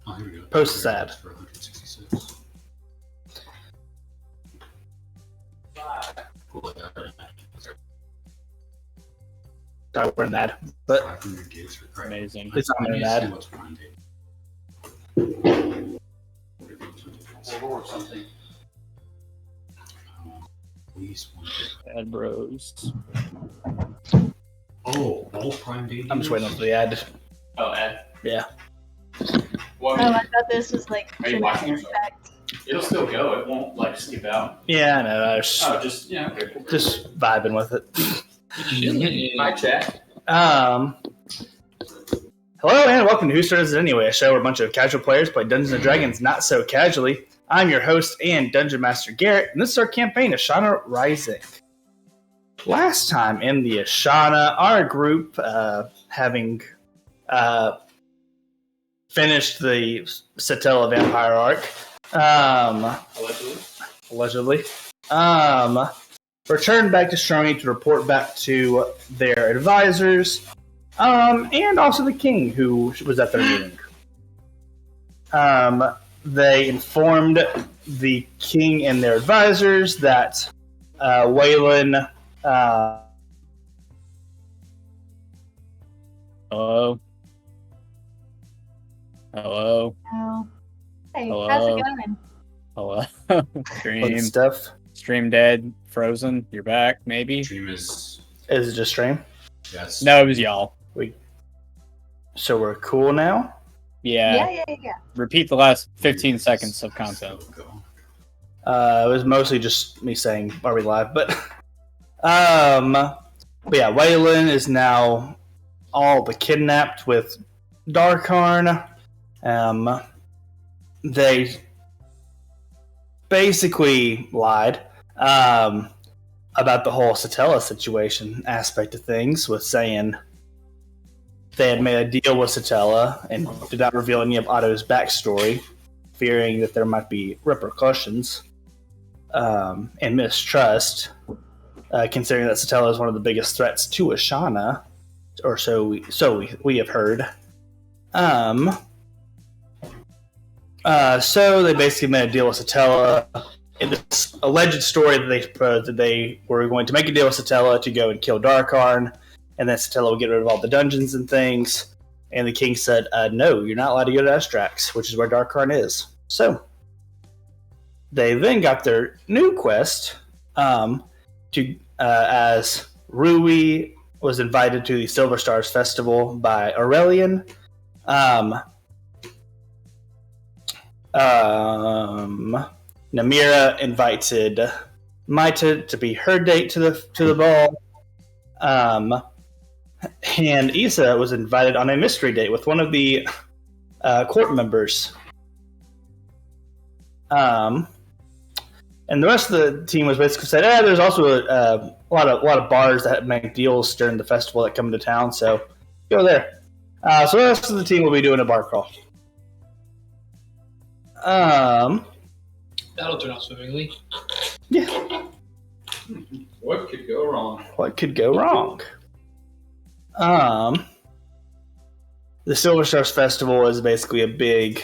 Oh, here we go. Post this ad. For 166. Cool. Sorry, we're an ad, but 500 gigs for credit. Amazing. it's not an ad. What's Prime Day? Or something. At least one. Ad Bros. Oh, all Prime Day. I'm just waiting for the ad. Oh, Ed. Yeah. Well, Oh, I thought this was like Are you watching dramatic yourself? effect. it'll still go. It won't like skip out. Yeah, I know. I was Oh, just yeah. Okay, cool. just vibing with it. Hi, chat. Hello and welcome to Who Started It Anyway, a show where a bunch of casual players play Dungeons and Dragons not so casually. I'm your host and Dungeon Master Garrett, and this is our campaign, Ashana Rising. Last time in the Ashana, our group, having finished the Satella Vampire arc, allegedly, returned back to Strongy to report back to their advisors, and also the king, who was at their meeting. They informed the king and their advisors that Waylon. Hello. Hello. Oh. Hey, Hello. how's it going? Hello. What stuff? Stream dead. Frozen. You're back, maybe? Stream is. Is it just stream? Yes. No, it was y'all. So we're cool now? Yeah. Yeah. Repeat the last 15 seconds of content. It was mostly just me saying, "Are we live?" But yeah, Waylon is now all but kidnapped with Darkarn. They basically lied about the whole Satella situation aspect of things, with saying they had made a deal with Satella and did not reveal any of Otto's backstory, fearing that there might be repercussions and mistrust, considering that Satella is one of the biggest threats to Ashana, or so we have heard. So they basically made a deal with Satella. In this alleged story that they proposed that they were going to make a deal with Satella to go and kill Darkarn, and then Satella will get rid of all the dungeons and things. And the king said, no, you're not allowed to go to Estrax, which is where Darkarn is. So they then got their new quest as Rui was invited to the Silver Stars Festival by Aurelian. Namira invited Maita to be her date to the ball. And Issa was invited on a mystery date with one of the court members. And the rest of the team was basically said, there's also a lot of bars that make deals during the festival that come to town, so go there. So the rest of the team will be doing a bar crawl. That'll turn out swimmingly. Yeah. What could go wrong? What could go wrong? The Silver Stars Festival is basically a big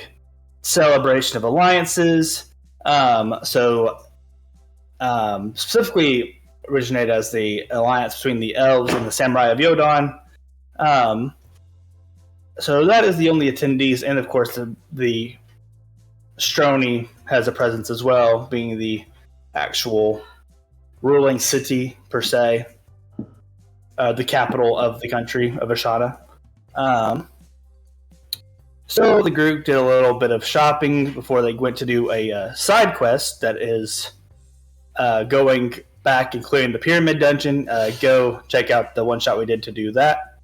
celebration of alliances. Specifically originated as the alliance between the elves and the samurai of Yodan. So that is the only attendees, and of course the Strony has a presence as well, being the actual ruling city per se, the capital of the country of Ashana. So the group did a little bit of shopping before they went to do a side quest that is going back and clearing the Pyramid Dungeon. Go check out the one shot we did to do that.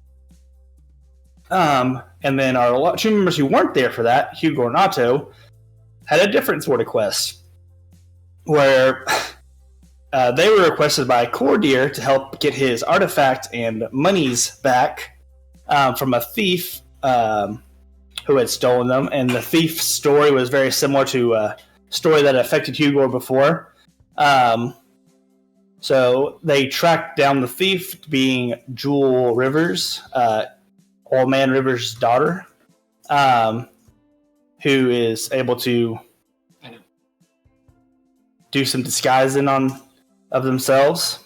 And then our two members who weren't there for that, Hugo and Otto, had a different sort of quest where they were requested by Cordier to help get his artifact and monies back from a thief who had stolen them. And the thief's story was very similar to a story that affected Hugo before. So they tracked down the thief, being Jewel Rivers, Old Man Rivers' daughter. who is able to do some disguising of themselves.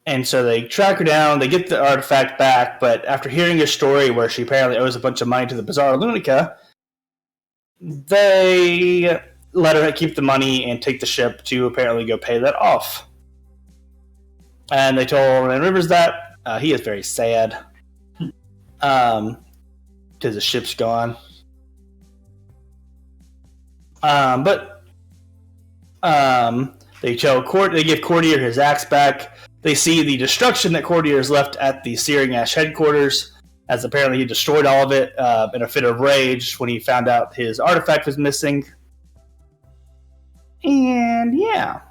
And so they track her down, they get the artifact back, but after hearing a story where she apparently owes a bunch of money to the Bazaar Lunica, they let her keep the money and take the ship to apparently go pay that off. And they told Rand Rivers that. He is very sad. Because the ship's gone. But they give Courtier his axe back. They see the destruction that Courtier has left at the Searing Ash headquarters, as apparently he destroyed all of it in a fit of rage when he found out his artifact was missing. And yeah.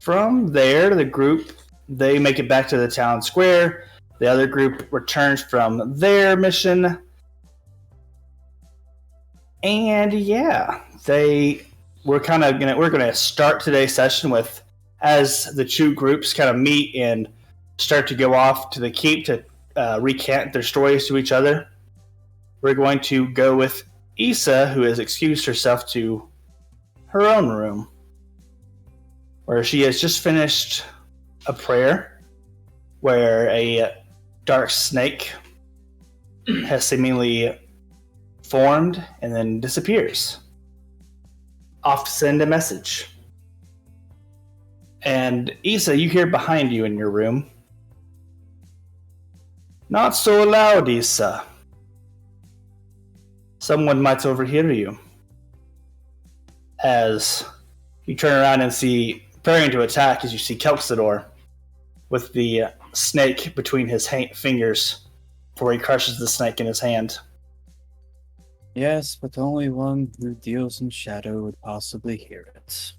From there, the group, they make it back to the town square. The other group returns from their mission. And yeah, we're gonna start today's session with, as the two groups kind of meet and start to go off to the keep to recant their stories to each other. We're going to go with Issa, who has excused herself to her own room, where she has just finished a prayer where a dark snake has seemingly formed and then disappears. Off to send a message. And Issa, you hear behind you in your room. Not so loud, Issa. Someone might overhear you. As you turn around and see, preparing to attack, as you see Kelxador with the snake between his fingers before he crushes the snake in his hand. Yes, but only one who deals in shadow would possibly hear it.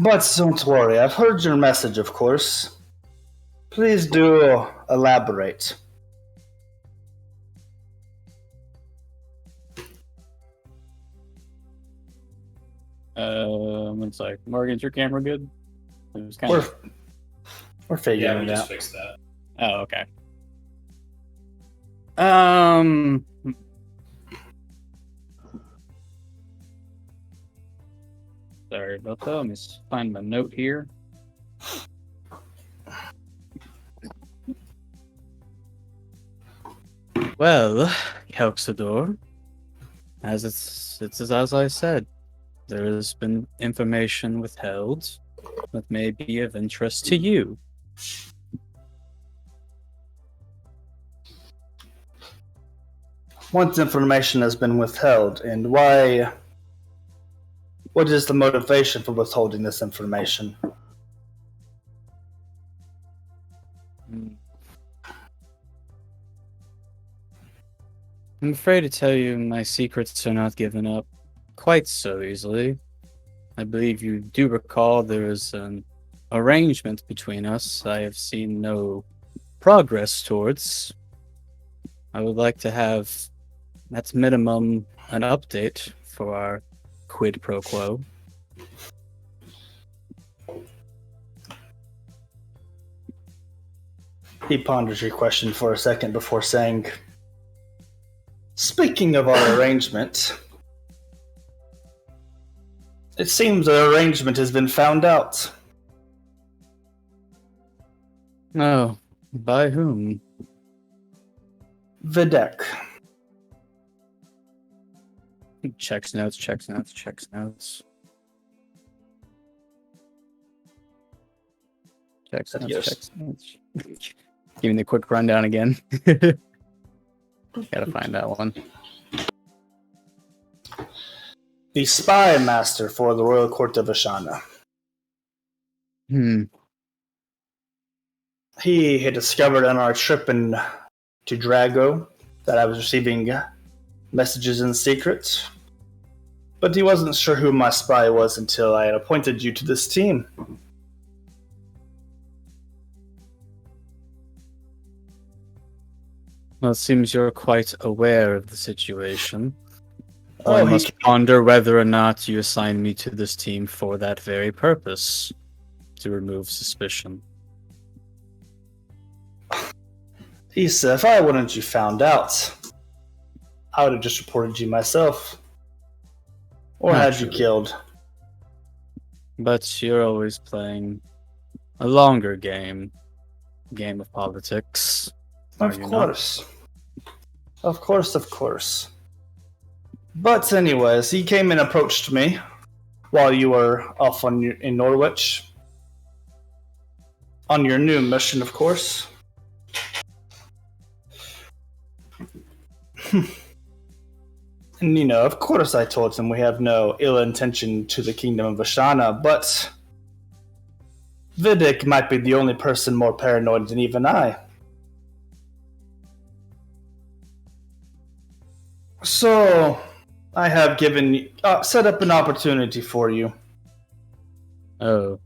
But don't worry, I've heard your message, of course. Please do elaborate. One sec. Morgan, is your camera good? It was kind We're of... figuring Yeah, we it just out. fixed that. Oh, okay. Sorry about that. Let me find my note here. Well, Kelxador, as I said, there has been information withheld that may be of interest to you. What information has been withheld, and why? What is the motivation for withholding this information? I'm afraid to tell you my secrets are not given up quite so easily. I believe you do recall there is an arrangement between us I have seen no progress towards. I would like to have, at minimum, an update for our quid pro quo. He ponders your question for a second before saying, speaking of our arrangement, it seems the arrangement has been found out. Oh, by whom? Videk. Checks notes. Checks notes. Give me the quick rundown again. Gotta find that one. The spy master for the Royal Court of Ashana. He had discovered on our trip to Drago that I was receiving messages in secret, but he wasn't sure who my spy was until I had appointed you to this team. Well, it seems you're quite aware of the situation. Oh, I he must ponder whether or not you assigned me to this team for that very purpose. to remove suspicion. Issa, if I wouldn't you found out, I would have just reported you myself. Or had you Naturally. killed. But you're always playing a longer game of politics. Are Of you not? course. Of course, of course. But anyways, he came and approached me while you were off in Norwich. On your new mission, of course. And you know, of course I told him we have no ill intention to the kingdom of Ashana, but Vidic might be the only person more paranoid than even I. So, I have set up an opportunity for you. Oh.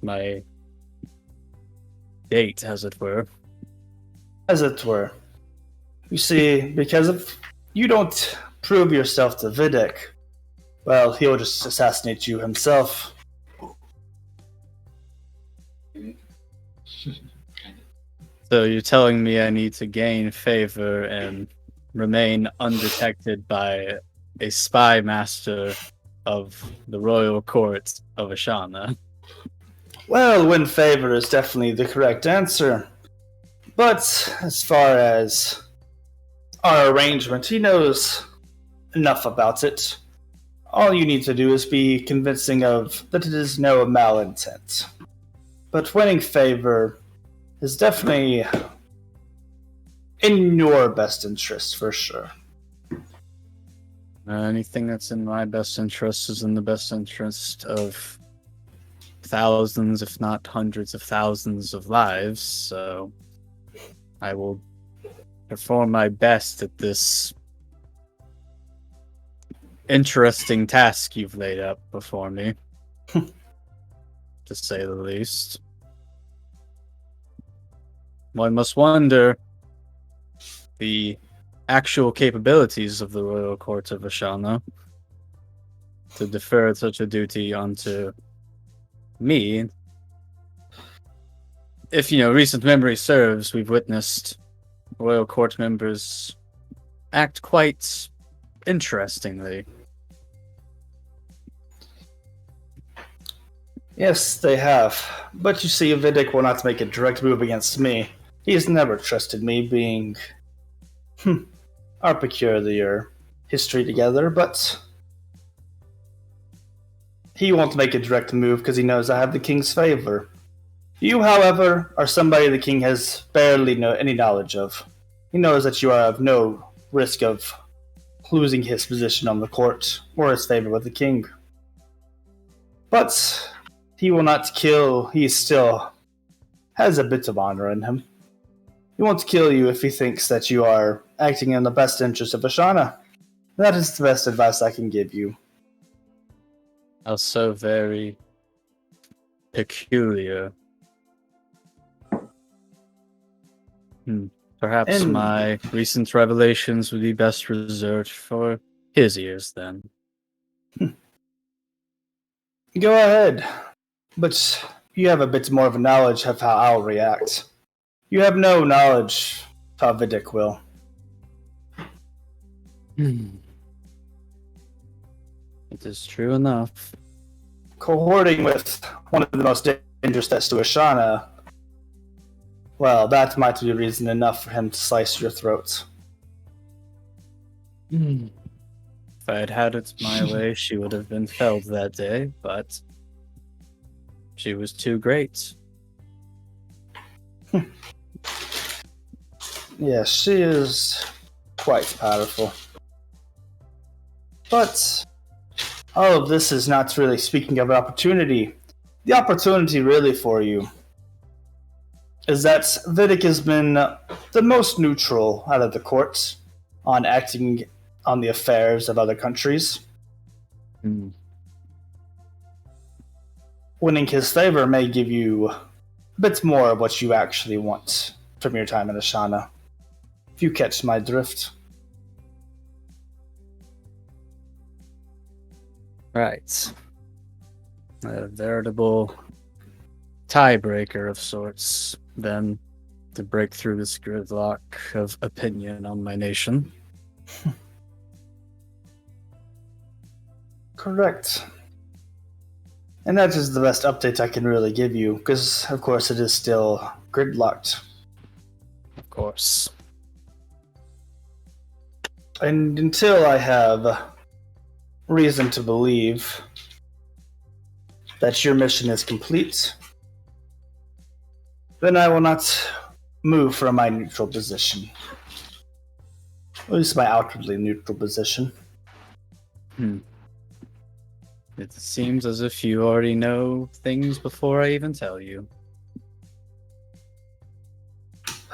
My date, as it were. As it were. You see, because if you don't prove yourself to Vidic, well, he'll just assassinate you himself. So you're telling me I need to gain favor and remain undetected by a spy master of the royal court of Ashana? Well, win favor is definitely the correct answer. But as far as our arrangement, he knows enough about it. All you need to do is be convincing of that it is no malintent. But winning favor is definitely in your best interest, for sure. Anything that's in my best interest is in the best interest of thousands, if not hundreds of thousands of lives, so I will perform my best at this interesting task you've laid up before me, to say the least. One must wonder the actual capabilities of the royal court of Ashana to defer such a duty onto me. If, recent memory serves, we've witnessed royal court members act quite interestingly. Yes, they have. But you see, Vidic will not make a direct move against me. He has never trusted me, being our peculiar history together, but he won't make a direct move because he knows I have the king's favor. You, however, are somebody the king has barely any knowledge of. He knows that you are of no risk of losing his position on the court or his favor with the king. But he will not kill. He still has a bit of honor in him. He won't kill you if he thinks that you are acting in the best interest of Ashana. That is the best advice I can give you. How so very peculiar. Perhaps my recent revelations would be best reserved for his ears then. Go ahead. But you have a bit more of a knowledge of how I'll react. You have no knowledge of how Vidic will. It is true enough. Cohorting with one of the most dangerous threats to Ashana, well, that might be reason enough for him to slice your throat. If I had had it my way, she would have been felled that day, but she was too great. Yes, she is quite powerful. But all of this is not really speaking of an opportunity. The opportunity really for you is that Vidic has been the most neutral out of the courts on acting on the affairs of other countries. Winning his favor may give you a bit more of what you actually want from your time in Ashana, if you catch my drift. Right. A veritable tiebreaker of sorts, then, to break through this gridlock of opinion on my nation. Correct. And that is the best update I can really give you, because, of course, it is still gridlocked. Of course. And until I have reason to believe that your mission is complete, then I will not move from my neutral position. At least my outwardly neutral position. It seems as if you already know things before I even tell you.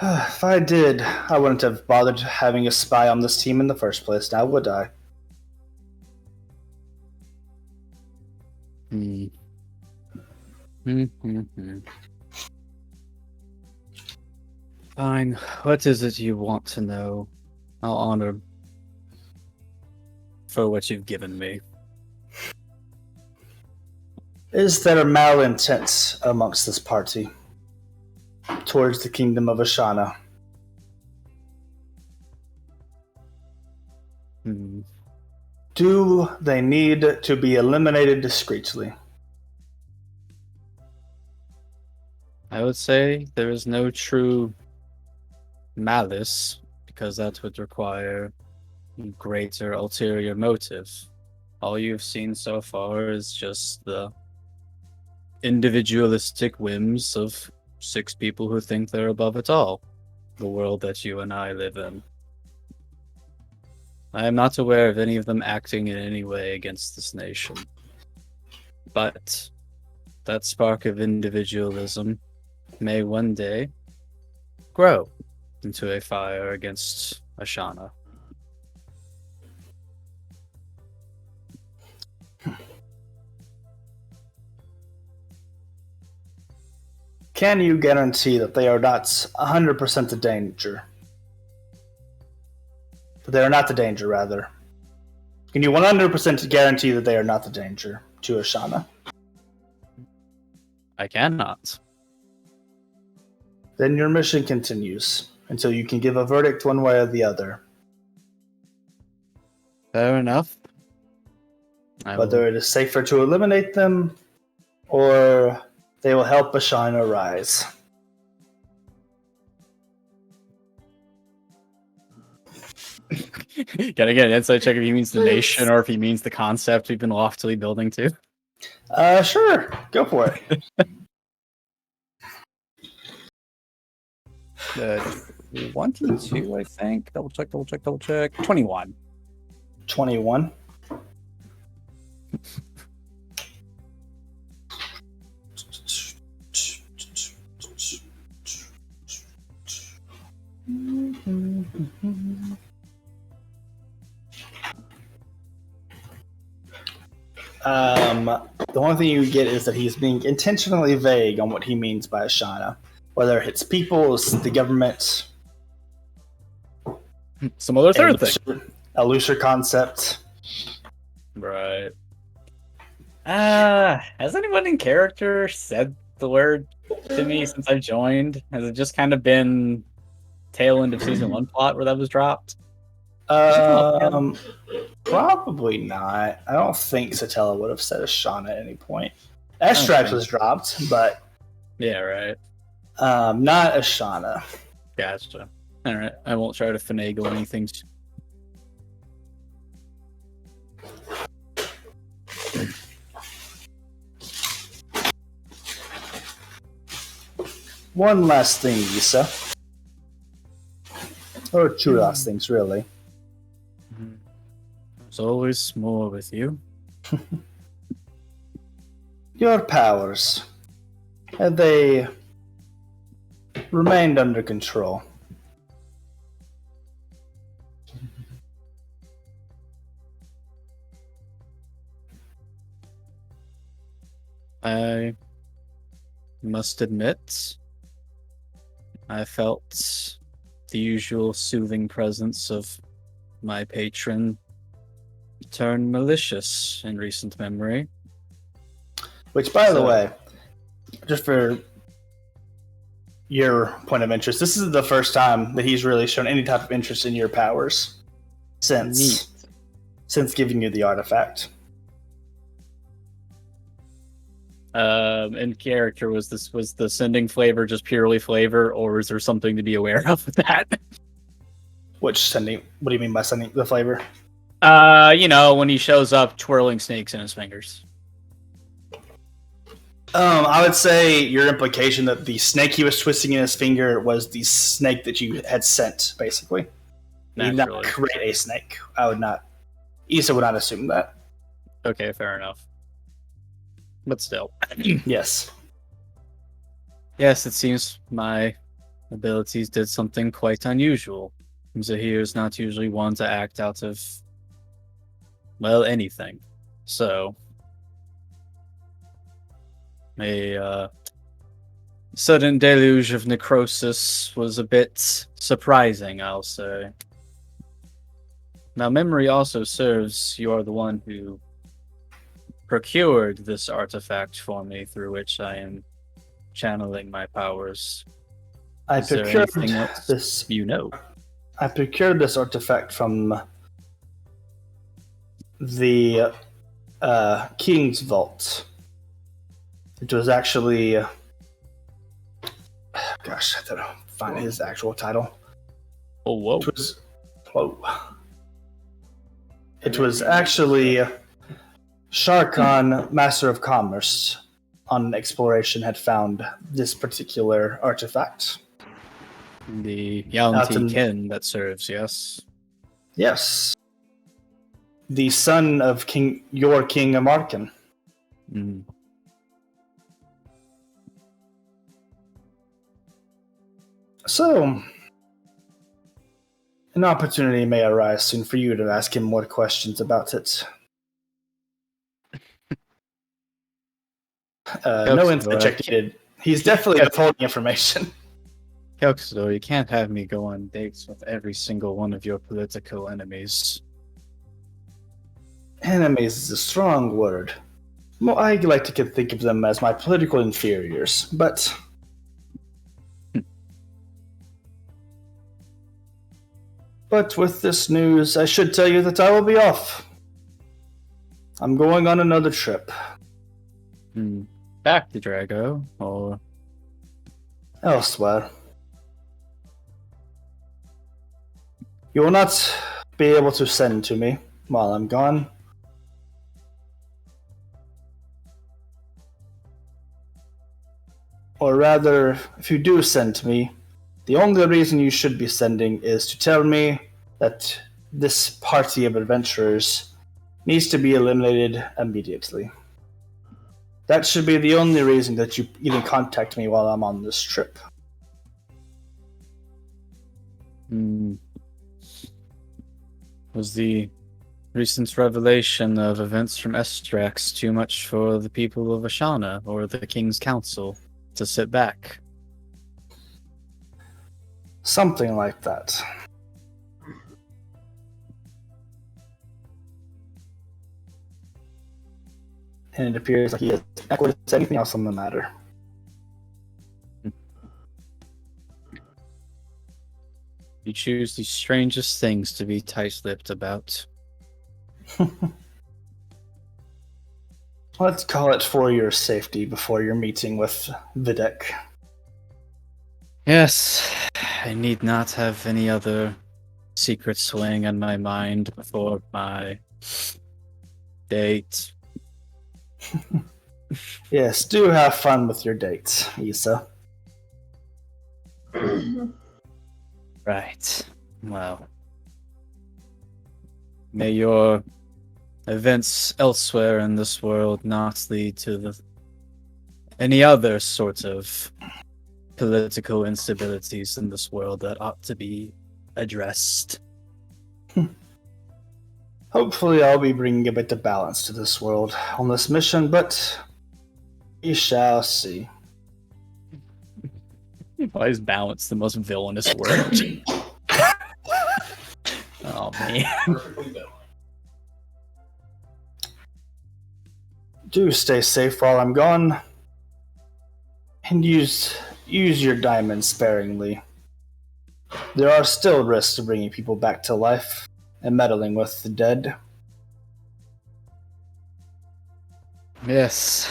If I did, I wouldn't have bothered having a spy on this team in the first place, now would I? Fine. What is it you want to know? I'll honor for what you've given me. Is there malintent amongst this party towards the kingdom of Ashana? Do they need to be eliminated discreetly? I would say there is no true malice, because that would require greater ulterior motive. All you've seen so far is just the individualistic whims of 6 people who think they're above it all. The world that you and I live in. I am not aware of any of them acting in any way against this nation. But that spark of individualism may one day grow into a fire against Ashana. Can you guarantee that they are not 100% the danger? That they are not the danger, rather. Can you 100% guarantee that they are not the danger to Ashana? I cannot. Then your mission continues until you can give a verdict one way or the other. Fair enough. Whether it is safer to eliminate them or they will help Ashana rise. Gotta get an inside check if he means the nation or if he means the concept we've been loftily building to. Sure. Go for it. 22, I think. Double check. 21. 21. The only thing you get is that he's being intentionally vague on what he means by Ashana. Whether it's peoples, the government, Some other third thing. A looser concept. Right. Has anyone in character said the word to me since I've joined? Has it just kind of been tail end of season 1 plot where that was dropped? Probably not. I don't think Satella would have said Ashana at any point. Estrax was dropped, but Yeah, right. not Ashana. Gotcha. Alright, I won't try to finagle anything. One last thing, Lisa. Or 2 last things, really. There's always more with you. Your powers. Have they remained under control? I must admit, I felt the usual soothing presence of my patron turn malicious in recent memory. Which, by the way, just for your point of interest. This is the first time that he's really shown any type of interest in your powers since giving you the artifact. In character, was the sending flavor just purely flavor, or is there something to be aware of with that? Which sending? What do you mean by sending the flavor? When he shows up twirling snakes in his fingers. I would say your implication that the snake he was twisting in his finger was the snake that you had sent, basically. You did not create a snake. I would not. Issa would not assume that. Okay, fair enough. But still. Yes. Yes, it seems my abilities did something quite unusual. Zahir is not usually one to act out of, well, anything. So, a sudden deluge of necrosis was a bit surprising, I'll say. Now, memory also serves you are the one who procured this artifact for me, through which I am channeling my powers. I Is there procured anything else this. you know? I procured this artifact from the King's Vault. It was actually, gosh, I don't know, find his actual title. Oh, whoa. It was actually Sharkan, Master of Commerce, on exploration had found this particular artifact. The Yalanti kin that serves, yes? Yes. The son of your King Amarkin. Mm. So, an opportunity may arise soon for you to ask him more questions about it. No insight check needed. He's definitely withholding information. Kelxidor, you can't have me go on dates with every single one of your political enemies. Enemies is a strong word. Well, I like to think of them as my political inferiors, but... But with this news, I should tell you that I will be off. I'm going on another trip. Back to Drago, or elsewhere. You will not be able to send to me while I'm gone. Or rather, if you do send to me, the only reason you should be sending is to tell me that this party of adventurers needs to be eliminated immediately. That should be the only reason that you even contact me while I'm on this trip. Was the recent revelation of events from Estrax too much for the people of Ashana or the King's Council to sit back? Something like that. And it appears like he has echoed anything else on the matter. You choose the strangest things to be tight-lipped about. Let's call it for your safety before your meeting with Videk. Yes, I need not have any other secrets weighing on my mind before my date. Yes, do have fun with your dates, Issa. Right. Well, may your events elsewhere in this world not lead to any other sort of political instabilities in this world that ought to be addressed. Hopefully I'll be bringing a bit of balance to this world on this mission, but we shall see. Why is balance the most villainous word? Oh, man. Perfectly balanced. Do stay safe while I'm gone. And use use your diamonds sparingly. There are still risks to bringing people back to life and meddling with the dead. Yes.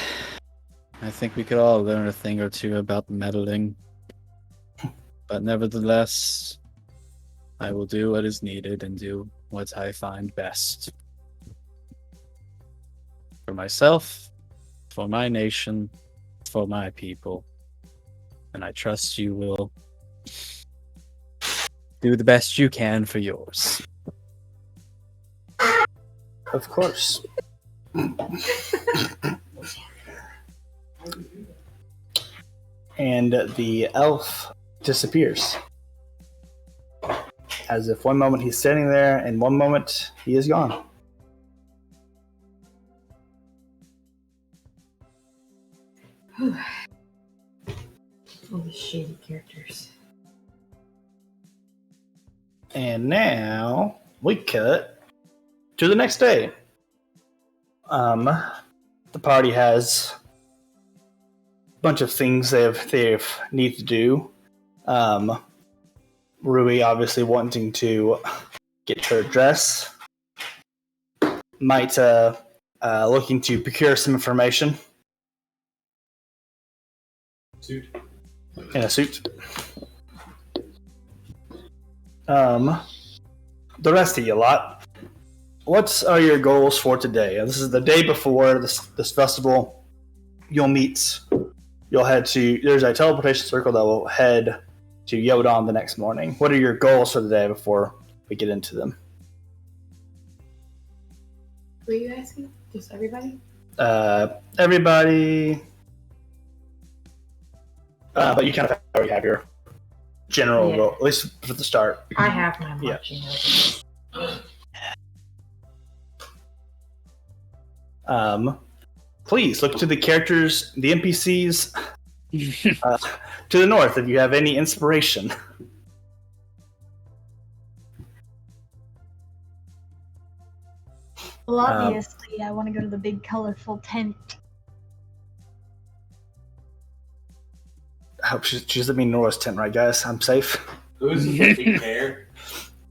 I think we could all learn a thing or two about meddling. But nevertheless, I will do what is needed and do what I find best. For myself, for my nation, for my people. And I trust you will do the best you can for yours. Of course. And the elf disappears. As if one moment he's standing there, and one moment he is gone. All the shady characters. And now we cut to the next day. The party has a bunch of things they've need to do. Rui obviously wanting to get her dress. Might looking to procure some information. Suit. In a suit. The rest of you lot. What are your goals for today? This is the day before this festival. You'll head to, there's a teleportation circle that will head to Yodan the next morning. What are your goals for the day before we get into them? Who are you asking? Just everybody? Everybody. But you kind of already have your general goal, at least for the start. I have my marching orders. Please look to the characters, the NPCs to the north if you have any inspiration. Well, obviously, I want to go to the big colorful tent. I hope she doesn't mean Nora's tent, right, guys? I'm safe. Who's the pink hair?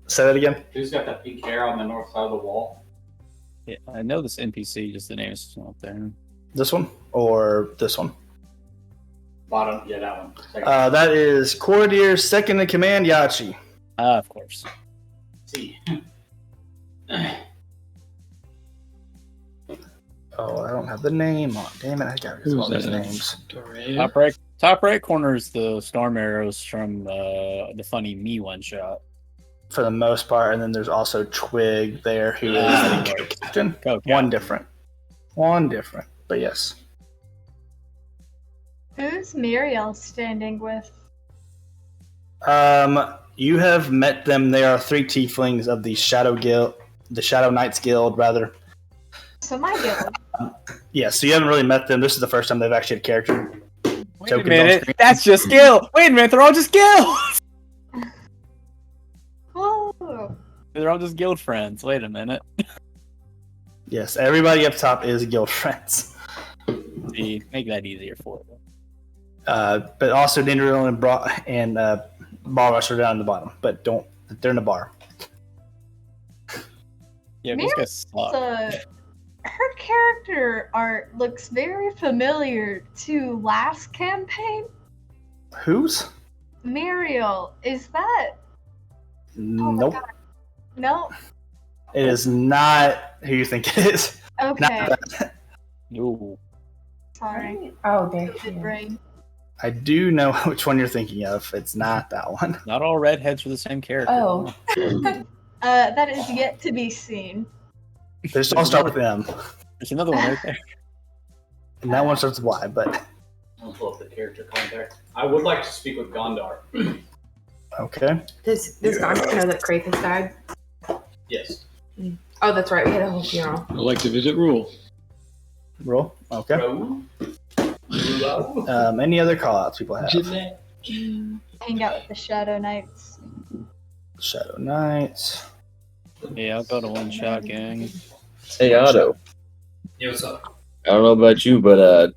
Say that again. Who's got that pink hair on the north side of the wall? Yeah, I know this NPC, just the name is not there. This one or this one? Bottom, yeah, that one. That is Coradier's second in command, Yachi. Of course. See. Oh, I don't have the name on. Damn it, I got all these names. Top right corner is the storm arrows from the funny Me one shot. For the most part, and then there's also Twig there, who is the captain. One different, but yes. Who's Muriel standing with? You have met them. They are 3 tieflings of the Shadow Guild, the Shadow Knights Guild, rather. So my guild. Yeah, so you haven't really met them. This is the first time they've actually had character. Wait a minute, that's just Gil! Wait a minute, they're all just Gil! Oh. They're all just guild friends. Wait a minute. Yes, everybody up top is guild friends. See, make that easier for them. But also Nindril and Balrush are down at the bottom, but they're in the bar. Yeah, these guys suck. Her character art looks very familiar to last campaign. Whose? Muriel, is that? Nope. No. It is not who you think it is. Okay. No. Sorry. Oh, there Good she is. brain. I do know which one you're thinking of. It's not that one. Not all redheads are the same character. Oh. That is yet to be seen. They just all start with M. There's another one right there. And that one starts with Y, but I'll pull up the character contact. I would like to speak with Gondar. okay. Does Gondor know that Kratos died? Yes. Oh, that's right. We had a whole funeral. I'd like to visit Rule. Roll. Okay. Any other call-outs people have? Hang out with the Shadow Knights. Shadow Knights. Yeah, I'll go to one shot, gang. Hey, Otto. Yeah, what's up? I don't know about you, but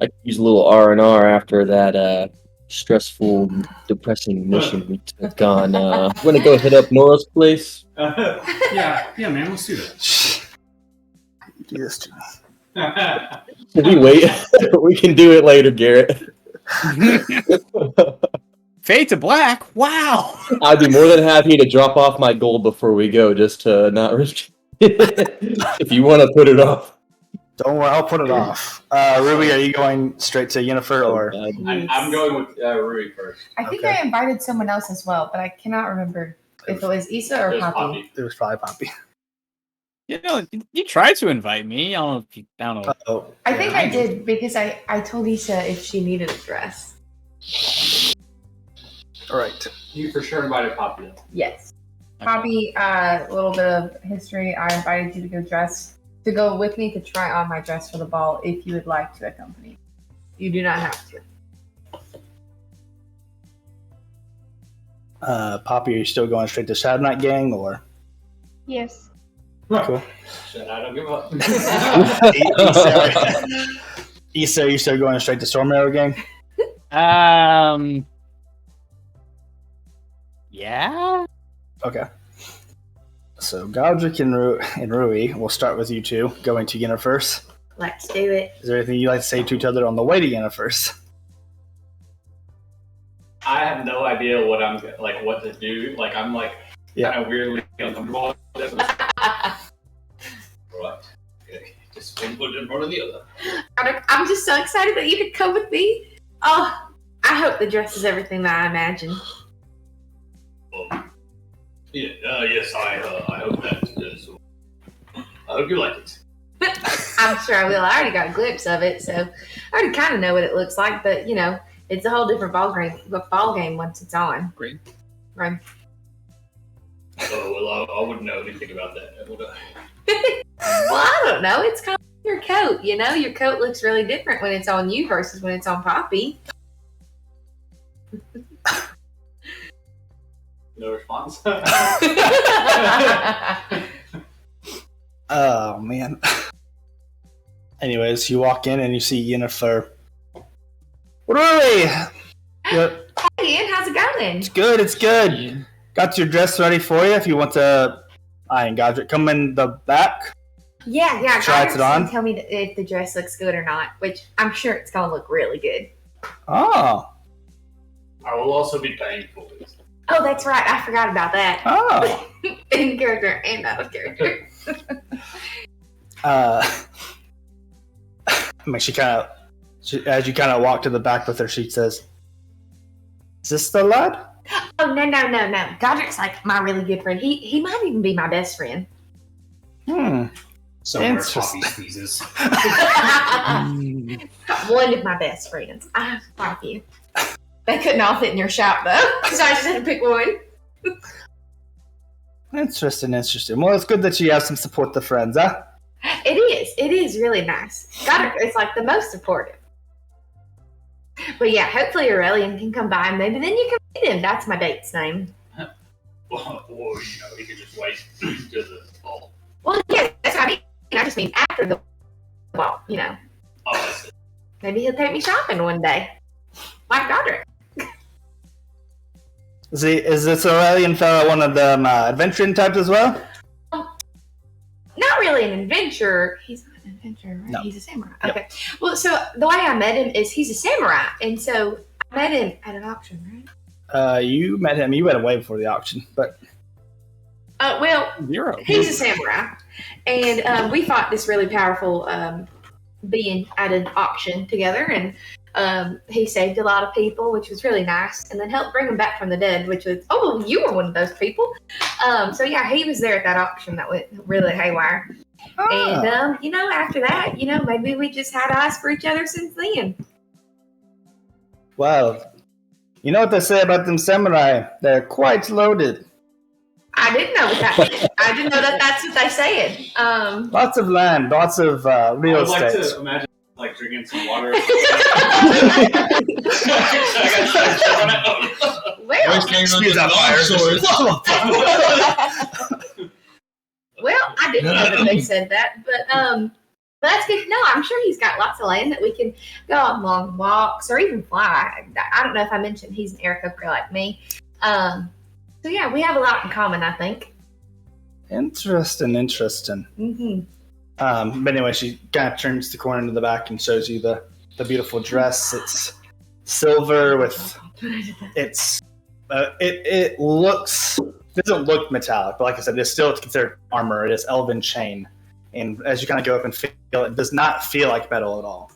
I could use a little R&R after that stressful, depressing mission we took on. Want to go hit up Nora's place? yeah, man, let's do that. Jesus. Should we wait? We can do it later, Garrett. Fade to black. Wow. I'd be more than happy to drop off my gold before we go, just to not risk it. If you want to put it off. Don't worry, I'll put it off. Ruby, are you going straight to Yennefer or? I'm going with Rui first. I think Okay. I invited someone else as well, but I cannot remember if it was Issa or It was Poppy. It was probably Poppy. You know, you tried to invite me. I don't know. Oh, I think I did because I told Issa if she needed a dress. all right. You for sure invited Poppy though. Yes. Okay. Poppy, a little bit of history. I invited you to go with me to try on my dress for the ball if you would like to accompany. You do not have to. Poppy, are you still going straight to Shadow Knight Gang or? Yes. Cool. Shit, I don't give up. Issa, are you still going straight to Storm Arrow Gang? Yeah. Okay. So Godric and Rui, we'll start with you two going to Yennefer. Let's do it. Is there anything you'd like to say to each other on the way to Yennefer? I have no idea what what to do. Like I'm kind of weirdly uncomfortable. Right. Okay. Just one foot in front of the other. I'm just so excited that you could come with me. Oh, I hope the dress is everything that I imagine. Yes, I hope that is. I hope you like it. I'm sure I will. I already got a glimpse of it, so I already kind of know what it looks like. But you know, it's a whole different ball game once it's on. Great. Right. Oh well, I wouldn't know anything about that, would I? Well, I don't know. It's kind of your coat. You know, your coat looks really different when it's on you versus when it's on Poppy. No response. Oh man. Anyways, you walk in and you see Yennefer. Rui! Yep. Hey, Ian, how's it going? It's good, it's good. Got your dress ready for you if you want to. I and Godric come in the back. Yeah. Try Godric's it on? gonna tell me if the dress looks good or not, which I'm sure it's gonna look really good. Oh. I will also be paying for it. Oh, that's right. I forgot about that. Oh. In character and out of character. I mean, as you kind of walk to the back with her, she says, "Is this the lad?" Oh, no. Godric's like my really good friend. He might even be my best friend. Somewhere Interesting. Poppy sneezes. One of my best friends. I have quite a few. They couldn't all fit in your shop, though. So I just had to pick one. Interesting. Well, it's good that you have some support to friends, huh? It is really nice. Godric is like the most supportive. But yeah, hopefully Aurelian can come by and maybe then you can meet him. That's my date's name. Or he could just wait to the ball. Well, yeah, that's what I mean. I just mean after the ball, you know. Oh, I see. Maybe he'll take me shopping one day. Like Godric. Is this Aurelian fella one of them adventuring types as well? Not really an adventurer. He's not an adventurer, right? No. He's a samurai. Yep. Okay. Well, so the way I met him is he's a samurai. And so I met him at an auction, right? You met him. You went away before the auction, but Well, Zero. he's a samurai. And we fought this really powerful being at an auction together. And he saved a lot of people, which was really nice. And then helped bring them back from the dead, which was, oh, you were one of those people. So yeah, he was there at that auction that went really haywire. And, after that, maybe we just had eyes for each other since then. well, you know what they say about them samurai? They're quite loaded. I didn't know what that meant. I didn't know that that's what they said. Lots of land, lots of real I would like estate. to imagine drinking some water. Well, Excuse that well, I didn't know that they said that, but that's good to know. I'm sure he's got lots of land that we can go on long walks or even fly. I don't know if I mentioned he's an air cooker like me. So yeah, we have a lot in common, I think. Interesting. Mm-hmm. But anyway, she kind of turns the corner to the back and shows you the beautiful dress. It's silver with it doesn't look metallic, but like I said, it's still considered armor. It is elven chain, and as you kind of go up and feel it, does not feel like metal at all.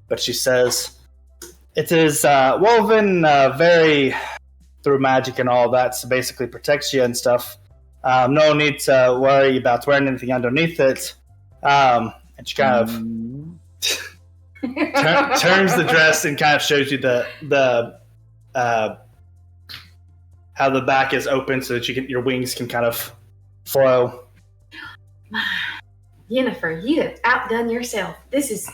But she says it is woven very through magic and all that, so basically protects you and stuff. No need to worry about wearing anything underneath it. And she kind of turns the dress and kind of shows you the how the back is open so that your wings can kind of flow. Yennefer, you have outdone yourself. This is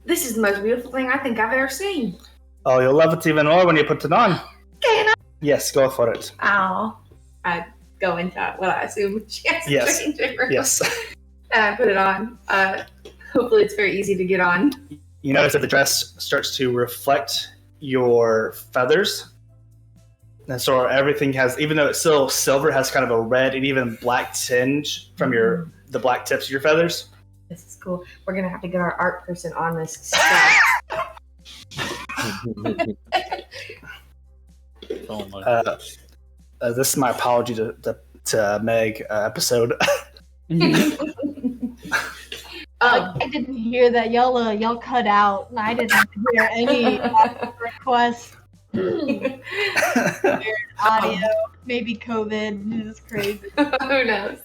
the most beautiful thing I think I've ever seen. Oh, you'll love it even more when you put it on. Can I? Yes, go for it. Oh, I go into what I assume she has to change it. Yes. And I put it on. Hopefully it's very easy to get on. You notice that the dress starts to reflect your feathers. And so everything has, even though it's still silver, has kind of a red and even black tinge from the black tips of your feathers. This is cool. We're going to have to get our art person on this stuff. This is my apology to Meg episode. I didn't hear that y'all cut out, and I didn't hear any requests. Audio, maybe COVID. This is crazy. Who knows?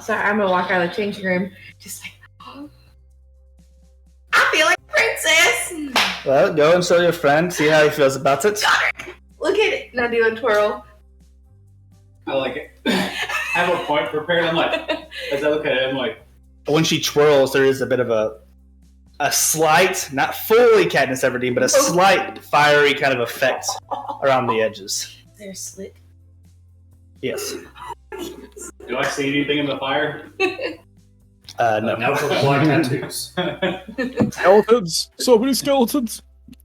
Sorry, I'm gonna walk out of the changing room, just like, I feel like a princess. Well, go and show your friend, see how he feels about it. Look at it. And I do a twirl. I like it. I have a point prepared. I'm like, as I look at it, I'm like, when she twirls, there is a bit of a slight, not fully Katniss Everdeen, but a slight fiery kind of effect around the edges. They're slit. Yes. do I see anything in the fire? No. Now for the black tattoos. Skeletons! So many skeletons!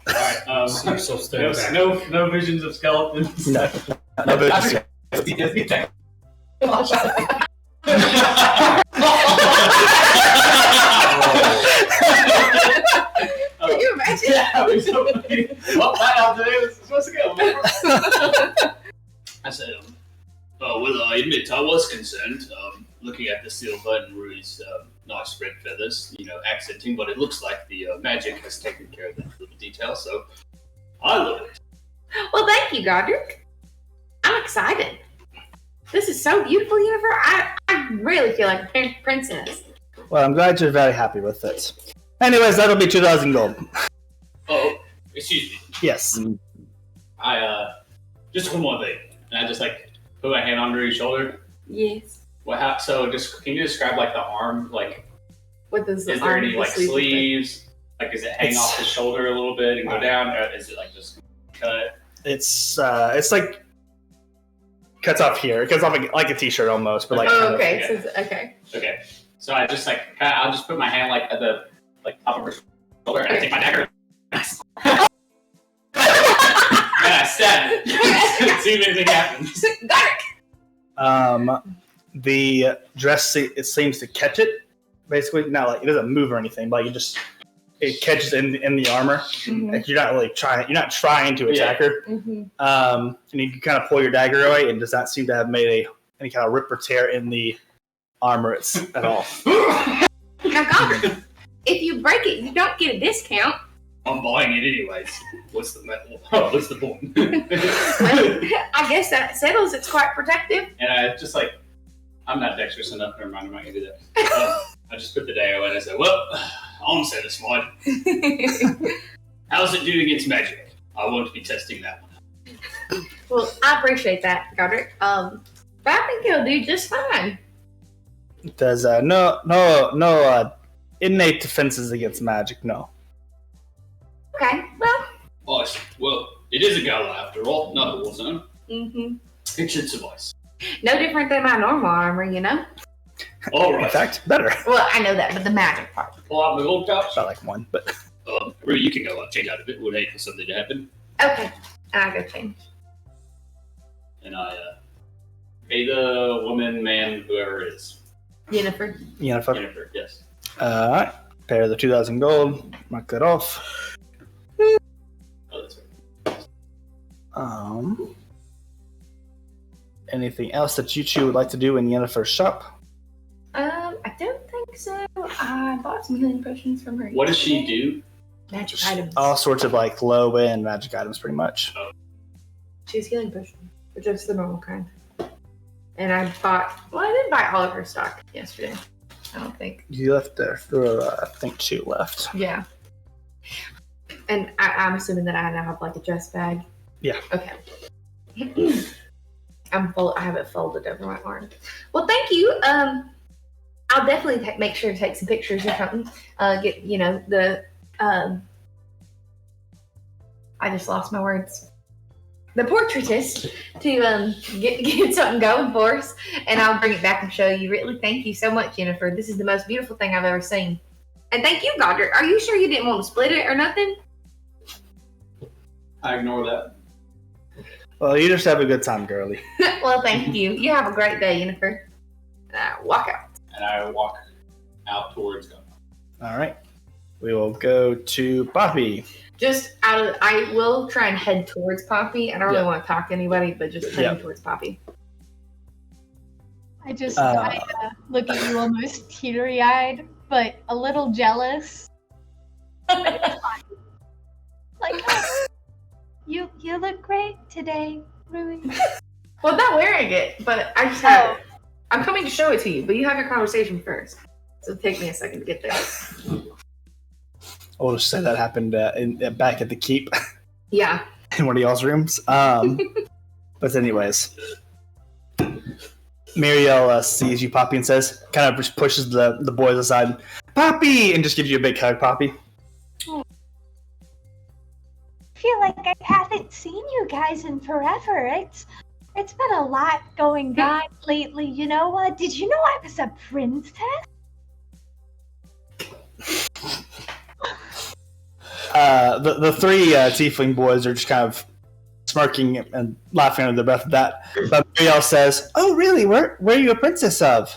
Alright, You're so staring back. no visions of skeletons. No. No, but it's- Can you imagine? Yeah, it was so funny. Well, I'll do it. It's supposed to go. I said, well, I admit I was concerned, looking at the silver and Rui's nice red feathers, accenting, but it looks like the magic has taken care of that little detail, so I love it. Well, thank you, Godric. I'm excited. This is so beautiful, Yennefer. I really feel like a princess. Well, I'm glad you're very happy with it. Anyways, that'll be 2,000 gold. Oh, excuse me. Yes. I, just one more thing. And I just, put my hand on Rui's shoulder. Yes. Can you describe, the arm, What does the is there arm any, the sleeve look sleeves? Does it hang off the shoulder a little bit and go down? Or is it, just cut? It's cuts off here. It cuts off like a t-shirt almost, but Oh, okay. Okay. So, okay. Okay. So I just, I'll just put my hand, at the, top of her shoulder, and I take my dagger. And I stab it. See if anything happens. Godric. The dress, it seems to catch it. Basically, not it doesn't move or anything, but it catches in the armor. Mm-hmm. You're not really trying. You're not trying to attack her. Mm-hmm. And you kind of pull your dagger away, and does not seem to have made any kind of rip or tear in the armor at all. Now, Godric, if you break it, you don't get a discount. I'm buying it anyways. What's the point? Well, I guess that settles it's quite protective. And I just I'm not dexterous enough. Never mind, I'm not gonna do that. I just put the dagger away and I said, well, I'm satisfied. How's it do against magic? I won't be testing that one. Well, I appreciate that, Godric. But I think it'll do just fine. There's no innate defenses against magic. No. Okay, well. Awesome. Well, it is a gala after all, not a war zone. Mm-hmm. It should suffice. No different than my normal armor, All In right. fact, better. Well, I know that, but the magic part. Pull out my gold tops. About like one, but Rue, you can go change out of it. Would hate for something to happen. Okay, and I go change. And I may the woman, man, whoever it is. Jennifer. Jennifer, yes. Alright. Pair the 2,000 gold. Mark that off. Oh, that's right. Anything else that you two would like to do in Yennefer's shop? I don't think so. I bought some healing potions from her. What does she do? Magic Just items. all sorts of like low end magic items, pretty much. She has healing potions, but just the normal kind. And I bought. Well, I didn't buy all of her stock yesterday. I don't think. You left there. There were, I think, 2 left. Yeah. And I'm assuming that I now have like a dress bag. Yeah. Okay. I have it folded over my arm. Well, thank you. I'll definitely make sure to take some pictures or something. Get the. I just lost my words. The portraitist to get something going for us, and I'll bring it back and show you. Really, thank you so much, Jennifer. This is the most beautiful thing I've ever seen. And thank you, Godric. Are you sure you didn't want to split it or nothing? I ignore that. Well, you just have a good time, girly. Well, thank you. You have a great day, Jennifer. And I walk out. And I walk out towards Gun. Alright. We will go to Poppy. I will try and head towards Poppy. I don't really want to talk to anybody, but just heading towards Poppy. I look at you almost teary-eyed, but a little jealous. Like, you look great today, Rui. Well, I'm not wearing it, but I just have it. I'm coming to show it to you, but you have your conversation first. So take me a second to get there. I'll just say that happened back at the keep Yeah. in one of y'all's rooms. But anyways, Muriel sees you, Poppy, and says, kind of just pushes the boys aside, Poppy, and just gives you a big hug, Poppy. I feel like I haven't seen you guys in forever. It's been a lot going on lately. You know what? Did you know I was a princess? The 3 tiefling boys are just kind of smirking and laughing under their breath at that. But Muriel says, "Oh, really? Where are you a princess of?"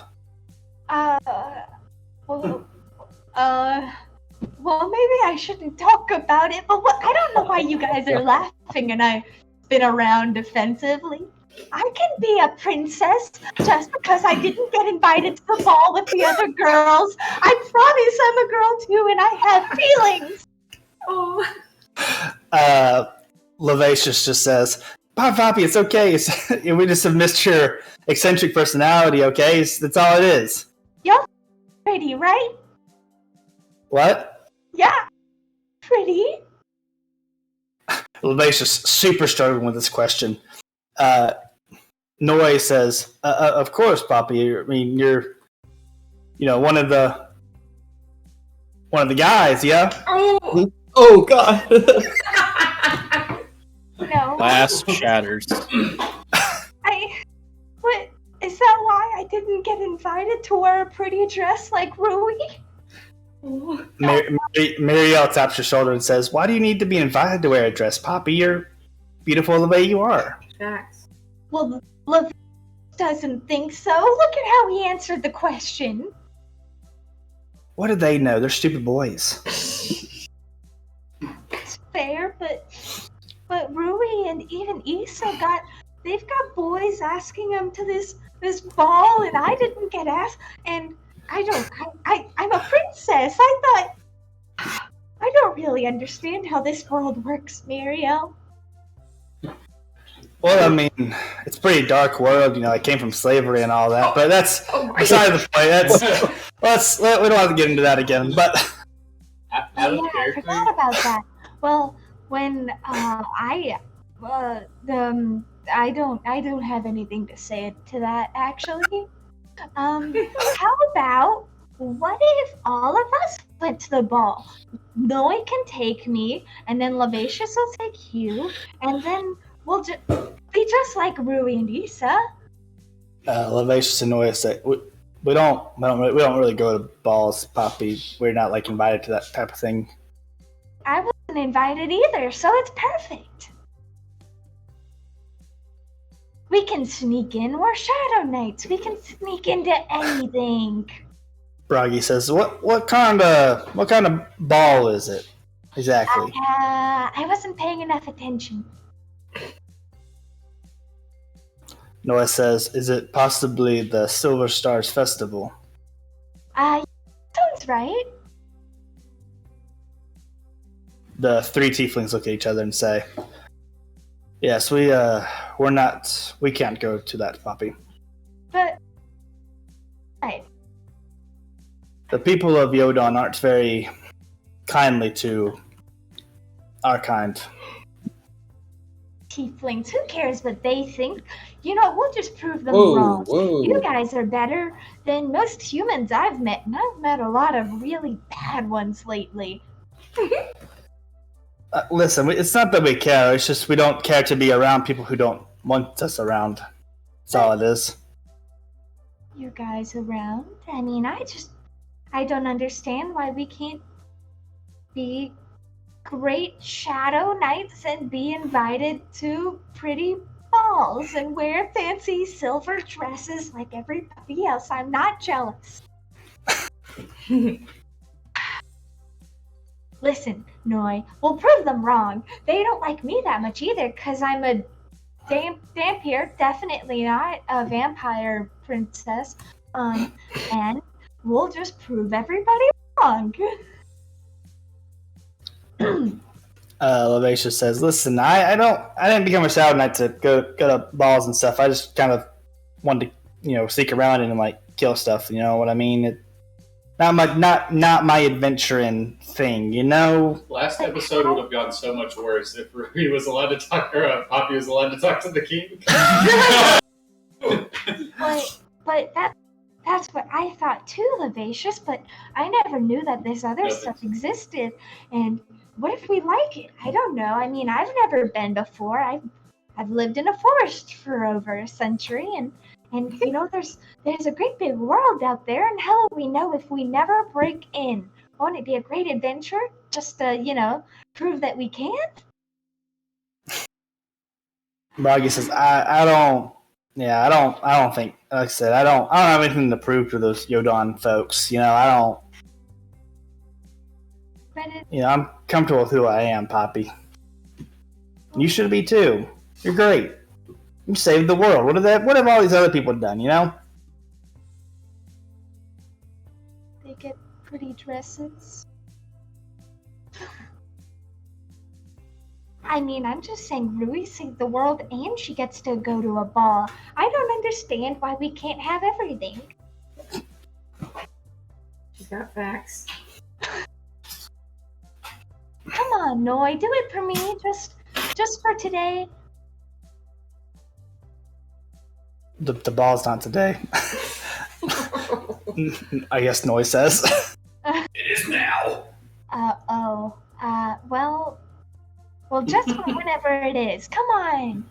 Well, maybe I shouldn't talk about it, but I don't know why you guys are laughing and I've been around defensively. I can be a princess just because I didn't get invited to the ball with the other girls. I promise I'm a girl too and I have feelings. Oh. Levacious just says, Poppy, it's okay. We just have missed your eccentric personality, okay? That's all it is. You're pretty, right? What? Yeah. Pretty. Levacious super struggling with this question. Noi says, of course, Poppy. I mean, you're, one of the guys, yeah? Oh, God. No. Glass shatters. What? Is that why I didn't get invited to wear a pretty dress like Rui? Muriel taps your shoulder and says, why do you need to be invited to wear a dress, Poppy? You're beautiful the way you are. Facts. Well, Lev doesn't think so. Look at how he answered the question. What do they know? They're stupid boys. It's fair, but Rui and even Issa they've got boys asking them to this ball, and I didn't get asked, and I'm a princess. I don't really understand how this world works, Muriel. Well, I mean, it's a pretty dark world, I came from slavery and all that, but that's beside the point. We don't have to get into that again, but... I forgot about that. Well, when I don't have anything to say to that, actually. How about, what if all of us went to the ball? Noi can take me, and then Levacious will take you, and then we'll be just like Rui and Issa. Levacious and Noia say, We don't really go to balls, Poppy. We're not like invited to that type of thing. I wasn't invited either, so it's perfect. We can sneak in. We're Shadow Knights. We can sneak into anything. Broggy says, "What kind of ball is it exactly?" I wasn't paying enough attention. Noah says, "Is it possibly the Silver Stars Festival?" Sounds right. The three tieflings look at each other and say, "Yes, we can't go to that, Poppy. But right. The people of Yodon aren't very kindly to our kind." Tieflings, who cares what they think? You know, we'll just prove them Whoa, wrong. whoa. You guys are better than most humans I've met, and I've met a lot of really bad ones lately. Listen, it's not that we care. It's just we don't care to be around people who don't want us around. That's all it is. You guys around? I mean, I don't understand why we can't be great Shadow Knights and be invited to pretty balls and wear fancy silver dresses like everybody else. I'm not jealous. Listen, Noi, we'll prove them wrong. They don't like me that much either, because I'm a vampire, definitely not a vampire princess. And we'll just prove everybody wrong. Levacia says, "Listen, I didn't become a Shadow Knight to go to balls and stuff. I just kind of wanted to, sneak around and like kill stuff. You know what I mean? Not my adventuring thing. Last episode would have gone so much worse if Ruby was allowed to talk, or Poppy was allowed to talk to the king. But that's what I thought too, Levacious, but I never knew that this other stuff existed. And what if we like it? I don't know. I mean, I've never been before. I've lived in a forest for over a century, and there's a great big world out there, and hell, we know if we never break in. Won't it be a great adventure? Just to, prove that we can't? Broggy says, I don't think, like I said, I don't have anything to prove to those Yodon folks. I'm comfortable with who I am, Poppy. You should be too. You're great. You saved the world. What have all these other people done, They get pretty dresses. I mean, I'm just saying Rui saved the world and she gets to go to a ball. I don't understand why we can't have everything. She's got facts. Come on, Noi, do it for me, just for today. The ball's not today. I guess Noise says. It is now. Well, just whenever it is. Come on.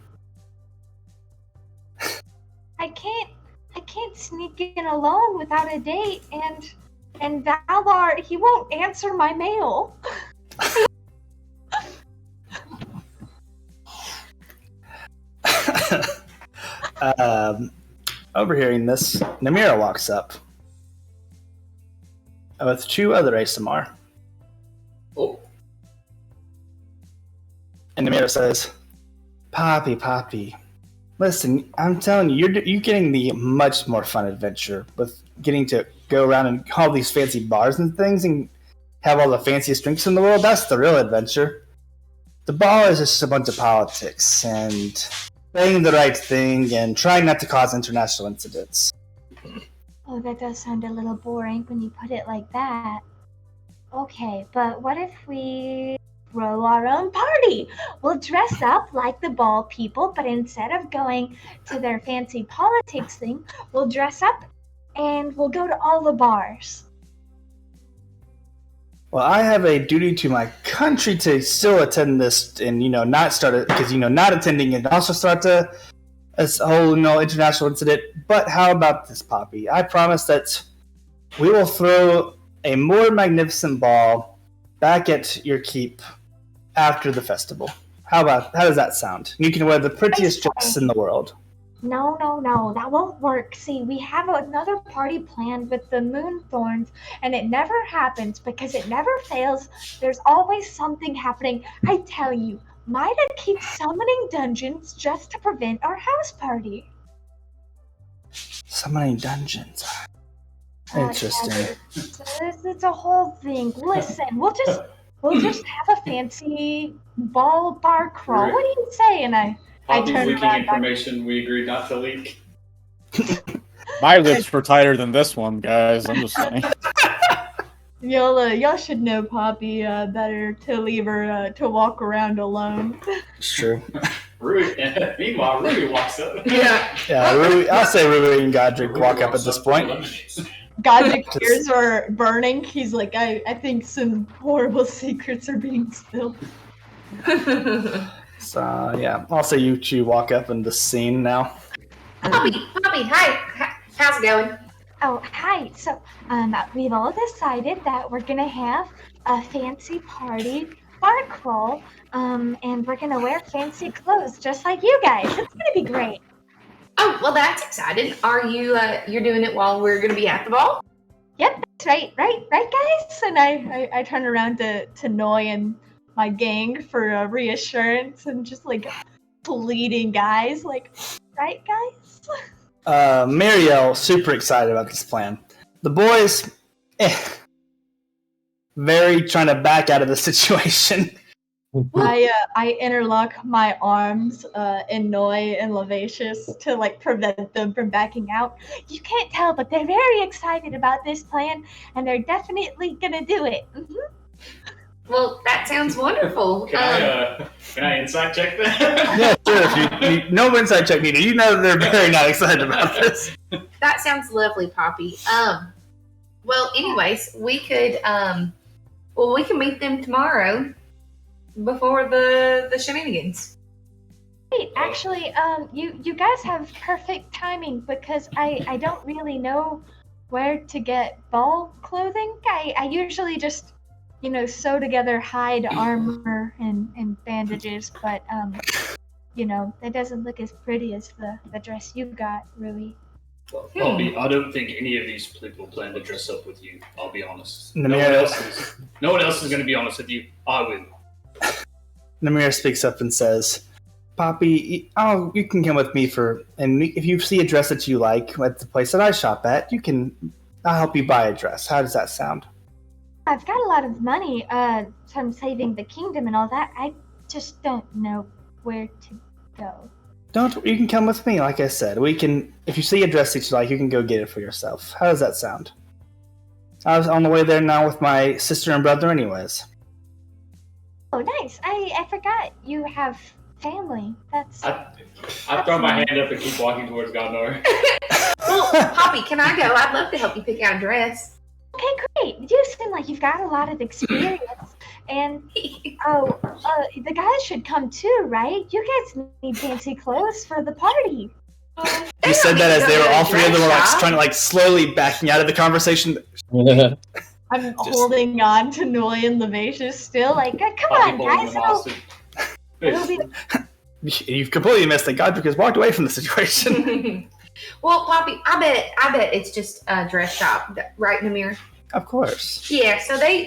I can't sneak in alone without a date, and Valar, he won't answer my mail. Overhearing this, Namira walks up with two other ASMR. Oh. And Namira says, Poppy, listen, I'm telling you, you're getting the much more fun adventure with getting to go around and all these fancy bars and things and have all the fanciest drinks in the world. That's the real adventure. The ball is just a bunch of politics and saying the right thing and trying not to cause international incidents. Oh, that does sound a little boring when you put it like that. Okay, but what if we throw our own party? We'll dress up like the ball people, but instead of going to their fancy politics thing, we'll dress up and we'll go to all the bars. Well, I have a duty to my country to still attend this and, not start it, because, not attending and also start to this whole international incident. But how about this, Poppy? I promise that we will throw a more magnificent ball back at your keep after the festival. How does that sound? You can wear the prettiest dress in the world. No, that won't work. See, we have another party planned with the Moonthorns, and it never happens because it never fails. There's always something happening. I tell you, Mida keeps summoning dungeons just to prevent our house party. Summoning dungeons. Interesting. It's a whole thing. Listen, we'll just have a fancy ball bar crawl. What do you say? And I Poppy's turned leaking around. information we agreed not to leak. My lips were tighter than this one, guys. I'm just saying. Y'all should know Poppy better to leave her to walk around alone. It's true. Meanwhile, Ruby walks up. Yeah, Rui, I'll say Rui and Godric walk up at this point. Godric's ears are burning. He's like, I think some horrible secrets are being spilled. So, yeah, I'll say you two walk up in the scene now. Poppy, hi. How's it going? Oh, hi. So, we've all decided that we're gonna have a fancy party bar crawl, and we're gonna wear fancy clothes just like you guys. It's gonna be great. Oh, well, that's exciting. Are you, you're doing it while we're going to be at the ball? Yep, that's right, guys. And I turn around to Noi and my gang for reassurance and just like pleading, guys, like, right, guys? Marielle, super excited about this plan. The boys, very trying to back out of the situation. I interlock my arms in Noi and Lavacious to like prevent them from backing out. You can't tell, but they're very excited about this plan, and they're definitely gonna do it. Mm-hmm. Well, that sounds wonderful. Can I insight check that? Yeah, sure. No inside check needed. You know they're very not excited about this. That sounds lovely, Poppy. Well, anyways, we could, we can meet them tomorrow before the shenanigans. Wait, actually, you guys have perfect timing because I don't really know where to get ball clothing. I usually just, sew together hide armor and bandages, but that doesn't look as pretty as the dress you got, Rui. Well, Poppy, I don't think any of these people plan to dress up with you. I'll be honest. No one else is going to be honest with you. I will. Namir speaks up and says, Poppy, you can come with me and if you see a dress that you like at the place that I shop at, I'll help you buy a dress. How does that sound? I've got a lot of money from saving the kingdom and all that. I just don't know where to go. You can come with me, like I said. If you see a dress that you like, you can go get it for yourself. How does that sound? I was on the way there now with my sister and brother anyways. Oh, nice. I forgot you have family. I throw my hand up and keep walking towards Gondor. Well, Poppy, can I go? I'd love to help you pick out a dress. Okay, great. You seem like you've got a lot of experience. And, the guys should come too, right? You guys need fancy clothes for the party. You said that as they were all three of them were trying to slowly backing out of the conversation. I'm holding on to Noi and Lavacious still, come on, guys. It'll be... You've completely missed it. Godric has walked away from the situation. Well, Poppy, I bet it's just a dress shop, right, Namir? Of course. Yeah, so they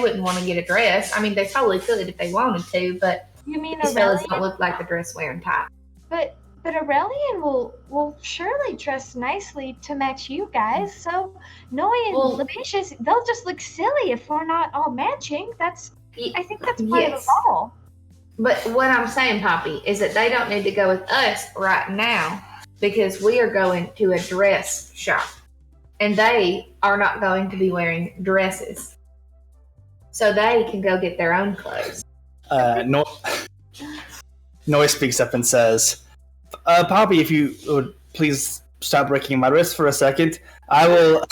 wouldn't want to get a dress. I mean, they probably could if they wanted to, but you mean these fellas don't look like the dress wearing type. But Aurelian will surely dress nicely to match you guys. So Noi and Lavacious, they'll just look silly if we're not all matching. I think that's part of the ball. But what I'm saying, Poppy, is that they don't need to go with us right now because we are going to a dress shop. And they are not going to be wearing dresses. So they can go get their own clothes. Noi speaks up and says, Poppy, if you would please stop breaking my wrist for a second, I will...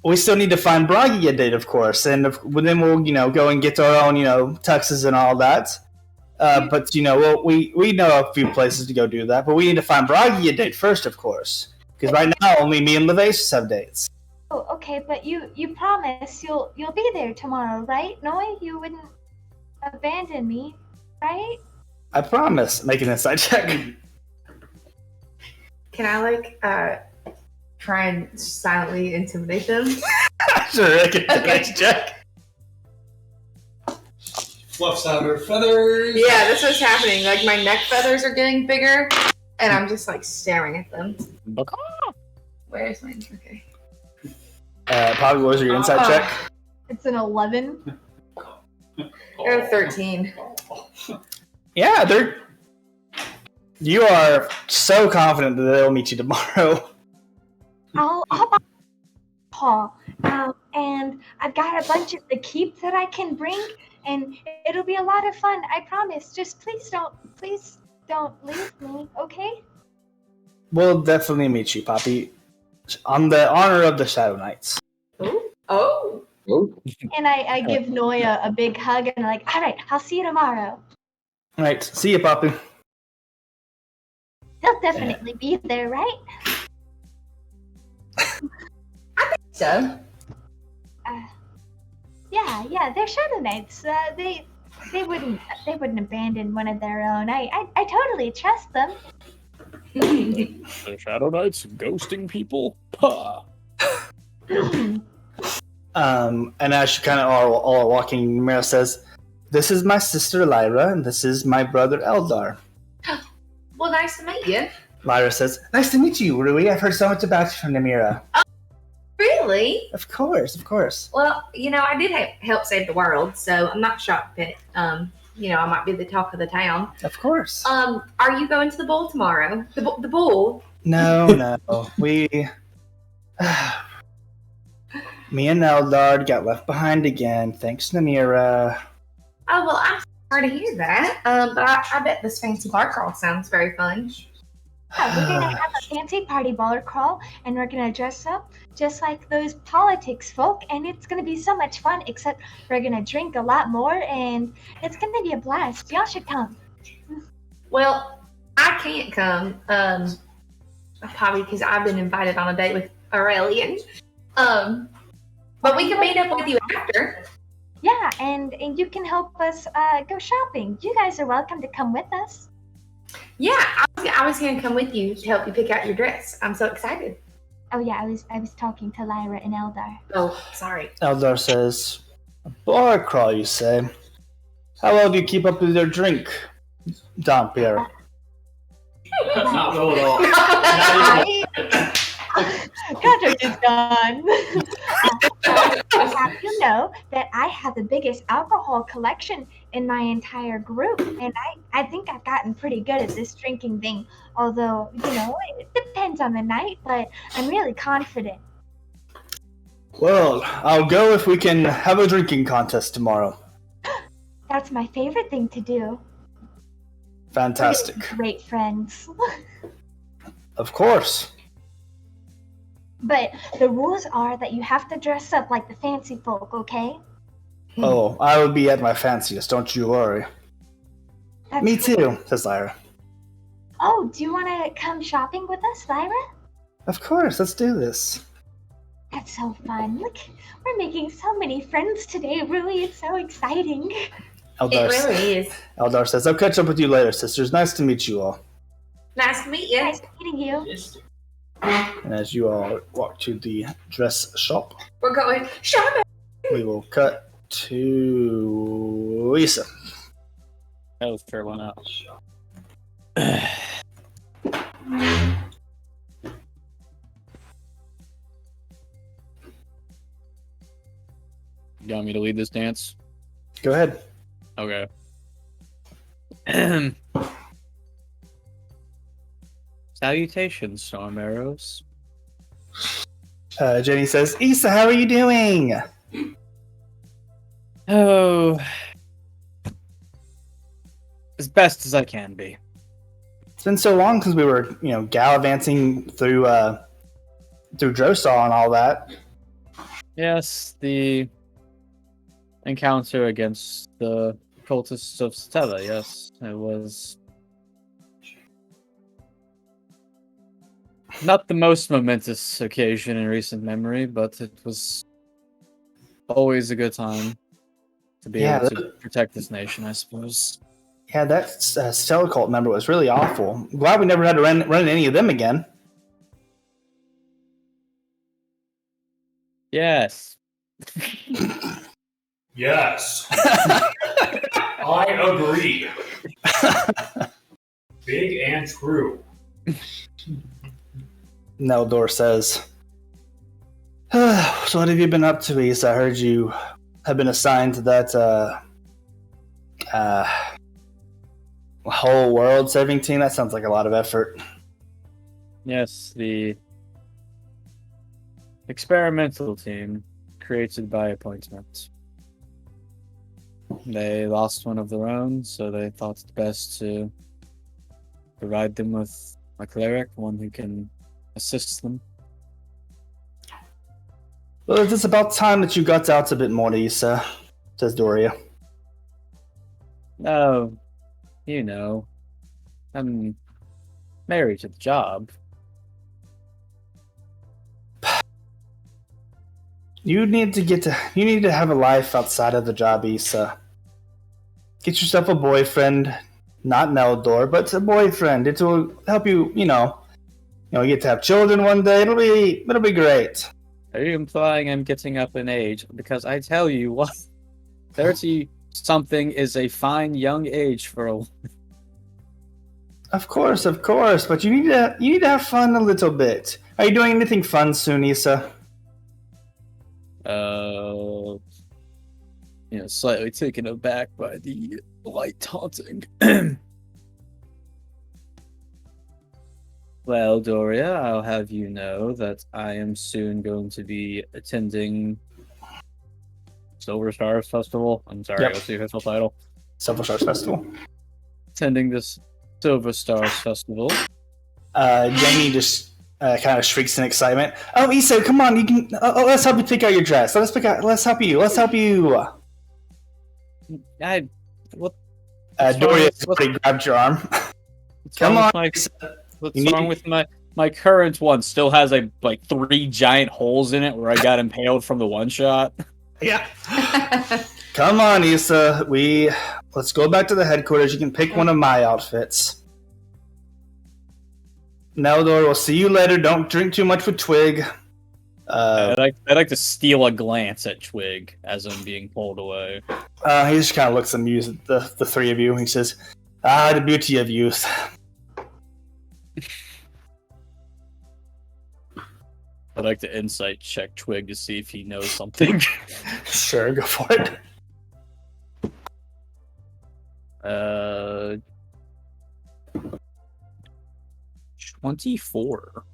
We still need to find Bragi a date, of course, and then we'll, go and get our own, tuxes and all that. But we know a few places to go do that. But we need to find Bragi a date first, of course, because right now only me and Levacius have dates. Oh, okay, but you promise you'll be there tomorrow, right? No, you wouldn't abandon me, right? I promise. Make an insight check. Can I try and silently intimidate them? Sure, make an insight check. Fluffs out her feathers. Yeah, that's what's happening. Like my neck feathers are getting bigger, and I'm just like staring at them. Where is mine? Okay. Probably what was your insight check? It's an 11. They're 13. Yeah, you are so confident that they'll meet you tomorrow. I'll hop on Paul. And I've got a bunch of the keep that I can bring, and it'll be a lot of fun. I promise. Just please don't leave me, okay? We'll definitely meet you, Poppy, on the honor of the Shadow Knights. Oh. And I give Noya a big hug, and I'm like, all right, I'll see you tomorrow. All right, see you, Poppy. They'll definitely be there, right? So. Yeah, they're Shadow Knights. They wouldn't abandon one of their own. I totally trust them. The Shadow Knights ghosting people? Puh. And as you kind of all walking, Mira says, "This is my sister Lyra, and this is my brother Eldar." Well, nice to meet you. Lyra says, "Nice to meet you, Rui. I've heard so much about you from Namira." Really? Of course. Well, I did help save the world, so I'm not shocked that, I might be the talk of the town. Of course. Are you going to the bull tomorrow? The bull? No. We... Me and Eldar got left behind again, thanks to Namira. Oh, well, I'm sorry to hear that. But I bet this fancy bar crawl sounds very fun. Yeah, we're gonna have a fancy party baller crawl, and we're gonna dress up just like those politics folk, and it's gonna be so much fun. Except we're gonna drink a lot more, and it's gonna be a blast. Y'all should come. Well, I can't come, probably because I've been invited on a date with Aurelian. But we can meet up with you after. Yeah, and you can help us go shopping. You guys are welcome to come with us. Yeah, I was going to come with you to help you pick out your dress. I'm so excited. Oh yeah, I was talking to Lyra and Eldar. Oh, sorry. Eldar says, "A bar crawl, you say? How well do you keep up with your drink, Don Pierre?" Not well at all. Contract is done. I have you know that I have the biggest alcohol collection in my entire group, and I think I've gotten pretty good at this drinking thing. Although, it depends on the night, but I'm really confident. Well, I'll go if we can have a drinking contest tomorrow. That's my favorite thing to do. Fantastic. We're great friends. Of course. But the rules are that you have to dress up like the fancy folk, okay? Oh, I will be at my fanciest, don't you worry. That's Me cool. too, says Lyra. Oh, do you want to come shopping with us, Lyra? Of course, let's do this. That's so fun. Look, we're making so many friends today, Rui. It's so exciting. Eldar, It really is. Eldar says, "I'll catch up with you later, sisters. Nice to meet you all." Nice to meet you. Nice meeting you. And as you all walk to the dress shop, We're going shopping. we will cut to Lisa. That was a fair one out. You want me to lead this dance? Go ahead. Okay. Salutations, Storm Arrows. Jenny says, "Issa, how are you doing?" Oh, as best as I can be. It's been so long since we were, gallivanting through Drosaw and all that. Yes, the encounter against the cultists of Stella, yes. It was not the most momentous occasion in recent memory, but it was always a good time to be able to protect this nation, I suppose. Yeah, that Stella cult member was really awful. Glad we never had to run into any of them again. Yes. Yes. I agree. Big and true. Neldor says, so what have you been up to, Issa? I heard you have been assigned to that whole world saving team. That sounds like a lot of effort. Yes, the experimental team created by appointment. They lost one of their own, so they thought it best to provide them with a cleric, one who can assist them. Well, it's about time that you got out a bit more, Issa, says Doria. Oh, you know, I'm married to the job. You need to have a life outside of the job, Issa. Get yourself a boyfriend, not Neldor, but a boyfriend. It will help you, you get to have children one day. It'll be great. Are you implying I'm getting up in age? Because I tell you what, 30-something is a fine young age for a... Of course, but you need to have fun a little bit. Are you doing anything fun soon, Issa? Slightly taken aback by the light taunting. Well, Doria, I'll have you know that I am soon going to be attending Silver Stars Festival. I'm sorry, Yep. what's the official title? Silver Stars Festival. Attending this Silver Stars Festival. Jamie just kind of shrieks in excitement. Oh, Issa, come on! You can. Let's help you pick out your dress. Let's help you. Doria already grabbed your arm. Come on! What's wrong with my current one? Still has 3 giant holes in it where I got impaled from the one shot. Yeah. Come on, Issa. Let's go back to the headquarters. You can pick one of my outfits. Neldor, we'll see you later. Don't drink too much with Twig. I'd like to steal a glance at Twig as I'm being pulled away. He just kind of looks amused at the three of you. He says, the beauty of youth. I'd like to insight check Twig to see if he knows something. Sure, go for it. 24.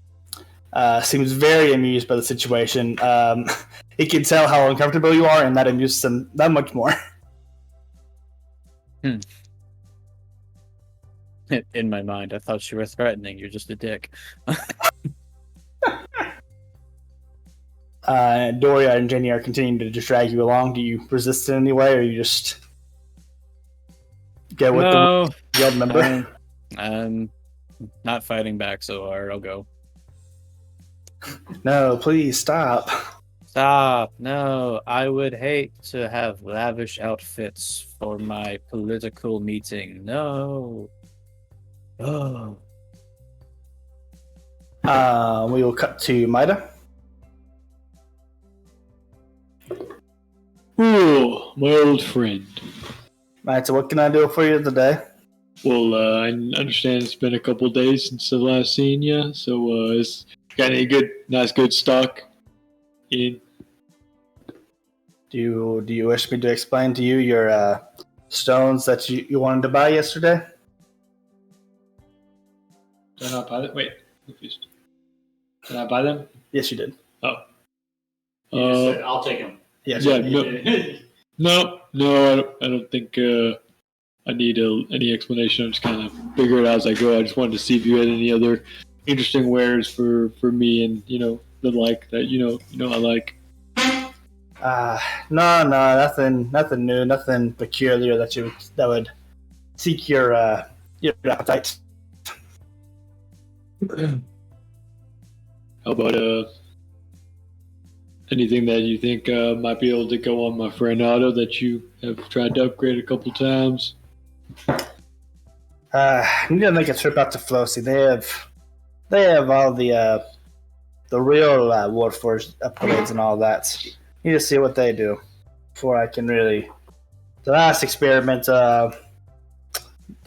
Seems very amused by the situation. He can tell how uncomfortable you are, and that amuses him that much more. In my mind, I thought you were threatening. You're just a dick. Doria and Jenny are continuing to just drag you along. Do you resist in any way, or you just get with the guild member? I'm not fighting back so hard. I'll go. No, please stop. Stop. No, I would hate to have lavish outfits for my political meeting. No. Oh. We will cut to Maida. Oh, my old friend. Alright, so what can I do for you today? Well, I understand it's been a couple days since I last seen you, so it's got any good stock in? Do you wish me to explain to you your stones that you wanted to buy yesterday? Did I not buy them? Wait, confused. Did I buy them? Yes, you did. Oh. You just said, I'll take him. Yes. Yeah, no, I don't think I need any explanation. I'm just kind of figure it out as I go. I just wanted to see if you had any other interesting wares for me and the like that I like. No, nothing new, nothing peculiar that would seek your appetite. How about anything that you think might be able to go on my friend Otto that you have tried to upgrade a couple times? I need to make a trip out to Flossy. They have all the real Warforged upgrades and all that. Need to see what they do before I can really. The last experiment, I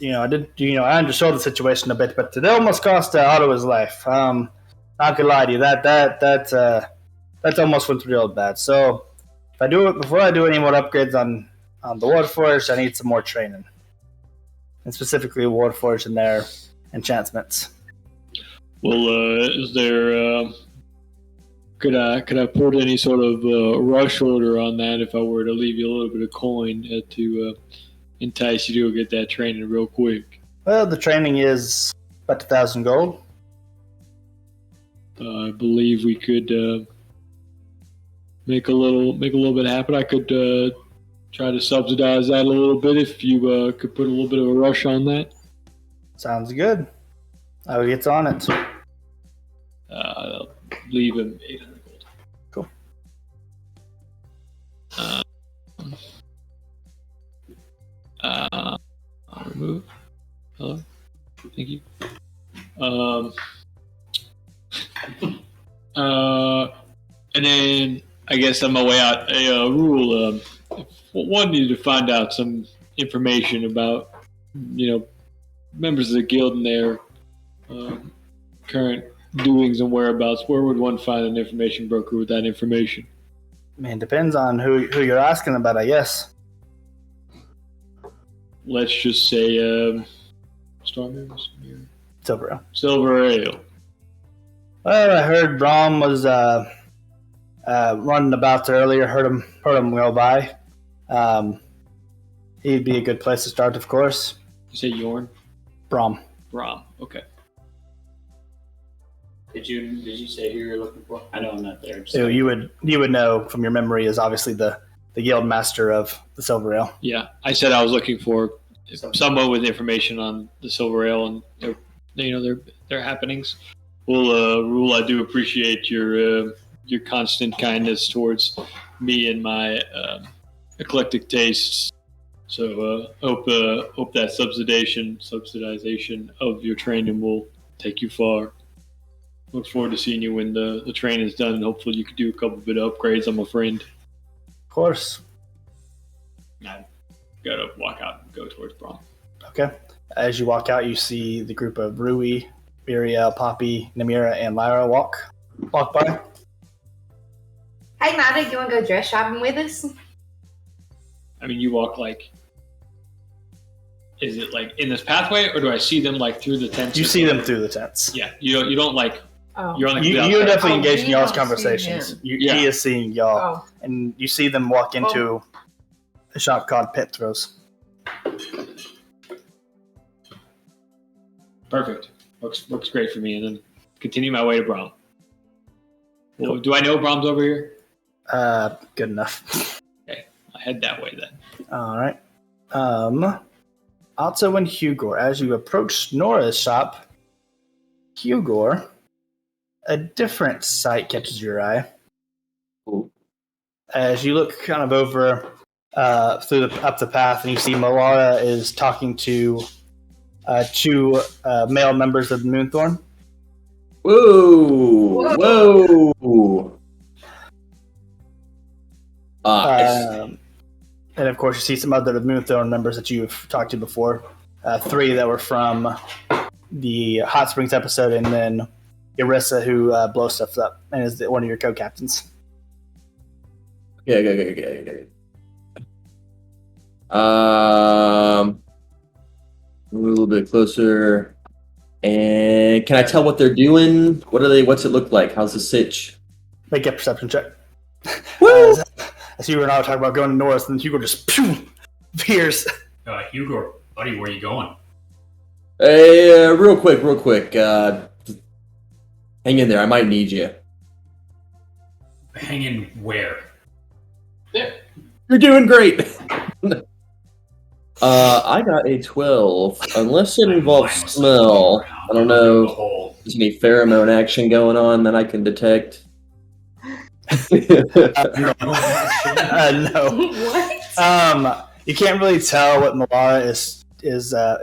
undersold the situation a bit, but it almost cost Otto his life. Not gonna lie to you, that almost went real bad. So if I do it before I do any more upgrades on the Warforged, I need some more training, and specifically Warforged and their enchantments. Well, is there? Could I put any sort of rush order on that if I were to leave you a little bit of coin to entice you to get that training real quick? Well, the training is about 1,000 gold. I believe we could make a little bit happen. I could try to subsidize that a little bit if you could put a little bit of a rush on that. Sounds good. I will get on it. I'll leave him 800 gold. Cool. I'll remove. Hello. Thank you. And then I guess on my way out, a rule. Wanted to find out some information about, members of the guild and their current doings and whereabouts. Where would one find an information broker with that information? Man, depends on who you're asking about, I guess. Let's just say Silver Ale. Silver Ale. Well, I heard Brom was running about there earlier. Heard him go by. He'd be a good place to start, of course. You say Yorn? Brom. Okay. Did you say who you're looking for? I know I'm not there. So you would know from your memory is obviously the guild master of the Silver Ale. Yeah, I said I was looking for someone with information on the Silver Ale and their happenings. Well, Rule, I do appreciate your constant kindness towards me and my eclectic tastes. So hope that subsidization of your training will take you far. Look forward to seeing you when the training is done, and hopefully you can do a couple bit of upgrades. I'm a friend. Of course. I gotta walk out and go towards Brom. Okay. As you walk out, you see the group of Rui, Miriel, Poppy, Namira, and Lyra walk by. Hey, Maddie, you want to go dress shopping with us? I mean, you walk like. Is it like in this pathway, or do I see them like through the tents? You see them through the tents. Yeah, you don't like. Oh. You're on the You're definitely Oh, engaged in we y'all's don't see conversations. him. He is seeing y'all, Oh. and you see them walk into a shop called Pit Throws. Perfect. Works great for me, and then continue my way to Brom. Well, do I know Brom's over here? Good enough. Okay, I head that way then. All right. Otto and Hugor, as you approach Nora's shop, Hugor, a different sight catches your eye. Ooh. As you look kind of over up the path, and you see Malara is talking to two male members of the Moonthorn. Whoa! And of course, you see some other Moonthorn members that you've talked to before. 3 that were from the Hot Springs episode, and then Irissa, who blows stuff up and is one of your co-captains. Okay. Move a little bit closer. And can I tell what they're doing? What are they? What's it look like? How's the sitch? Make a perception check. Woo! As you and I were talking about going to north, and Hugo just appears. Hugo, buddy, where you going? Hey, real quick. Hang in there. I might need you. Hanging where? You're doing great. I got a 12. Unless it involves smell, I don't know if there's any pheromone action going on that I can detect. No. What? You can't really tell what Malara is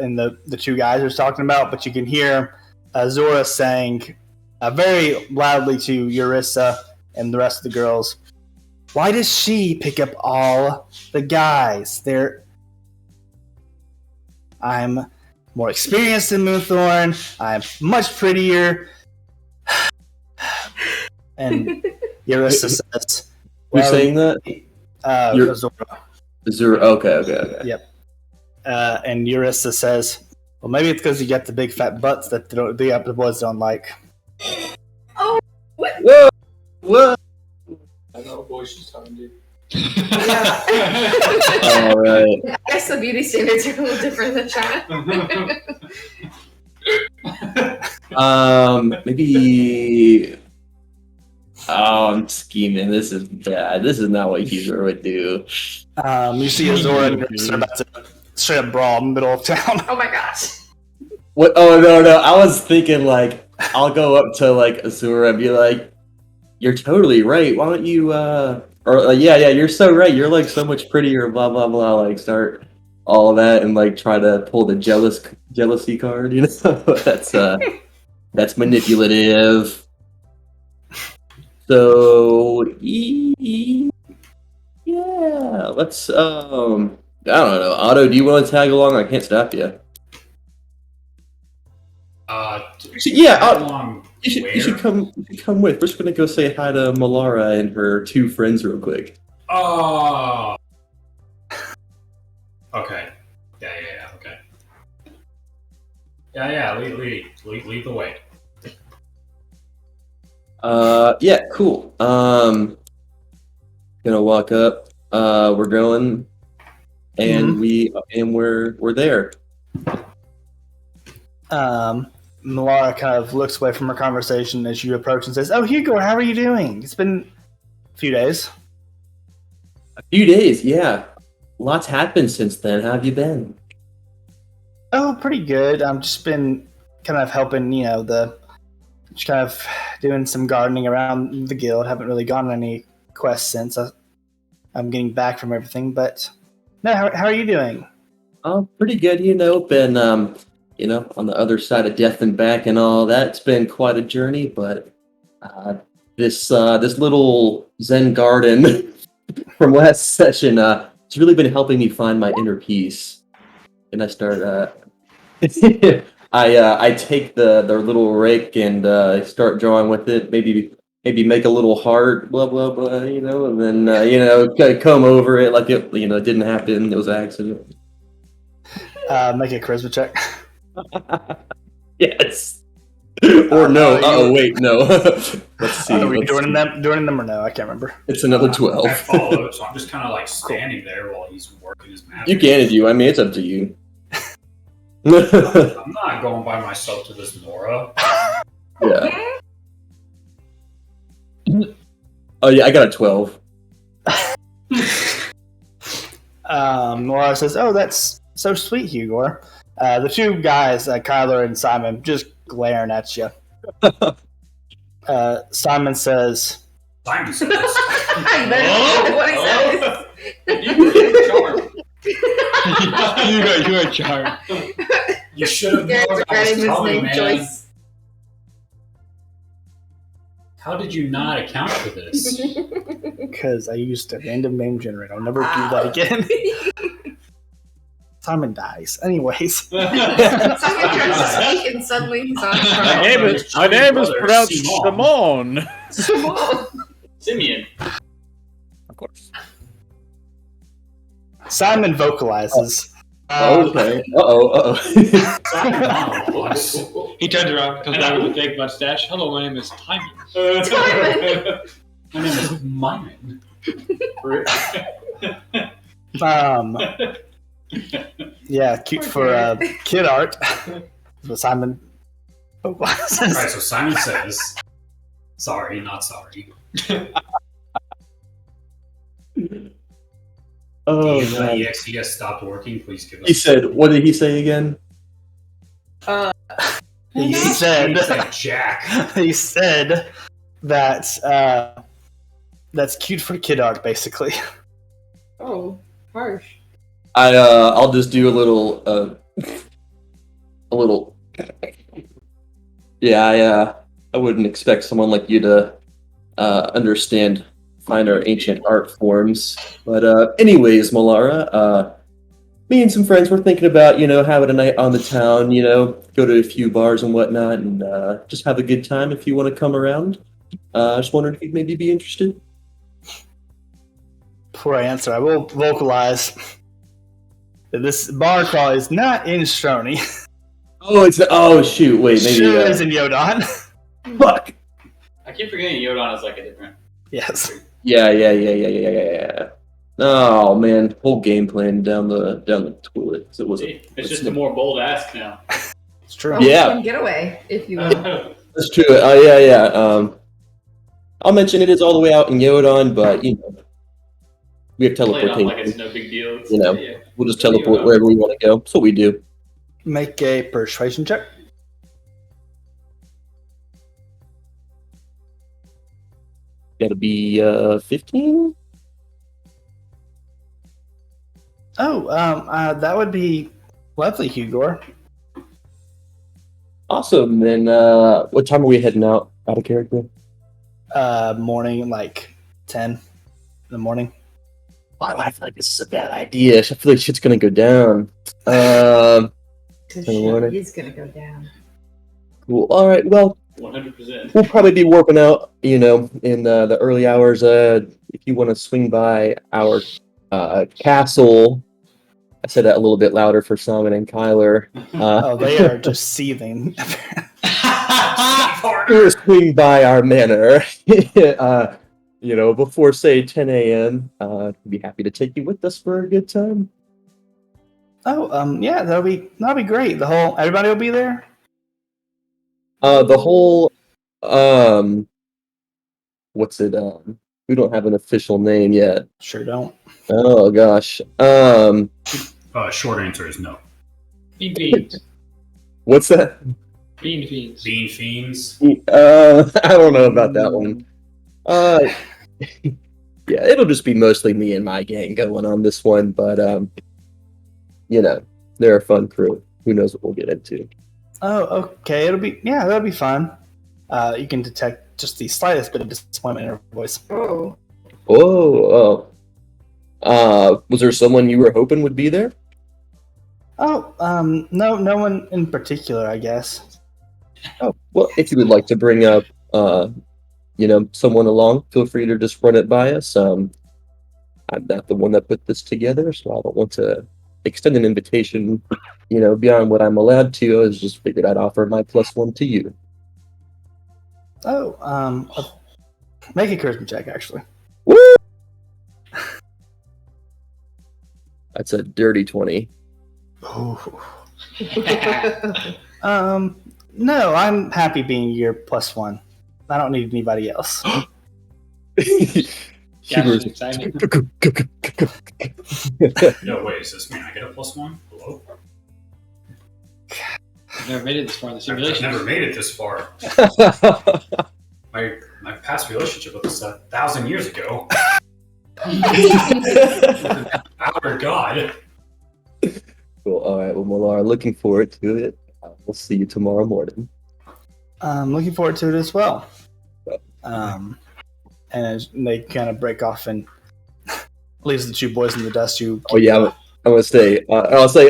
in the two guys are talking about, but you can hear Zora saying very loudly to Eurissa and the rest of the girls, "Why does she pick up all the guys? I'm more experienced than Moonthorn. I'm much prettier." And Eurissa says, Who's saying that? Zora. Zero. Okay. Yep. And Eurissa says, "Well, maybe it's because you got the big fat butts that the boys don't like." Oh, what? Whoa! I know what boy she's talking to. All right. I guess the beauty standards are a little different than China. Maybe. Oh, I'm scheming. This is bad. This is not what Hugo would do. You see Azora and Eurissa about to straight up brawl in the middle of town. Oh my gosh. What? Oh no! I was thinking like I'll go up to like Azura and be like, "You're totally right. Why don't you?" Yeah, you're so right. You're like so much prettier. Blah blah blah. Like start all of that and like try to pull the jealousy card. You know, that's manipulative. So yeah, let's I don't know. Otto, do you want to tag along? I can't stop you. You should come with. We're just gonna go say hi to Malara and her two friends real quick. Oh. Okay. Yeah. Okay. Yeah. Lead the way. Yeah, cool. Gonna walk up. We're going, and we're there. Malara kind of looks away from her conversation as you approach and says, "Oh, Hugo, how are you doing? It's been a few days." A few days, yeah. Lots happened since then. How have you been? Oh, pretty good. I've just been kind of helping, just kind of doing some gardening around the guild. Haven't really gone on any quests since I'm getting back from everything. But no, how are you doing? Oh, pretty good. Been on the other side of death and back and all that. It's been quite a journey, but this little Zen garden from last session, it's really been helping me find my inner peace. And I start I take their little rake and start drawing with it. Maybe make a little heart, blah blah blah, and then comb over it like it didn't happen. It was an accident. Make a charisma check. Yes. Or no. Wait, no. Let's see. Are we doing them or no? I can't remember. It's another 12. I follow, so I'm just kind of like standing there while he's working his magic. You can if you. I mean, it's up to you. I'm not going by myself to this Nora. Yeah. Oh yeah, I got a 12. Laura says, "Oh, that's so sweet, Hugo." The two guys, Kyler and Simon, just glaring at you. Simon says, Simon says, I know what he says. You are charmed. You should have known Guys I was regretting his coming, name man. choice. How did you not account for this? "Because I used a random name generator. I'll never do that again." Simon dies. Anyways. Someone tries to speak and suddenly he's on My name is pronounced Simon. Simeon. Of course. Simon vocalizes. Okay. Uh-oh. He turns around, comes back with a fake mustache. Hello, my name is Timon. My name is Myman. Yeah, cute for kid art. But Simon vocalizes. Alright, so Simon says, sorry, not sorry. Oh, if man. EXE has stopped working, please give us. He said, what did he say again? He He said, said Jack. he said that that's cute for kid art, basically. Oh, harsh. I'll just do a little. Yeah, I wouldn't expect someone like you to understand finer ancient art forms. But anyways, Malara, me and some friends were thinking about, having a night on the town, go to a few bars and whatnot, and just have a good time if you want to come around. I just wondered if you'd maybe be interested. Before I answer, I will vocalize that this bar crawl is not in Strony. Oh, shoot, wait, maybe. Sure is in Yodon. Fuck! I keep forgetting Yodon is like a different. Yes. Yeah. Oh man, whole game plan down the toilet. It wasn't. It's just a more bold ask now. It's true. Yeah. Some getaway, if you will. That's true. Yeah. I'll mention it is all the way out in Yodon, but we have Play it off teleportation. like it's no big deal. Yeah. We'll just teleport wherever we want to go. That's what we do. Make a persuasion check. Got to be 15. Oh, that would be lovely, Hugor. Awesome. Then what time are we heading out of character? Morning, like 10 in the morning. Why do I feel like this is a bad idea? I feel like shit's gonna go down. Because In the morning. shit is going to go down. Cool. All right. Well, 100%. we'll probably be warping out, in the early hours. If you want to swing by our castle, I said that a little bit louder for Simon and Kyler. Oh, they are just seething. Or swing by our manor, before say 10 a.m. I'd be happy to take you with us for a good time. Oh, yeah, that'll be great. Everybody will be there. The whole, what's it? We don't have an official name yet. Sure don't. Oh gosh. Short answer is no. Bean fiends. What's that? Bean fiends. Bean fiends. I don't know about that one. Yeah, it'll just be mostly me and my gang going on this one, but they're a fun crew. Who knows what we'll get into? Oh, okay. That'll be fun. You can detect just the slightest bit of disappointment in her voice. Oh. Oh. Was there someone you were hoping would be there? Oh, no one in particular, I guess. Oh, well, if you would like to bring up, someone along, feel free to just run it by us. I'm not the one that put this together, so I don't want to extend an invitation, beyond what I'm allowed to. I just figured I'd offer my +1 to you. Oh, make a charisma check, actually. Woo! That's a dirty 20. No, I'm happy being your +1. I don't need anybody else. Gash's excitement. No, wait, is this me? I get a +1? Hello? I've never made it this far in the I've simulation. never made it this far. My past relationship was 1,000 years ago. Our God. Cool. All right. Well, Malar, looking forward to it. We'll see you tomorrow morning. I'm looking forward to it as well. And as they kind of break off and leaves the two boys in the dust. I'm gonna say. I'll say.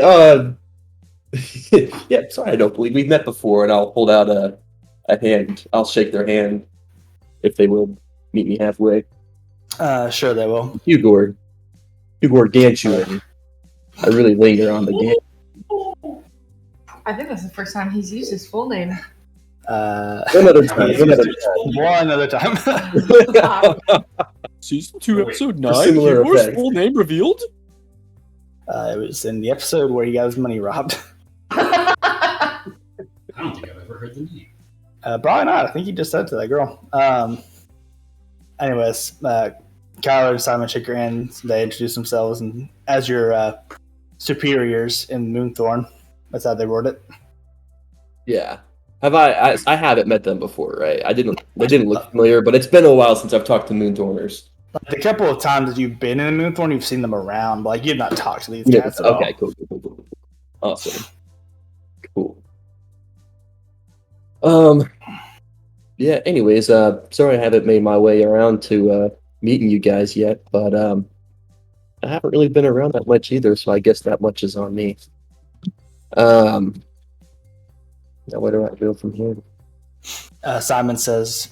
Yeah. Sorry, I don't believe we've met before, and I'll hold out a hand. I'll shake their hand if they will meet me halfway. Sure they will. Hugor Ganchuan. I really linger on the Gan. I think that's the first time he's used his full name. Another time. One other time. Season 2, Wait, episode for 9. similar Hugor's effect. full name revealed? It was in the episode where he got his money robbed. I don't think I've ever heard the name. Probably not. I think he just said it to that girl. Anyways, Kylo and Simon shake your hands. They introduce themselves and as your superiors in Moonthorn. That's how they word it. Yeah. Have I haven't met them before, right? They didn't look familiar, but it's been a while since I've talked to Moonthorners. Like the couple of times that you've been in Moonthorn, you've seen them around. Like you've not talked to these guys at all. Okay, cool. Awesome. Cool. Yeah, anyways, sorry I haven't made my way around to meeting you guys yet, but I haven't really been around that much either, so I guess that much is on me. Now where do I go from here? Simon says,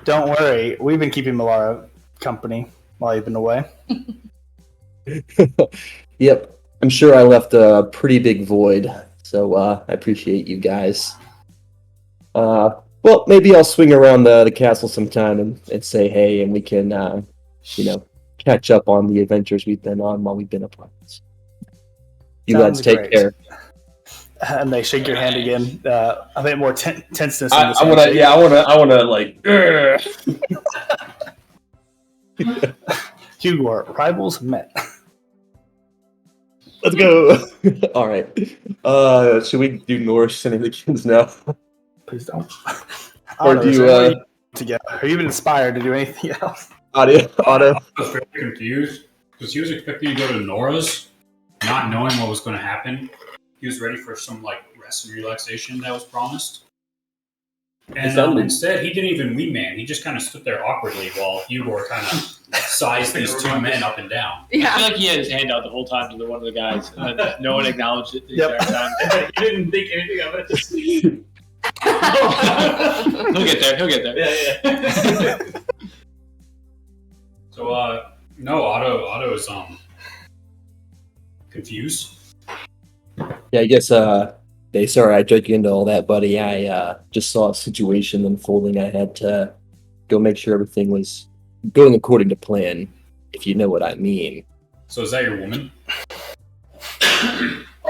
"Don't worry, we've been keeping Malara company while you've been away." Yep, I'm sure I left a pretty big void, so I appreciate you guys. Well, maybe I'll swing around the castle sometime and say hey, and we can, catch up on the adventures we've been on while we've been apart. You lads take great. care. And they shake your hand again. A bit more tenseness. I want to like. Hugo, rivals met. Let's go. All right. Should we do Norse shenanigans now? Please don't. Or do you? Are you even inspired to do anything else? Auto. I was very confused because he was expecting to go to Nora's, not knowing what was going to happen. He was ready for some like rest and relaxation that was promised. And instead, he didn't even wingman. He just kind of stood there awkwardly while Hugo kind of sized these two men up and down. I feel like he had his hand out the whole time to one of the guys. No one acknowledged it the entire time. He didn't think anything of it. He'll get there. Yeah. So, no, Otto is confused. Yeah, I guess. Sorry, I dragged you into all that, buddy. I just saw a situation unfolding. I had to go make sure everything was going according to plan, if you know what I mean. So is that your woman?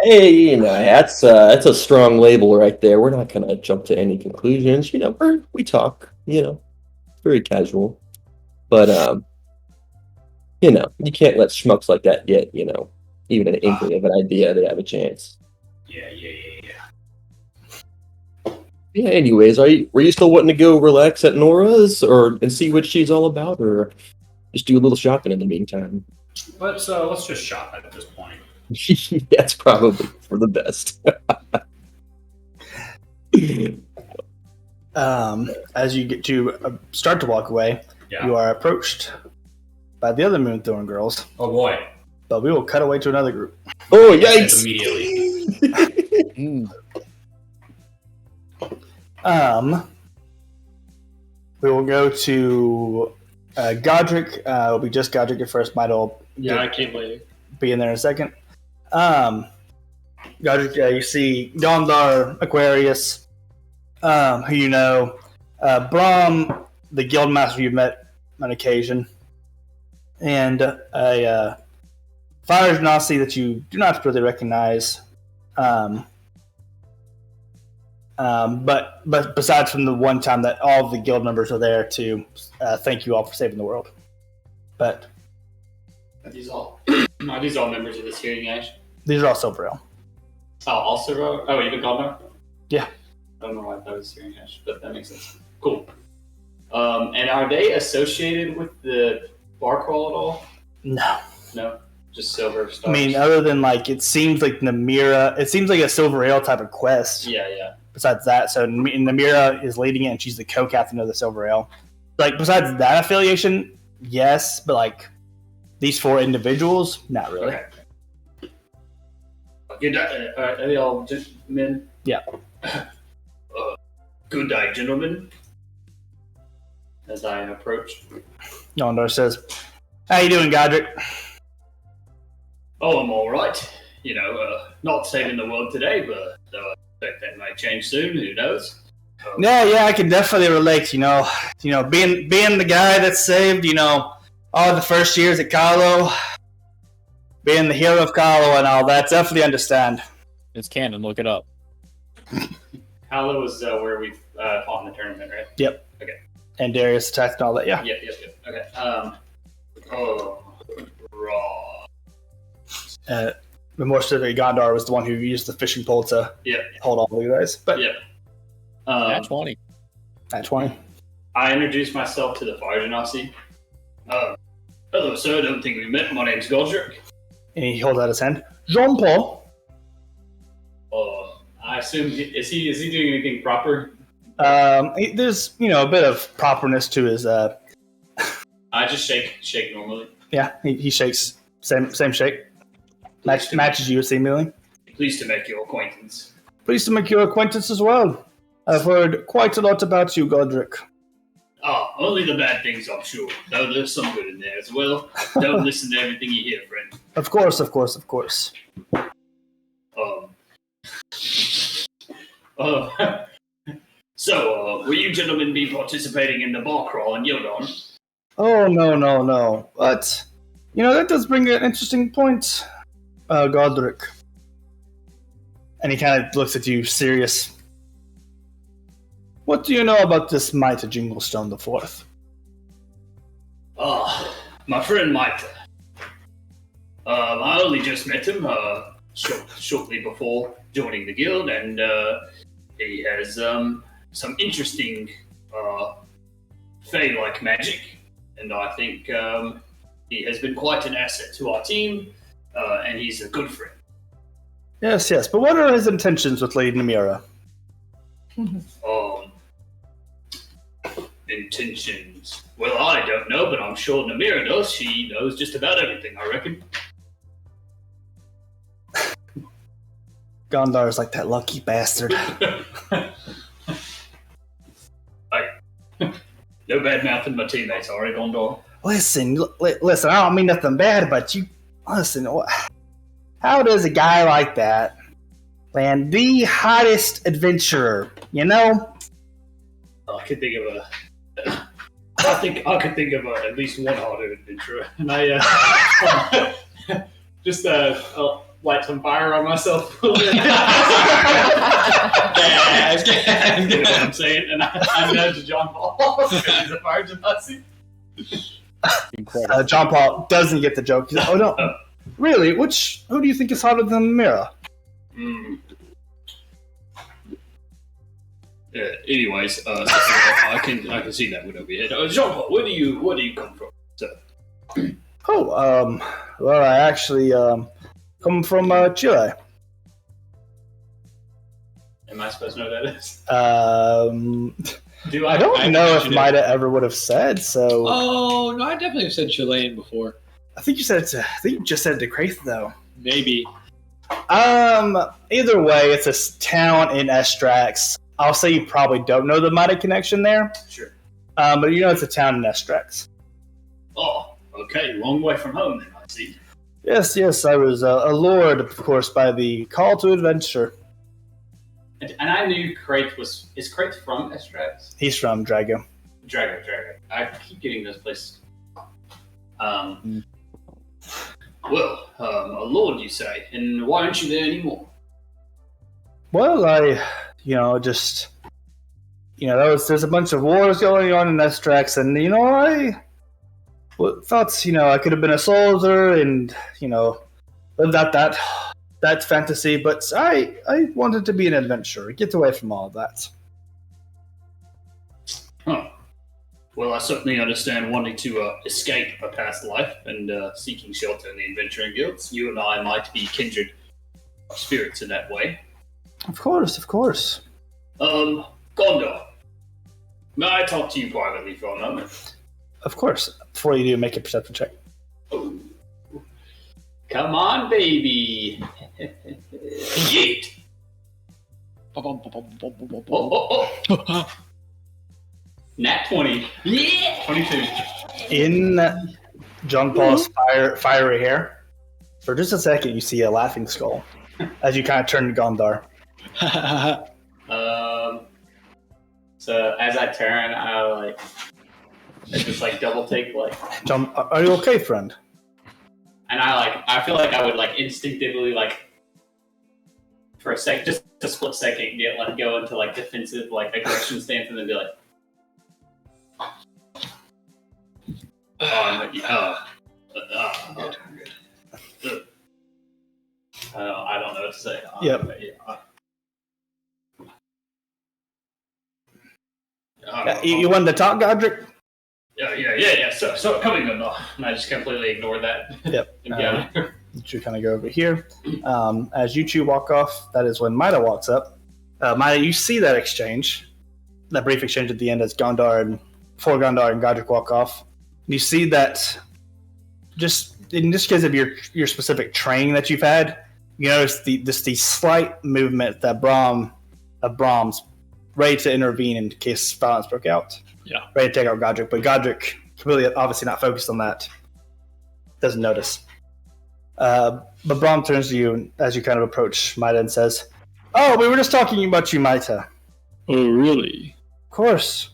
Hey, that's a strong label right there. We're not gonna jump to any conclusions. We talk. Very casual. But you can't let schmucks like that get even an inkling of an idea they have a chance. Yeah. Yeah. Anyways, were you still wanting to go relax at Nora's and see what she's all about, or just do a little shopping in the meantime? Let's just shop at this point. That's probably for the best. As you get to start to walk away, Yeah. you are approached by the other Moonthorn girls. Oh boy. But we will cut away to another group. Oh, yikes! Immediately. We will go to Godric. It'll be just Godric at first. Might'll I came later. be in there in a second. Godric, you see Gondar, Aquarius, who you know, Brahm, the guildmaster you've met on occasion, and a Fire Genasi that you do not really recognize. But besides from the one time that all of the guild members are there to thank you all for saving the world. But Are these all members of this hearing ash? these are all Silverale. Oh, also, even Goldner? Yeah. I don't know why I thought it was hearing ash, but that makes sense. Cool. And are they associated with the bar crawl at all? No. No? Just silver stars? I mean, other than it seems like Namira, it seems like a Silverale type of quest. Yeah. Besides that, so Namira is leading it and she's the co-captain of the Silverale. Besides that affiliation, yes, but these four individuals, not really. Okay. Good day. Are they all gentlemen? Yeah. Good day, gentlemen. As I approach. Yondar says, "How you doing, Godric?" Oh, I'm all right. Not saving the world today, but I expect that might change soon. Who knows? Yeah, I can definitely relate. Being the guy that saved, all the first years at Carlo, being the hero of Carlo and all that, definitely understand. It's canon. Look it up. Carlo was where we fought in the tournament, right? Yep. Okay. And Darius attacked and all that, yeah. Yep. Okay. Oh, raw. But more specifically, Gondar was the one who used the fishing pole to hold all of you guys. But At 20. at 20. I introduced myself to the fire genasi. Hello, sir. I don't think we met. My name's Godric. And he holds out his hand. Jean-Paul. I assume is he doing anything proper? There's a bit of properness to his. I just shake normally. Yeah, he shakes same shake. Matches you seemingly. Pleased to make your acquaintance. Pleased to make your acquaintance as well. I've heard quite a lot about you, Godric. Only the bad things, I'm sure. Though there's some good in there as well. Don't listen to everything you hear, friend. Of course. So, will you gentlemen be participating in the bar crawl in Yodon? Oh, no. But, that does bring an interesting point, Godric. And he kind of looks at you, serious. What do you know about this Mita Jinglestone the Fourth? My friend Mita. I only just met him shortly before joining the guild, and he has some interesting Fey-like magic, and I think he has been quite an asset to our team, and he's a good friend. Yes, but what are his intentions with Lady Namira? Intentions. Well, I don't know, but I'm sure Namira knows. She knows just about everything, I reckon. Gondar's like that lucky bastard. No bad mouthing my teammates, alright, Gondar? Listen, I don't mean nothing bad, but listen, how does a guy like that land the hottest adventurer, I could think of at least one harder adventurer, and I just light some fire on myself. You know what I'm saying? And I nudge John Paul because he's a fire genasi. John Paul doesn't get the joke. He's like, oh no, really? Who do you think is hotter than Mira? Anyways, I can see that one over your head. Jean Paul, where do you come from, sir? Well, I actually come from Chile. Am I supposed to know what that is? I don't know if Mida ever would have said so. Oh no, I definitely have said Chilean before. I think you said you just said DeCraith though. Maybe. Either way, it's a town in Estrax. I'll say you probably don't know the Mida connection there. Sure. But it's a town in Estrax. Oh, okay. Long way from home then, I see. Yes. I was allured, of course, by the call to adventure. And I knew Kraith was... Is Kraith from Estrax? He's from Drago. Drago. I keep getting those places. Well, a lord, you say, and why aren't you there anymore? Well, there's a bunch of wars going on in Estrax, and I thought I could have been a soldier and lived out that fantasy, but I wanted to be an adventurer, get away from all of that. Huh. Well, I certainly understand wanting to escape a past life and seeking shelter in the adventuring guilds. You and I might be kindred spirits in that way. Of course. Gondor, may I talk to you privately for a moment? Of course. Before you do, make a perception check. Oh. Come on, baby. Yeet. Nat 20. Yeah. 22. In John Paul's fiery hair, for just a second, you see a laughing skull as you kind of turn to Gondar. So as I turn, I just double take John, are you okay, friend? And I feel like I would instinctively for a sec, just a split second, go into defensive aggression stance, and then be Yep. You wanted to talk, Godric? Yeah. So coming on, and I just completely ignored that. Yep. Yeah. You kind of go over here. As you two walk off, that is when Mida walks up. Mida, you see that exchange, that brief exchange at the end as Gondar and Godric walk off. And you see that just because of your specific training that you've had, you notice the slight movement that Brahms ready to intervene in case violence broke out. Yeah. Ready to take out Godric, but Godric completely obviously not focused on that. Doesn't notice. But Brahm turns to you as you kind of approach Mida and says, "Oh, we were just talking about you, Mida." Oh, really? Of course.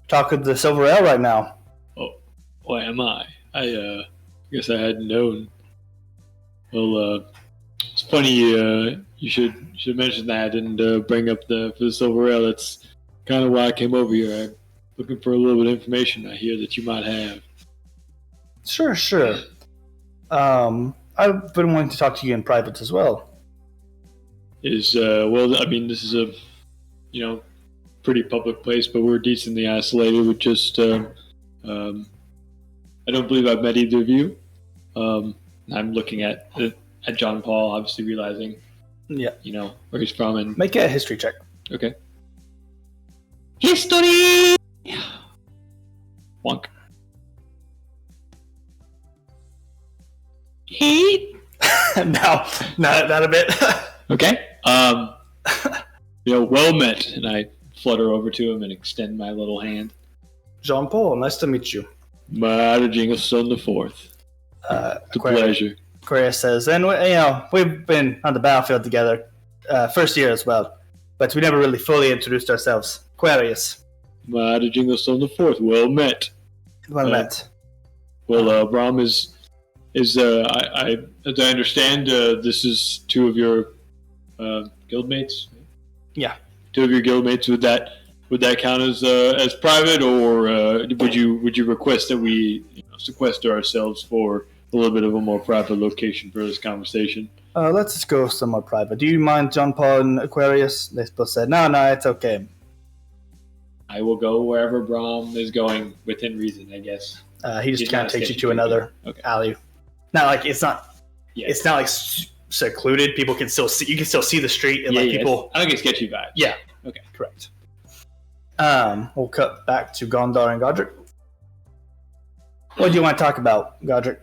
Talking to the Silver Ale right now. Oh, why am I? I guess I hadn't known. Well, it's funny you should mention that and bring up for the Silver Ale. That's kind of why I came over here. I'm looking for a little bit of information I hear that you might have. Sure. I've been wanting to talk to you in private as well. This is a pretty public place, but we're decently isolated with just I don't believe I've met either of you. I'm looking at John Paul, obviously realizing where he's from, and make a history check. Okay. History. Wonk. 8. No, not a bit. Okay. Well met, and I flutter over to him and extend my little hand. Jean Paul, nice to meet you. Mada Jinglestone the Fourth. It's a pleasure. Aquarius says, and we've been on the battlefield together, first year as well, but we never really fully introduced ourselves. Aquarius. Mada Jinglestone the Fourth. Well met. Well met. Well, Brahm is as I understand, this is 2 of your guildmates. Yeah. 2 of your guildmates. Would that count as private, or would you request that we sequester ourselves for a little bit of a more private location for this conversation? Let's just go somewhere private. Do you mind, John Paul and Aquarius? They both said, no, it's okay. I will go wherever Brahm is going within reason, I guess. He just kind of takes you to another alley. Not like it's not like secluded. People can still see. You can still see the street and people. I don't get sketchy vibes. Yeah. Okay. Correct. We'll cut back to Gondar and Godric. What do you want to talk about, Godric?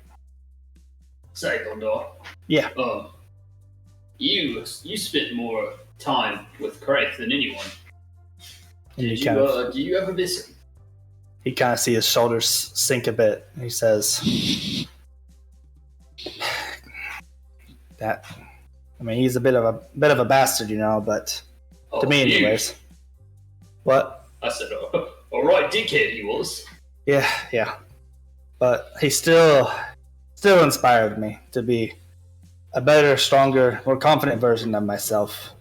Say, Gondor. Yeah. You spent more time with Craig than anyone. Do you ever miss him? He kind of see his shoulders sink a bit. He says, "That, he's a bit of a bastard, but to me, anyways." What? I said, "All right, dickhead, he was." Yeah. But he still inspired me to be a better, stronger, more confident version of myself.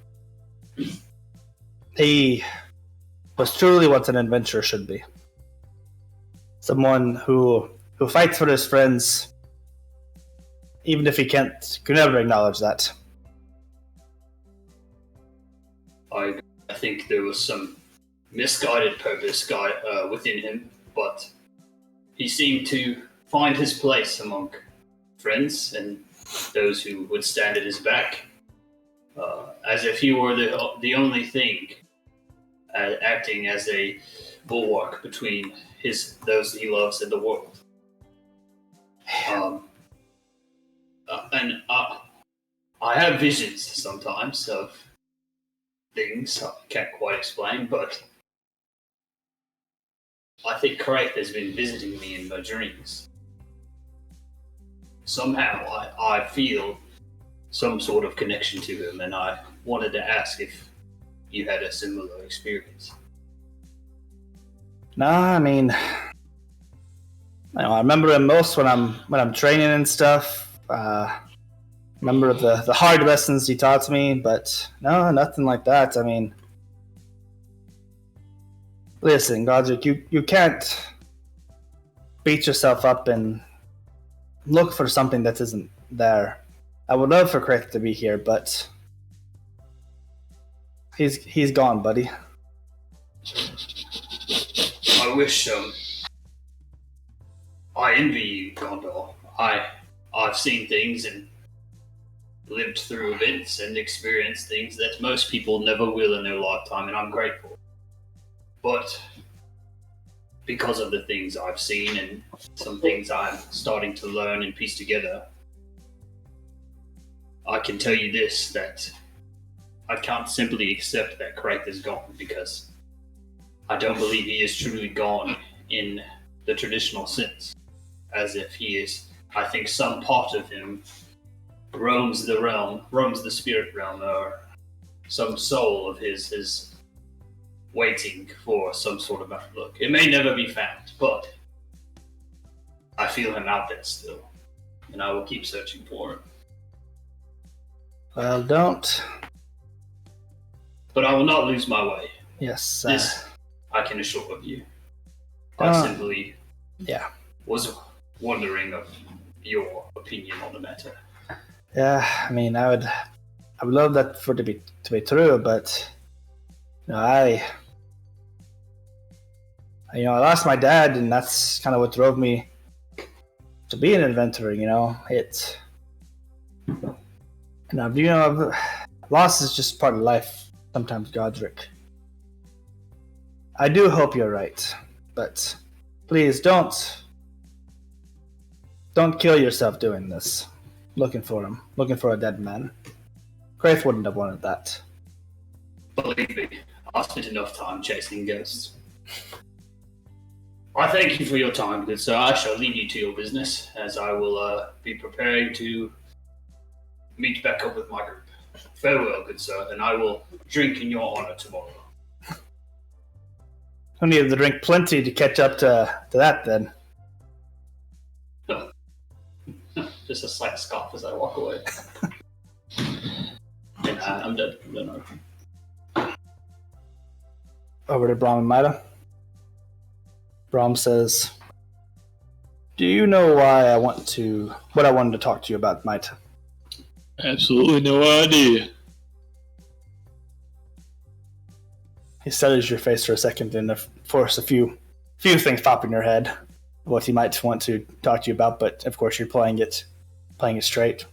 He was truly what an adventurer should be. Someone who fights for his friends, even if he could never acknowledge that. I think there was some misguided purpose within him, but he seemed to find his place among friends and those who would stand at his back, as if he were the only thing acting as a bulwark between those he loves and the world. And I have visions sometimes of things I can't quite explain, but I think Craig has been visiting me in my dreams. Somehow I feel some sort of connection to him, and I wanted to ask if you had a similar experience. No, I remember him most when I'm training and stuff. Remember the hard lessons he taught me, but no, nothing like that. Listen, Godric, you can't beat yourself up and look for something that isn't there. I would love for Craig to be here, but He's gone, buddy. I wish, I envy you, Gondor. I've seen things and lived through events and experienced things that most people never will in their lifetime, and I'm grateful. But because of the things I've seen and some things I'm starting to learn and piece together, I can tell you this, that I can't simply accept that Craig is gone, because I don't believe he is truly gone in the traditional sense. As if he is, I think some part of him roams the spirit realm, or some soul of his is waiting for some sort of outlook. It may never be found, but I feel him out there still, and I will keep searching for him. Well, don't. But I will not lose my way. Yes. This I can assure of you. I simply was wondering of your opinion on the matter. Yeah, I mean, I would love that for to be true, but I lost my dad, and that's kind of what drove me to be an adventurer. Loss is just part of life sometimes, Godric. I do hope you're right, but please don't kill yourself doing this. Looking for a dead man. Craig wouldn't have wanted that. Believe me, I've spent enough time chasing ghosts. I thank you for your time, good sir. I shall leave you to your business, as I will be preparing to meet back up with my group. Farewell, good sir, and I will drink in your honor tomorrow. I need to drink plenty to catch up to that, then. Just a slight scoff as I walk away. I'm dead. Over to Brahm and Maida. Brahm says, "Do you know what I wanted to talk to you about, Maida?" Absolutely no idea. He studies your face for a second, and of course a few things pop in your head, what he might want to talk to you about, but of course you're playing it straight.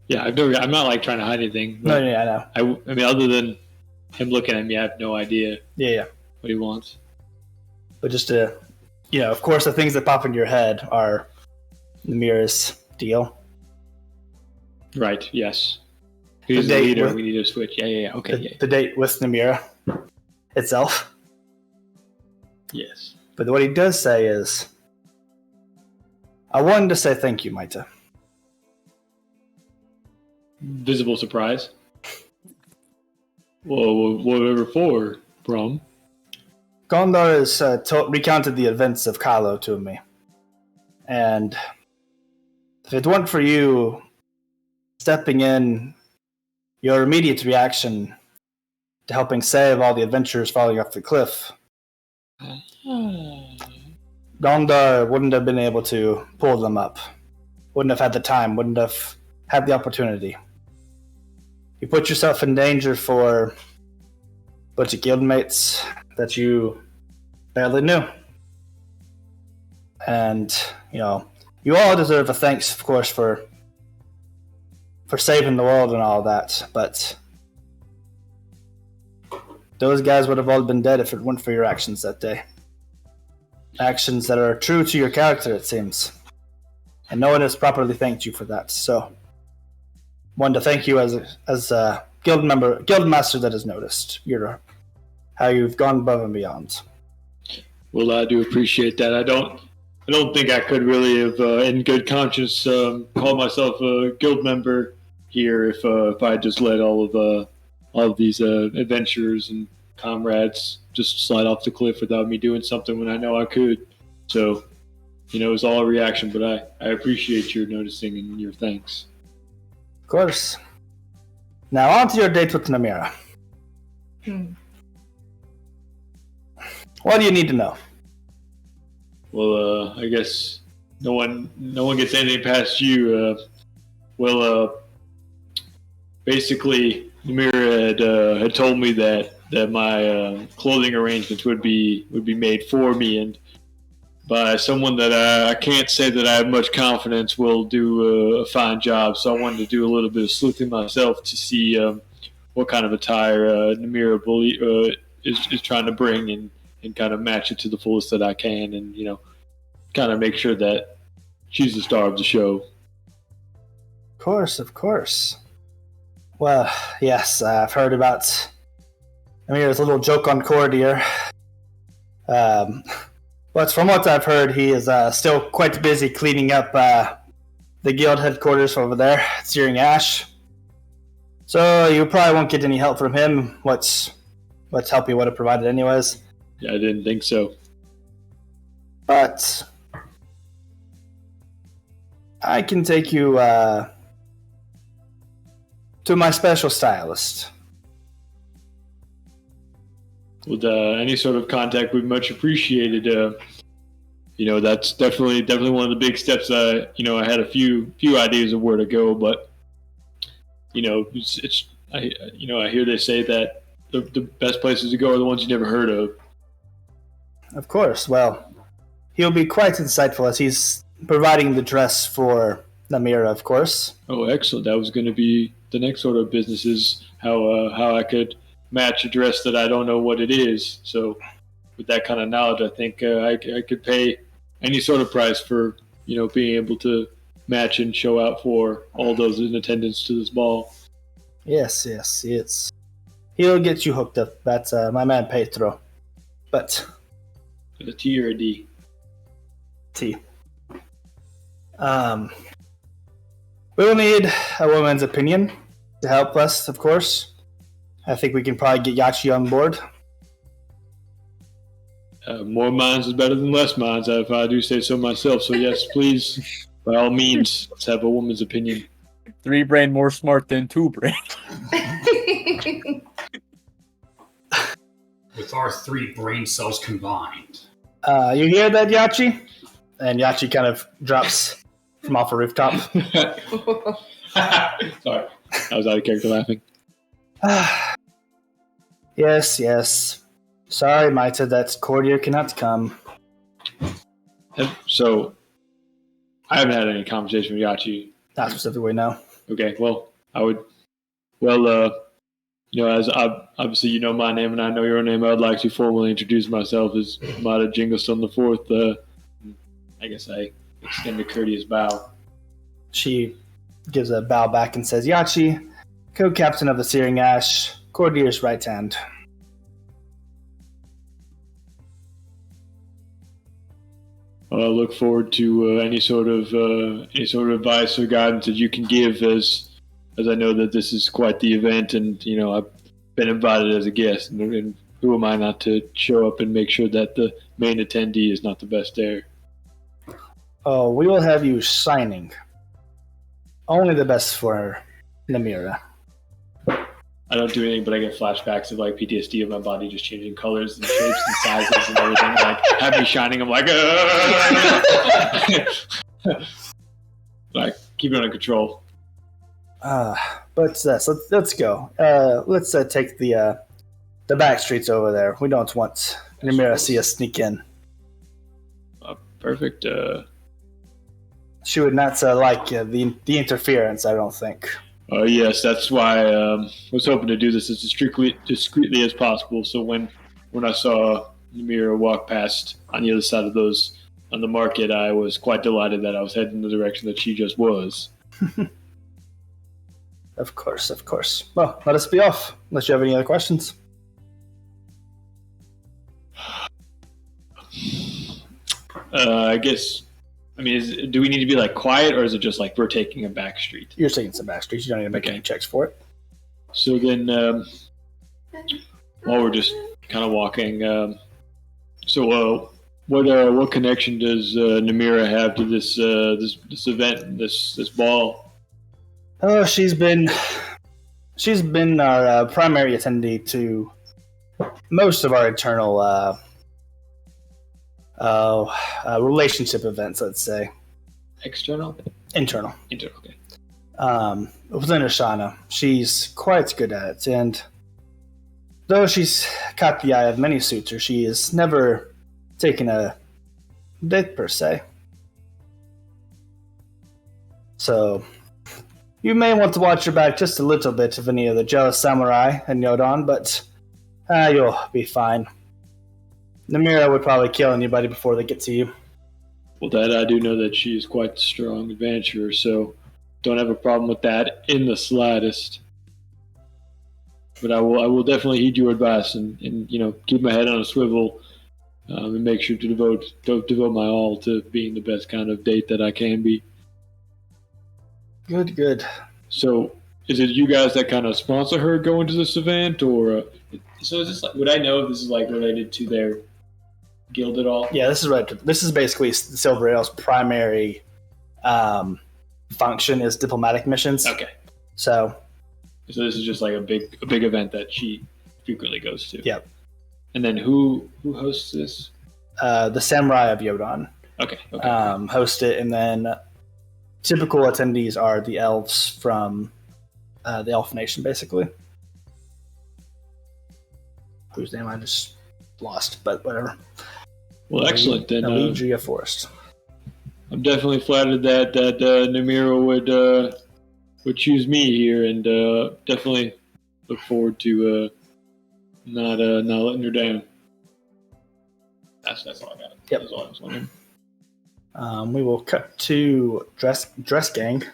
Yeah, I'm not like trying to hide anything. No, I know. I mean, other than him looking at me, I have no idea. Yeah. What he wants. But just to, of course, the things that pop into your head are Namira's deal. Right. Yes. Who's the leader? We need to switch. Yeah. Okay. The date with Namira itself. Yes. But what he does say is, "I wanted to say thank you, Maida." Visible surprise. Well, whatever for, Brahm. Gondor has recounted the events of Kylo to me. And if it weren't for you stepping in, your immediate reaction to helping save all the adventurers falling off the cliff, Gondor wouldn't have been able to pull them up. Wouldn't have had the time, wouldn't have had the opportunity. You put yourself in danger for a bunch of guildmates that you barely knew. And, you all deserve a thanks, of course, for saving the world and all that, but those guys would have all been dead if it weren't for your actions that day. Actions that are true to your character, it seems. And no one has properly thanked you for that, so wanted to thank you as a guild master that has noticed how you've gone above and beyond. Well, I do appreciate that. I don't think I could really have, in good conscience, called myself a guild member here if I just let all of these adventurers and comrades just slide off the cliff without me doing something when I know I could. So, it was all a reaction, but I appreciate your noticing and your thanks. Of course. Now on to your date with Namira. What do you need to know? Well, I guess no one gets anything past you. Basically, Namira had told me that my clothing arrangements would be made for me, and by someone that I can't say that I have much confidence will do a fine job. So I wanted to do a little bit of sleuthing myself to see what kind of attire Namira is trying to bring, and kind of match it to the fullest that I can, and kind of make sure that she's the star of the show. Of course. Well, yes, I've heard about Namira's little joke on Cordier. But from what I've heard, he is still quite busy cleaning up the guild headquarters over there at Searing Ash. So you probably won't get any help from him. What help he would have provided anyways. Yeah, I didn't think so. But I can take you to my special stylist. With any sort of contact would be much appreciated. That's definitely one of the big steps. I had a few ideas of where to go, but I hear they say that the best places to go are the ones you never heard of. Of course. Well, he'll be quite insightful as he's providing the dress for Namira, of course. Oh, excellent! That was going to be the next sort of business, is how I could match a dress that I don't know what it is. So with that kind of knowledge, I think I could pay any sort of price for being able to match and show out for all those in attendance to this ball. Yes, he'll get you hooked up. That's my man Petro. But a T or a D? T. We will need a woman's opinion to help us, of course. I think we can probably get Yachi on board. More minds is better than less minds, if I do say so myself. So yes, please, by all means, let's have a woman's opinion. 3 brain more smart than 2 brain. With our 3 brain cells combined. You hear that, Yachi? And Yachi kind of drops from off a rooftop. Sorry, I was out of character laughing. Yes. Sorry, Maita, that Cordier cannot come. So, I haven't had any conversation with Yachi. Not specifically, no. Okay, well, I would... Well, as obviously you know my name and I know your name, I would like to formally introduce myself as Maita Jinglestone IV. I guess I extend a courteous bow. She gives a bow back and says, Yachi, co-captain of the Searing Ash, Cordier's right hand. I look forward to any sort of advice or guidance that you can give, as I know that this is quite the event, and I've been invited as a guest, and who am I not to show up and make sure that the main attendee is not the best there? Oh, we will have you signing. Only the best for Namira. I don't do anything, but I get flashbacks of like PTSD of my body just changing colors and shapes and sizes and everything. Like, have me shining, I'm like, like, keep it under control. But let's go. Let's take the back streets over there. We don't want Namira to see us sneak in. Perfect. She would not like the interference, I don't think. Yes, that's why I was hoping to do this as discreetly as possible. So when I saw Namira walk past on the other side of those on the market, I was quite delighted that I was heading in the direction that she just was. Of course. Well, let us be off, unless you have any other questions. I guess... I mean, do we need to be like quiet, or is it just like we're taking a back street? You're taking some back streets. You don't need to make any checks for it. So then, while we're just kind of walking, what connection does Namira have to this event, this ball? Oh, she's been our primary attendee to most of our internal relationship events, let's say. External? Internal. Okay. within Ashana. She's quite good at it, and though she's caught the eye of many suitors, she has never taken a date per se. So, you may want to watch your back just a little bit of any of the jealous samurai in Yodon, but you'll be fine. Namira would probably kill anybody before they get to you. Well, that I do know that she is quite a strong adventurer, so don't have a problem with that in the slightest. But I will definitely heed your advice and keep my head on a swivel and make sure to devote my all to being the best kind of date that I can be. Good. So, is it you guys that kind of sponsor her going to this event, or so is this like? Would I know if this is like related to their guild at all? Yeah, this is right. This is basically Silver Ale's primary function is diplomatic missions. Okay. So this is just like a big event that she frequently goes to. Yep. And then who hosts this? The Samurai of Yodon. Okay. Host it, and then typical attendees are the elves from the Elf Nation, basically. Whose name I just lost, but whatever. Well, excellent. Then Alidria Forest. I'm definitely flattered that Namira would choose me here, and definitely look forward to not letting her down. That's all I got. Yep. That's all I was wondering. We will cut to dress gang.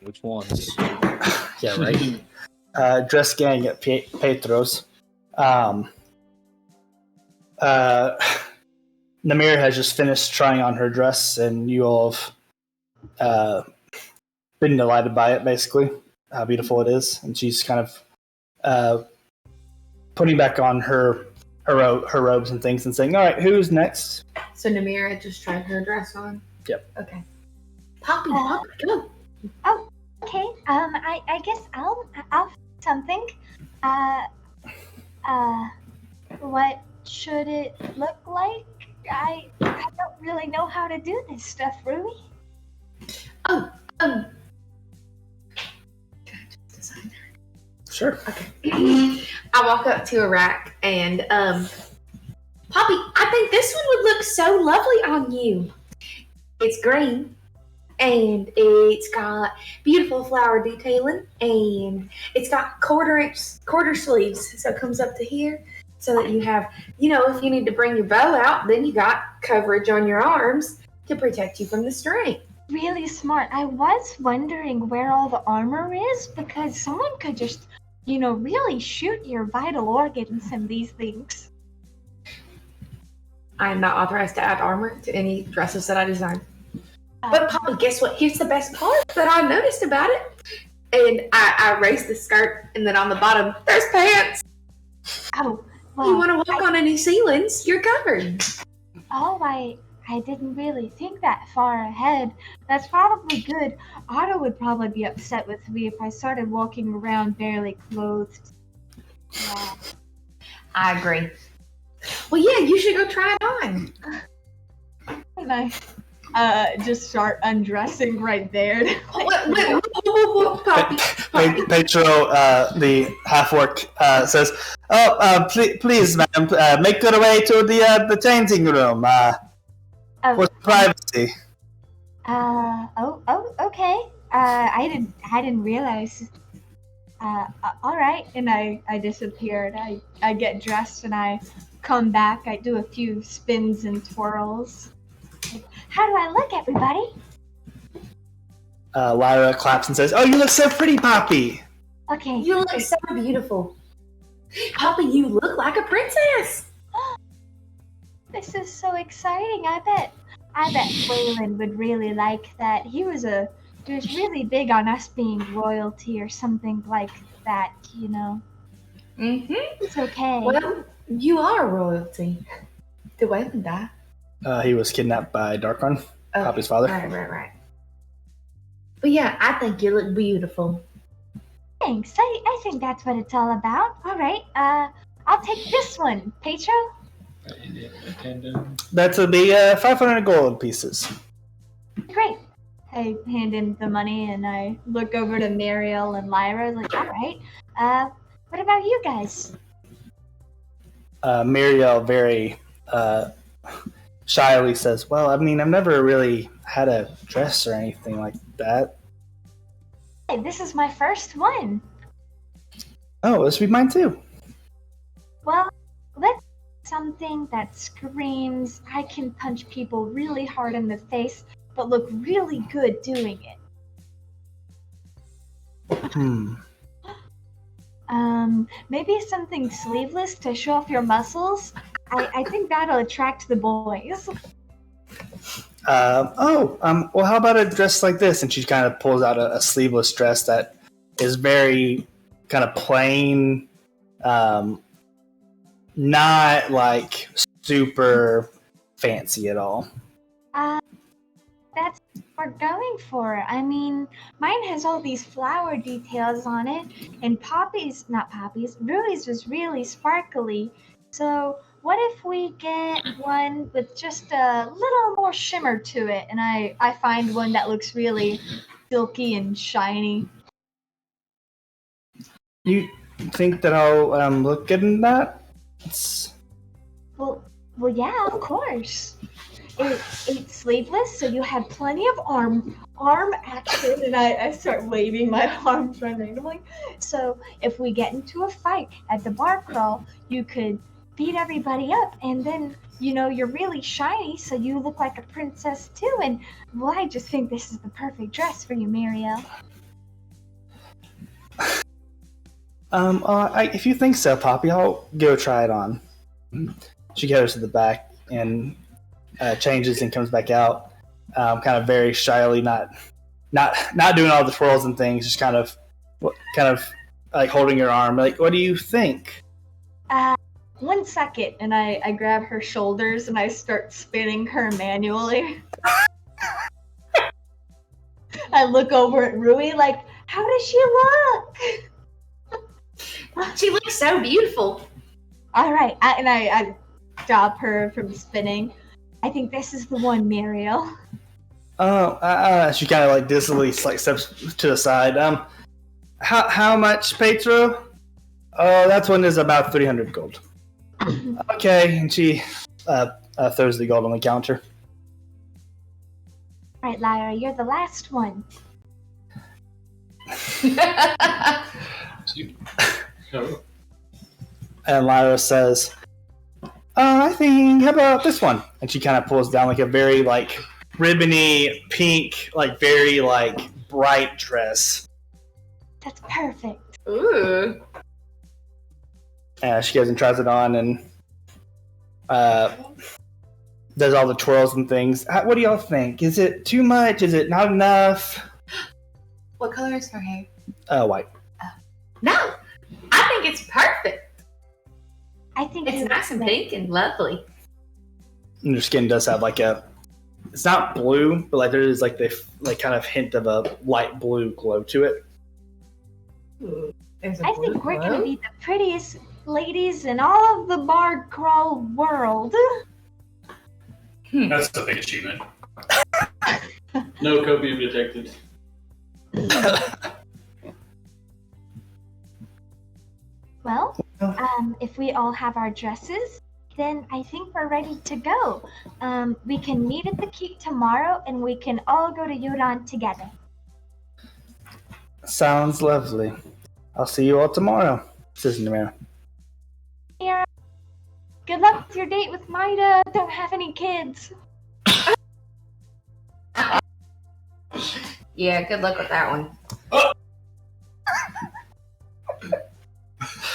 Which ones? Yeah, right. Dress gang at Petro's. Namir has just finished trying on her dress, and you all have been delighted by it, basically, how beautiful it is. And she's kind of putting back on her robes and things and saying, all right, who's next? So Namira just tried her dress on? Yep. Okay. Poppy, go. Oh, okay. I guess I'll something. What should it look like? I don't really know how to do this stuff, Rui. Can I just design that? Sure. Okay. I walk up to a rack and, Poppy, I think this one would look so lovely on you. It's green, and it's got beautiful flower detailing, and it's got quarter sleeves, so it comes up to here, so that you have, if you need to bring your bow out, then you got coverage on your arms to protect you from the strain. Really smart. I was wondering where all the armor is, because someone could just, really shoot your vital organs in these things. I am not authorized to add armor to any dresses that I design. But Poppy, guess what? Here's the best part that I noticed about it. And I raised the skirt, and then on the bottom, there's pants. Oh, well, You want to walk on any ceilings, you're covered. Oh, I didn't really think that far ahead. That's probably good. Otto would probably be upset with me if I started walking around barely clothed. Yeah. I agree. Well, yeah, you should go try it on. And I just start undressing right there. Wait, Poppy. Petro, the half-orc, says, please, ma'am, make your way to the changing room for privacy. Okay. I didn't realize. All right, and I disappeared. I get dressed and I come back. I do a few spins and twirls. How do I look, everybody? Lyra claps and says, oh, you look so pretty, Poppy. Okay. You look so beautiful. Poppy, you look like a princess. This is so exciting. I bet Waylon would really like that. He was really big on us being royalty or something like that, Mm-hmm. It's okay. Well, you are royalty. Did Waylon die? He was kidnapped by Darkon, Poppy's father. Right. But yeah, I think you look beautiful. Thanks. I think that's what it's all about. All right. I'll take this one. Petro? That will be 500 gold pieces. Great. I hand him the money and I look over to Mariel and Lyra. Like, all right. What about you guys? Muriel very shyly says, "Well, I mean, I've never really had a dress or anything like that." Hey, this is my first one. Oh, this would be mine too. Well, let's do something that screams I can punch people really hard in the face, but look really good doing it. Maybe something sleeveless to show off your muscles. I think that'll attract the boys. Well, how about a dress like this? And she kind of pulls out a sleeveless dress that is very kind of plain, not like super fancy at all. That's what we're going for. I mean, mine has all these flower details on it, and Rui's was really sparkly. So what if we get one with just a little more shimmer to it, and I find one that looks really silky and shiny. You think that I'll look good in that? Well, yeah, of course. It's sleeveless, so you have plenty of arm action, and I start waving my arms randomly. So if we get into a fight at the bar crawl, you could beat everybody up, and then you're really shiny, so you look like a princess too. And well, I just think this is the perfect dress for you, Mariel. If you think so, Poppy, I'll go try it on. She goes to the back and changes and comes back out, kind of very shyly, not doing all the twirls and things, just kind of like holding her arm. Like, what do you think? 1 second, and I grab her shoulders and I start spinning her manually. I look over at Rui like, how does she look? She looks so beautiful. All right, I stop her from spinning. I think this is the one, Mariel. She kind of like distantly steps to the side. How much, Petro? Oh, that one is about 300 gold. Okay, and she throws the gold on the counter. All right, Lyra, you're the last one. And Lyra says, I think, how about this one? And she kind of pulls down like a very like ribbony pink, like very like bright dress. That's perfect. Ooh. She goes and tries it on and does all the twirls and things. What do y'all think? Is it too much? Is it not enough? What color is her hair? White. No, I think it's perfect. I think It's nice and pink and lovely. And her skin does have like it's not blue, but like there is like the like kind of hint of a light blue glow to it. I think we're going to be the prettiest ladies in all of the bar crawl world. That's a big achievement. No copium detected. Well, if we all have our dresses, then I think we're ready to go. We can meet at the keep tomorrow, and we can all go to Yuran together. Sounds lovely. I'll see you all tomorrow, says Namira. Yeah. Good luck with your date with Maida. Don't have any kids. Yeah, good luck with that one.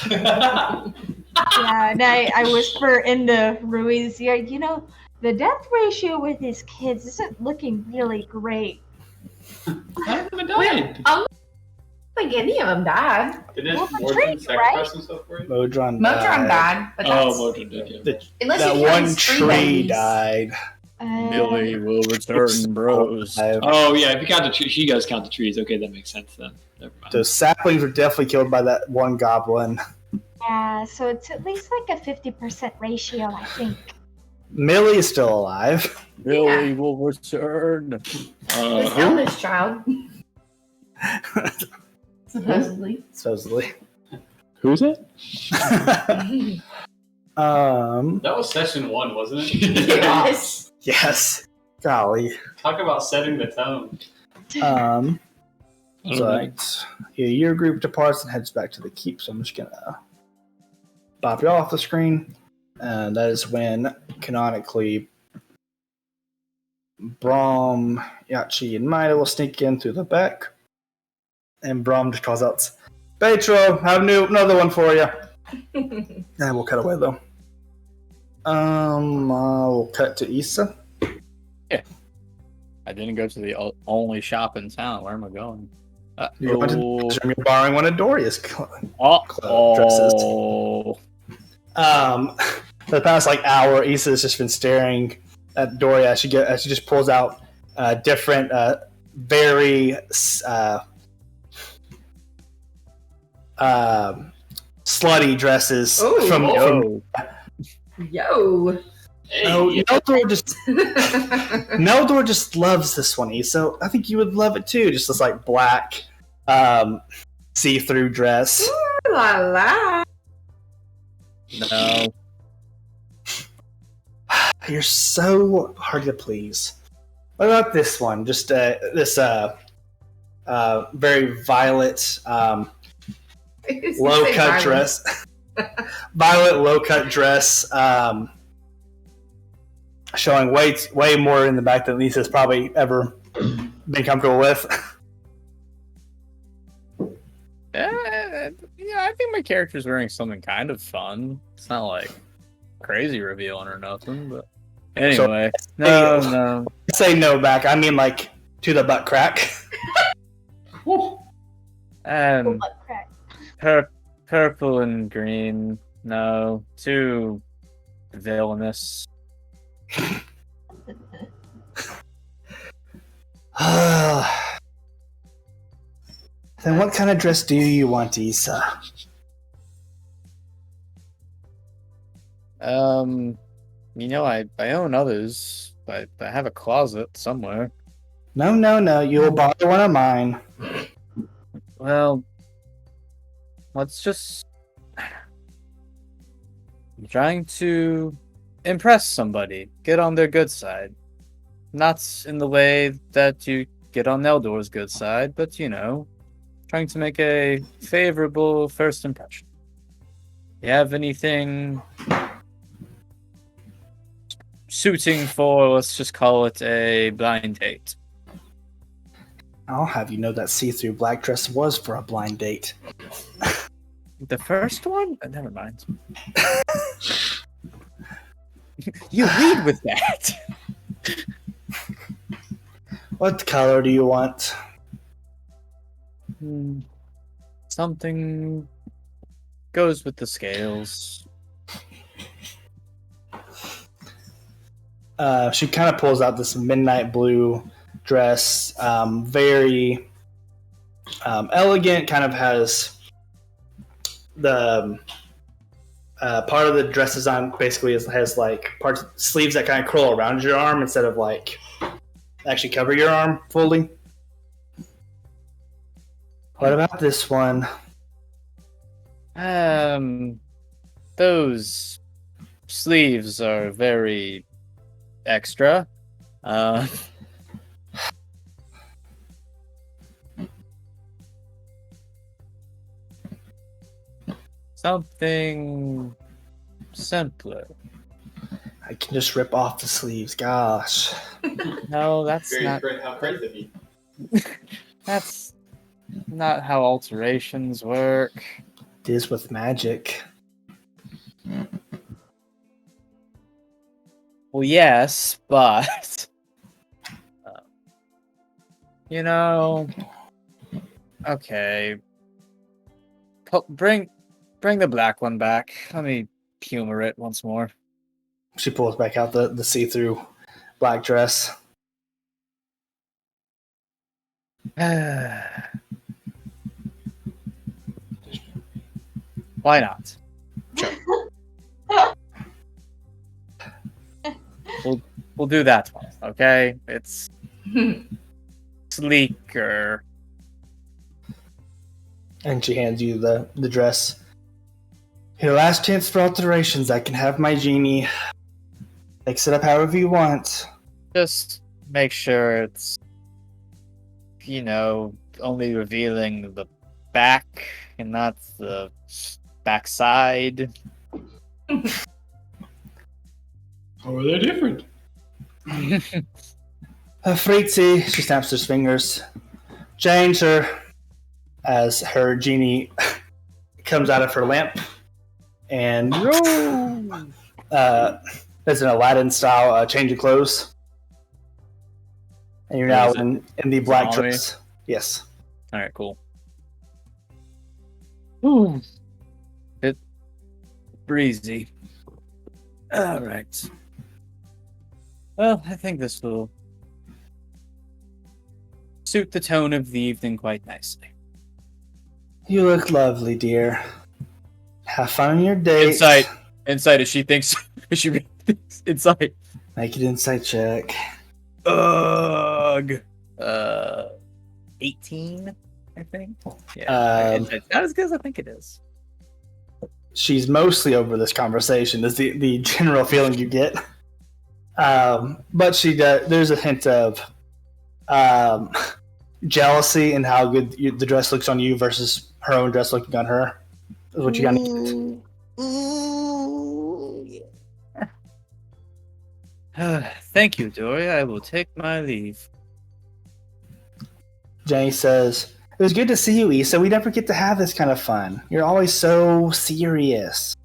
Yeah, and I whisper into Rui's ear, the death ratio with his kids isn't looking really great. None of them died. I don't think any of them died. Didn't Well, Mordred Drake, sacrifice right? himself for you? Modron Motron died, but that's Mordred did, yeah. unless that you one count three tree babies. died. Millie will return, bros. Oh yeah, if you count the trees, you guys count the trees. Okay, that makes sense then. Never mind. Those saplings were definitely killed by that one goblin. Yeah, so it's at least like a 50% ratio, I think. Millie is still alive. Billy will return. His eldest child. Supposedly. Supposedly. Who's it? That was session 1, wasn't it? Yes. Yes. Golly. Talk about setting the tone. Right. Yeah, your group departs and heads back to the keep, so I'm just gonna pop you off the screen. And that is when canonically Brahm, Yachi, and Maida will sneak in through the back. And Brahm just calls out, Petro, I have another one for you. And we'll cut away though. We'll cut to Issa. I didn't go to the only shop in town. Where am I going? You're borrowing one of Doria's dresses. For the past hour, Issa has just been staring at Doria as she just pulls out different, very slutty dresses from. Yo. Neldor just loves this one, Issa. I think you would love it too. Just this black, see-through dress. Ooh, la la. No. You're so hard to please. What about this one? Just this very violet low-cut dress. Violet low-cut dress, showing way more in the back than Lisa's probably ever been comfortable with. Yeah, I think my character's wearing something kind of fun. It's not crazy revealing or nothing, but anyway. No. I say no back. I mean to the butt crack. Purple and green. No, too villainous. Then what kind of dress do you want, Issa? I own others. I have a closet somewhere. No. You'll borrow one of mine. Well, let's just... I'm trying to impress somebody. Get on their good side. Not in the way that you get on Neldor's good side, but, trying to make a favorable first impression. You have anything suiting for, let's just call it a blind date? I'll have you know that see-through black dress was for a blind date. The first one? Never mind. You lead with that. What color do you want? Something goes with the scales. She kind of pulls out this midnight blue dress, very elegant, kind of has the part of the dress design basically has parts sleeves that kind of curl around your arm instead of actually cover your arm fully. What about this one? Those sleeves are very extra. Something simpler. I can just rip off the sleeves. Gosh. No, that's not. That's not how alterations work. It is with magic. Well, yes, but okay. Bring the black one back. Let me humor it once more. She pulls back out the see-through black dress. Why not? Sure. we'll do that one. Okay, it's sleeker. And she hands you the dress. Your last chance for alterations. I can have my genie mix it up however you want. Just make sure it's, only revealing the back and not the backside. How are they different? Fritzi, she snaps her fingers. Change her. As her genie comes out of her lamp. And there's an Aladdin style change of clothes. And you're now in the black dress. Yes. Alright, cool. Ooh. It's breezy. Alright. Well, I think this will suit the tone of the evening quite nicely. You look lovely, dear. Have fun on your date. Insight, if she thinks insight. Make an insight check. Ugh. 18, I think. Yeah. Not as good as I think it is. She's mostly over this conversation. Is the general feeling you get. But she does. There's a hint of jealousy in how good the dress looks on you versus her own dress looking on her. Is what you got to get. Thank you, Dory. I will take my leave. Jenny says, "It was good to see you, Issa. We never get to have this kind of fun. You're always so serious."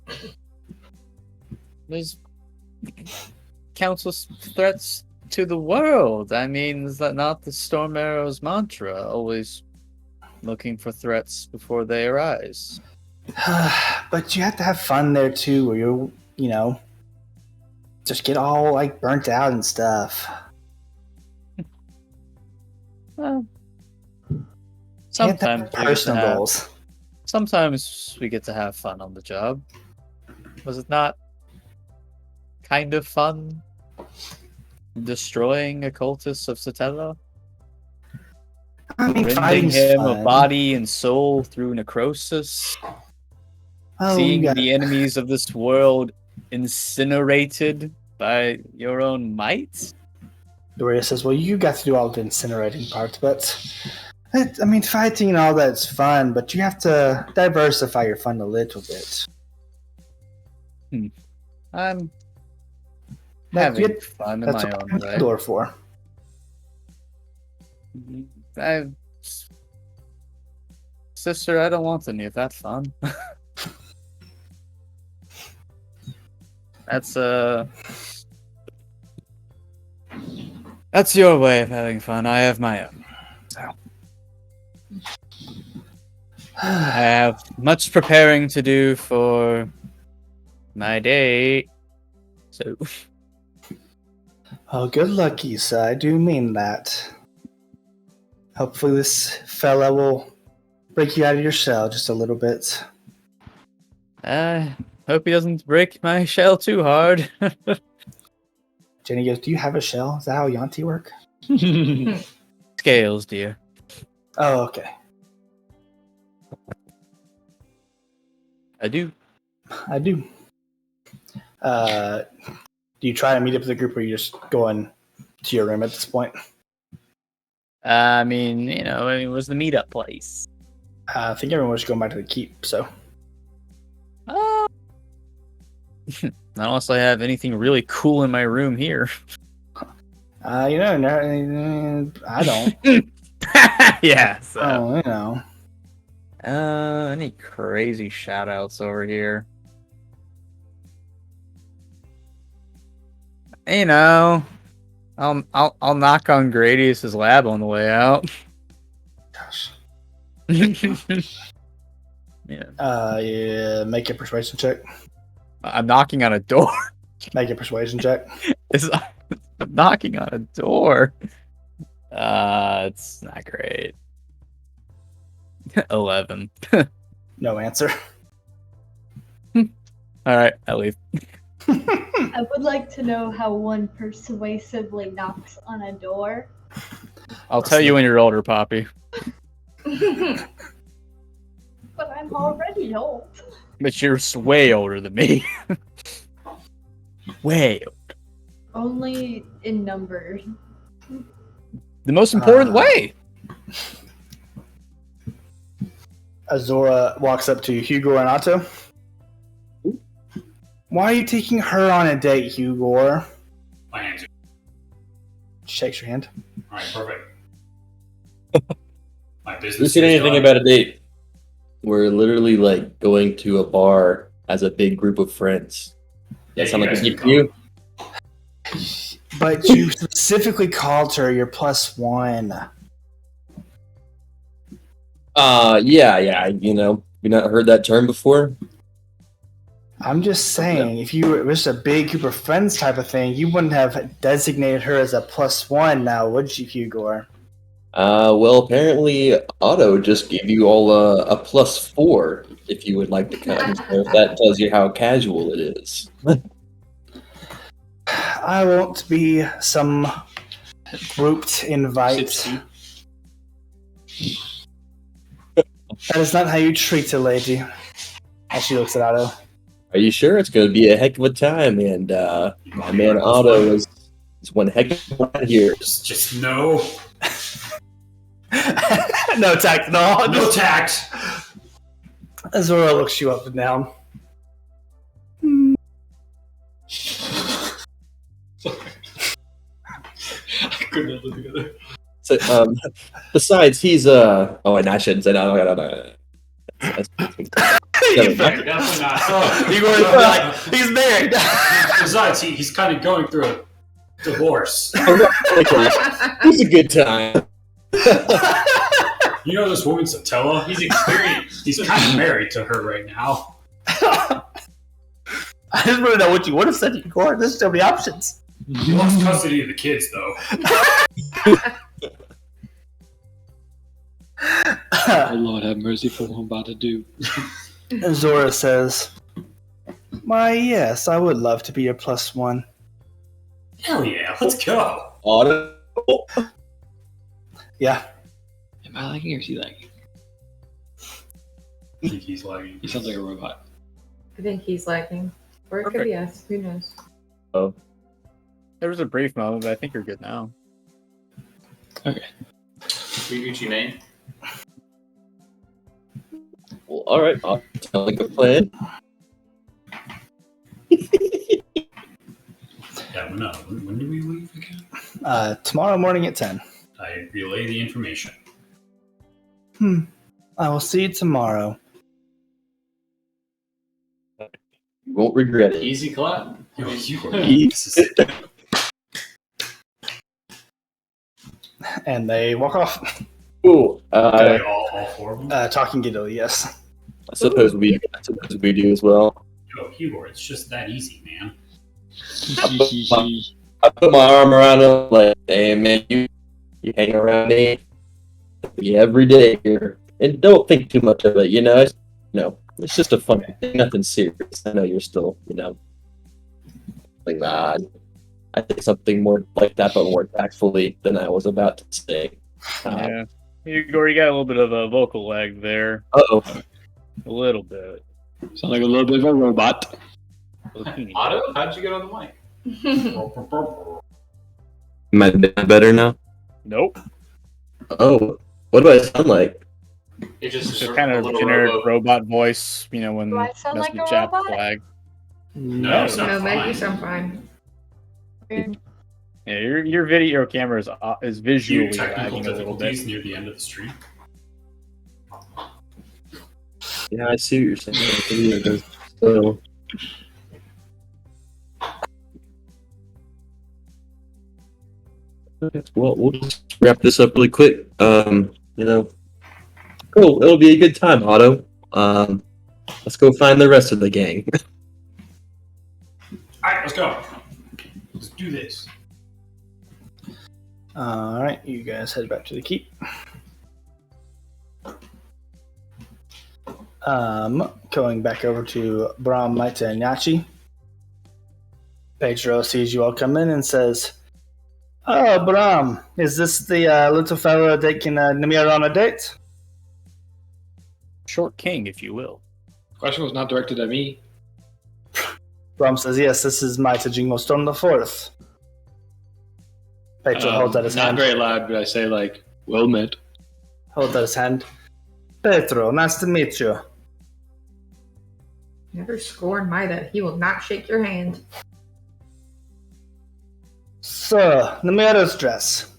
There's countless threats to the world. I mean, is that not the Storm Arrow's mantra? Always looking for threats before they arise. But you have to have fun there too, where you just get all like burnt out and stuff. Well, sometimes personal goals. Sometimes we get to have fun on the job. Was it not kind of fun destroying a cultist of Sotelo? I mean, rending him of body and soul through necrosis? Seeing the enemies of this world incinerated by your own might? Doria says, "Well, you got to do all the incinerating parts, but fighting and all that's fun, but you have to diversify your fun a little bit." I'm having fun in my own way. Door for. Sister, I don't want any of that fun. That's your way of having fun. I have my own. So. I have much preparing to do for my date. So. Oh, good luck, Issa. I do mean that. Hopefully this fella will break you out of your shell just a little bit. Hope he doesn't break my shell too hard. Jenny goes, "Do you have a shell? Is that how Yanti work?" Scales, dear. Oh, okay. I do. Do you try to meet up with the group, or are you just going to your room at this point? It was the meetup place. I think everyone was going back to the keep, so. Unless I have anything really cool in my room here. I don't. Yeah. So. Oh, Any crazy shout outs over here? I'll knock on Gradius's lab on the way out. Gosh. Yeah. Make a persuasion check. I'm knocking on a door. Make a persuasion check. I'm knocking on a door. It's not great. 11. No answer. All right, I leave. I would like to know how one persuasively knocks on a door. I'll tell you when you're older, Poppy. But I'm already old. But you're way older than me. Way. Only in numbers. The most important way. Azora walks up to Hugo and Otto. Why are you taking her on a date, Hugo? My hands. Shakes your hand. All right, perfect. My Who business. said is anything done. about a date? We're literally like going to a bar as a big group of friends. Yeah, That sound you like a guys gift can to you? But you specifically called her your +1. Yeah. You not heard that term before? I'm just saying, if you were just a big group of friends type of thing, you wouldn't have designated her as a +1 now, would you, Hugo? Well, apparently Otto just gave you all a +4 if you would like to come. So if that tells you how casual it is. I won't be some grouped invite. That is not how you treat a lady. As she looks at Otto. Are you sure? It's going to be a heck of a time, and my man Otto is one heck of a lot here. Just no. No tact at all. No tact. Azora looks you up and down. I couldn't hold it together. So, besides, he's oh, and I shouldn't say that. No. Definitely not. Hugo's like, he's married. Besides, he's kind of going through a divorce. It's a good time. You know this woman Satella? He's experienced. He's kind of married to her right now. I just want to know what you would have said to Hugo. There's so many options. He wants custody of the kids, though. Oh, Lord have mercy for what I'm about to do. Azora says, why, yes, I would love to be your +1. Hell yeah, let's go. Otto. Yeah. Am I lagging or is he lagging? I think he's lagging. He sounds like a robot. I think he's lagging. Or it could be us. Who knows? Oh. There was a brief moment, but I think you're good now. Okay. Gucci Mane. Well, all right. Sounds like a plan. Yeah, when do we leave again? Tomorrow morning at 10. I relay the information. I will see you tomorrow. You won't regret it. Easy clap. Yo, you are And they walk off, Cool. all four of them? talking giddily, yes. I suppose we do as well. Yo, Hugo, it's just that easy, man. I put my arm around him like, hey man, you hang around me every day here, and don't think too much of it. It's just a fun thing, nothing serious. I know you're still, like that. I think something more like that, but more tactfully than I was about to say. Yeah. You got a little bit of a vocal lag there. Uh-oh. A little bit. Sound like a little bit of a robot. Otto, how'd you get on the mic? Am I better now? Nope. Oh, what do I sound like? It's just Just kind of generic robot voice, when Do I sound like a chat robot? flag. No, it's not No, Meg, you fine. sound fine. Yeah, your video camera is Few visually technical lagging a little bit. difficulties near the end of the stream. Yeah, I see what you're saying. So, well, we'll just wrap this up really quick. Cool. It'll be a good time, Otto. Let's go find the rest of the gang. Alright, let's go. Let's do this. Alright, you guys head back to the keep. Going back over to Brahm, Maita, and Yachi. Pedro sees you all come in and says, "Oh, Bram, is this the little fellow taking Namir on a date?" Short king, if you will. Question was not directed at me. Bram says, "Yes, this is my Tajingo Stone the Fourth." Pedro holds out his Not hand. very loud, but I say like, well met. Holds out his hand. Pedro, nice to meet you. Never scorn Mida. He will not shake your hand. So, Namira's dress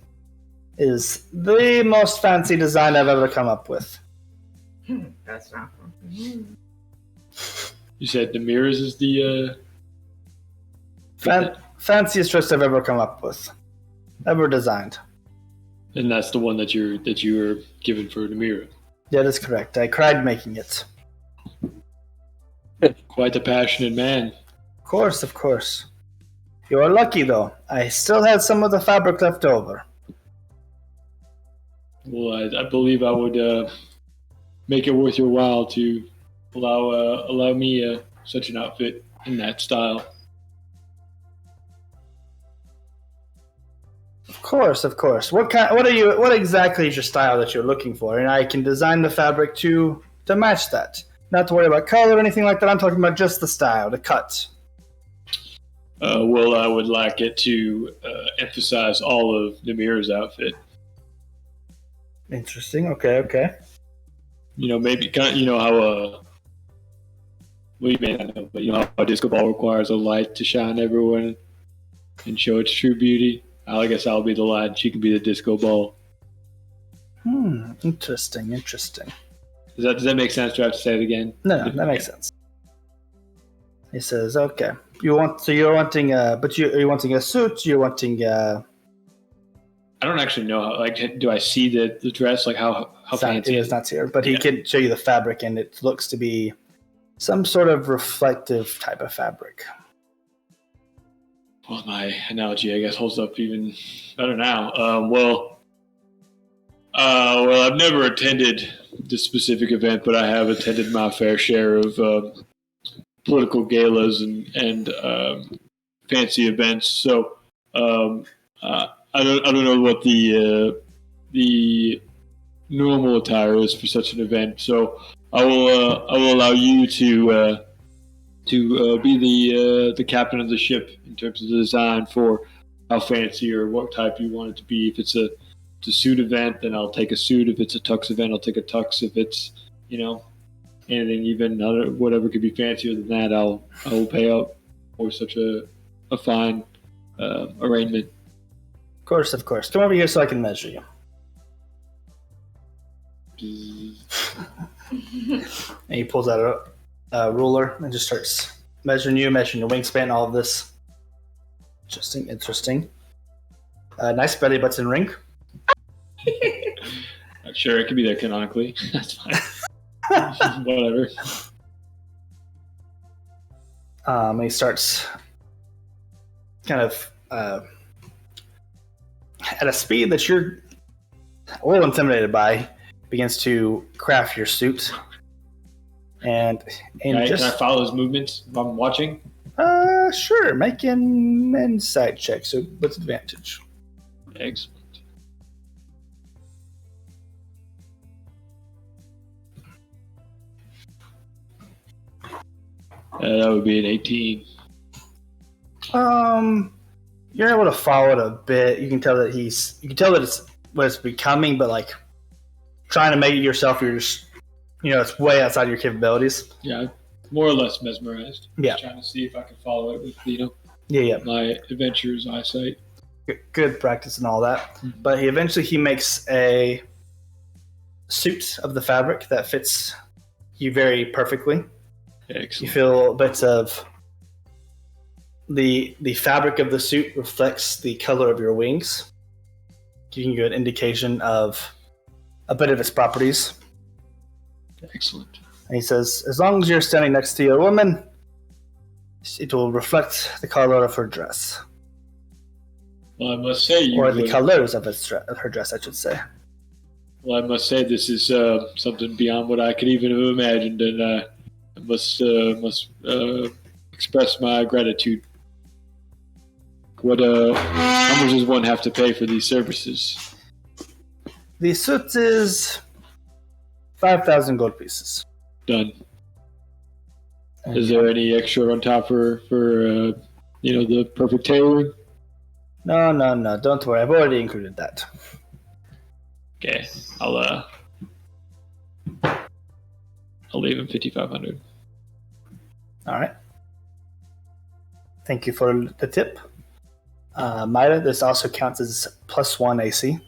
is the most fancy design I've ever come up with. That's not. You said Namira's is the Fanciest dress I've ever come up with. Ever designed. and that's the one that you were given for Namira. That is correct. I cried making it. Quite a passionate man. Of course, of course. You are lucky, though. I still had some of the fabric left over. Well, I believe I would make it worth your while to allow me such an outfit in that style. Of course, of course. What exactly is your style that you're looking for? And I can design the fabric to match that. Not to worry about color or anything like that. I'm talking about just the style, the cut. Well, I would like it to emphasize all of Namira's outfit. Interesting. Okay. You know, maybe you know how well, you may not know, but you know how a disco ball requires a light to shine everyone and show its true beauty. I guess I'll be the light. She can be the disco ball. Interesting. Does that make sense? Do I have to say it again? No, that makes sense. He says, "Okay, you're wanting are you wanting a suit? You're wanting I don't actually know how. Like, do I see the dress? Like how fancy? It is not here, but he can show you the fabric, and it looks to be some sort of reflective type of fabric." Well, my analogy, I guess, holds up even better now. Well, I've never attended this specific event, but I have attended my fair share of political galas and fancy events. So I don't know what the normal attire is for such an event. So I will allow you to be the captain of the ship in terms of the design for how fancy or what type you want it to be. If it's a suit event, then I'll take a suit. If it's a tux event, I'll take a tux. If it's anything even whatever could be fancier than that, I will pay up for such a fine arrangement. Of course. Come over here so I can measure you. And he pulls out a ruler and just starts measuring your wingspan, all of this. Interesting. Nice belly button ring. Sure, it could be there canonically. That's fine. Whatever. And he starts kind of at a speed that you're a little intimidated by, begins to craft your suit. And Can I follow his movements if I'm watching? Sure. Make an insight check. So what's advantage? Excellent. That would be an 18. You're able to follow it a bit. You can tell that it's what it's becoming, but like trying to make it yourself, you're just, it's way outside your capabilities. Yeah, more or less mesmerized. Yeah. Trying to see if I can follow it with, Yeah. my adventurer's eyesight. Good practice and all that. Mm-hmm. But he makes a suit of the fabric that fits you very perfectly. Excellent. You feel bits of the fabric of the suit reflects the color of your wings, giving you an indication of a bit of its properties. Excellent. And he says, as long as you're standing next to your woman, it will reflect the color of her dress. Well, I must say, the colors of her dress, I should say. Well, I must say this is something beyond what I could even have imagined, and I must express my gratitude. What how much does one have to pay for these services? The suit is 5,000 gold pieces. Done. Is there any extra on top for the perfect tailoring? No. Don't worry. I've already included that. Okay, I'll leave him 5,500. All right. Thank you for the tip. Maida, this also counts as +1 AC.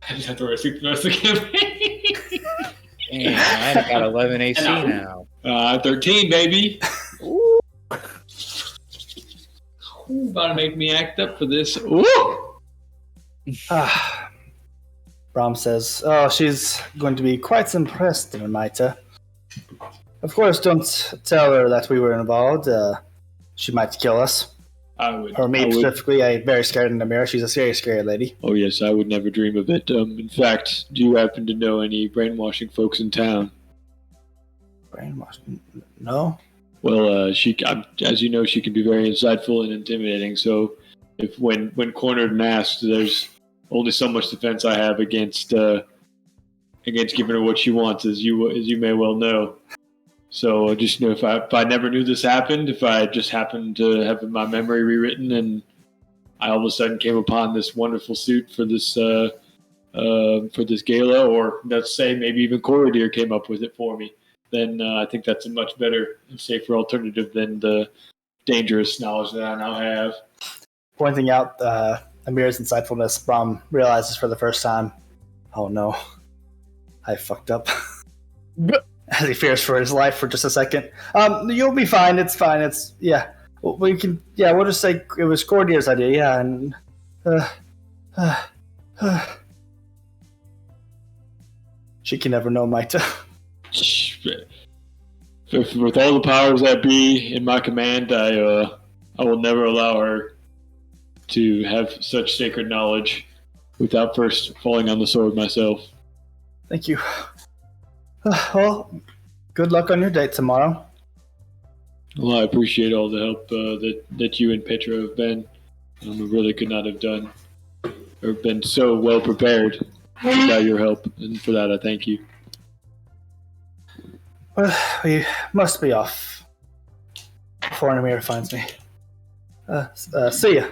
I just have to receive the rest of the campaign. Dang, I got 11 AC now. 13, baby. Ooh. Ooh, about to make me act up for this. Ooh. Brahm says, "Oh, she's going to be quite impressed, Maita. Of course, don't tell her that we were involved. She might kill us. I would. Or me specifically. I'm very scared in the mirror. She's a very scary lady. Oh, yes, I would never dream of it. In fact, do you happen to know any brainwashing folks in town? Brainwashing? No? Well, as you know, she can be very insightful and intimidating. So, if when cornered and asked, there's only so much defense I have against giving her what she wants, as you may well know. So, just if I never knew this happened, if I just happened to have my memory rewritten, and I all of a sudden came upon this wonderful suit for this gala, or let's say maybe even Corridor came up with it for me, then I think that's a much better and safer alternative than the dangerous knowledge that I now have. Pointing out Amir's insightfulness, Brahm realizes for the first time, oh no, I fucked up. As he fears for his life for just a second. You'll be fine. It's fine. We'll just say it was Cordier's idea. Yeah, and she can never know, Maita. With all the powers that be in my command, I will never allow her to have such sacred knowledge without first falling on the sword myself. Thank you. Well, good luck on your date tomorrow. Well, I appreciate all the help that you and Petra have been. We really could not have done or been so well prepared without your help, and for that I thank you. Well, we must be off before Amir finds me. See ya.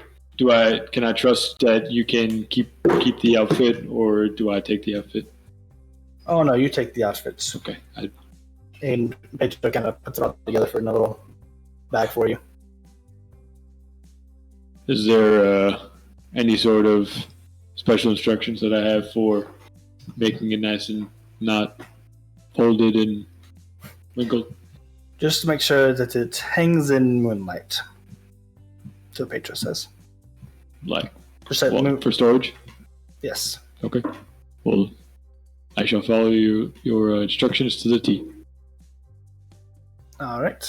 Can I trust that you can keep the outfit, or do I take the outfit? Oh no, you take the outfits. Okay. And Petra kind of puts it all together for a little bag for you. Is there any sort of special instructions that I have for making it nice and not folded and wrinkled? Just to make sure that it hangs in moonlight. So Petra says. Like, for storage? Yes. Okay. Well, I shall follow your instructions to the T. All right.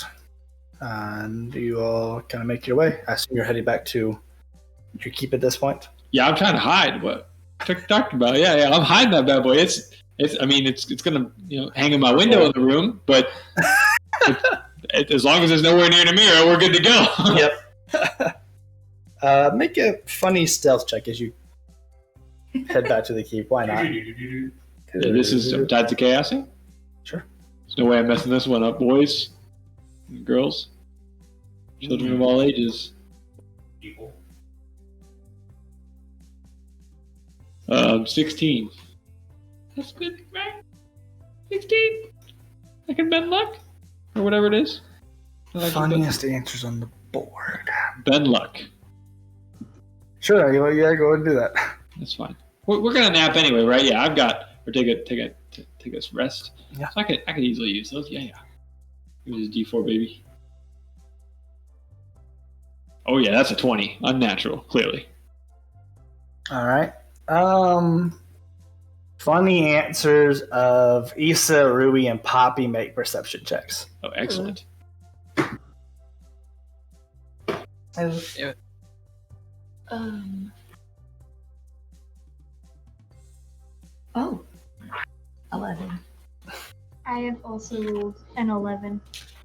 And you all kind of make your way. I assume you're heading back to your keep at this point? Yeah, I'm trying to hide what I talked about. Yeah, I'm hiding that bad boy. It's gonna hang in my window in the room, but as long as there's nowhere near the mirror, we're good to go. Yep. Make a funny stealth check as you head back to the keep. Why not? This is Tides of Chaos. Sure. There's no way I'm messing this one up, boys and girls, children of all ages. People. 16. That's good, right? 16. I can bend luck, or whatever it is. Funniest answers on the board. Bend luck. Sure, yeah, go and do that. That's fine. We're gonna nap anyway, right? Yeah, or take a rest. Yeah. So I could easily use those. Yeah. Use D4, baby. Oh yeah, that's a 20. Unnatural, clearly. All right. Funny answers of Issa, Rui, and Poppy make perception checks. Oh, excellent. Oh. 11. I have also rolled an 11.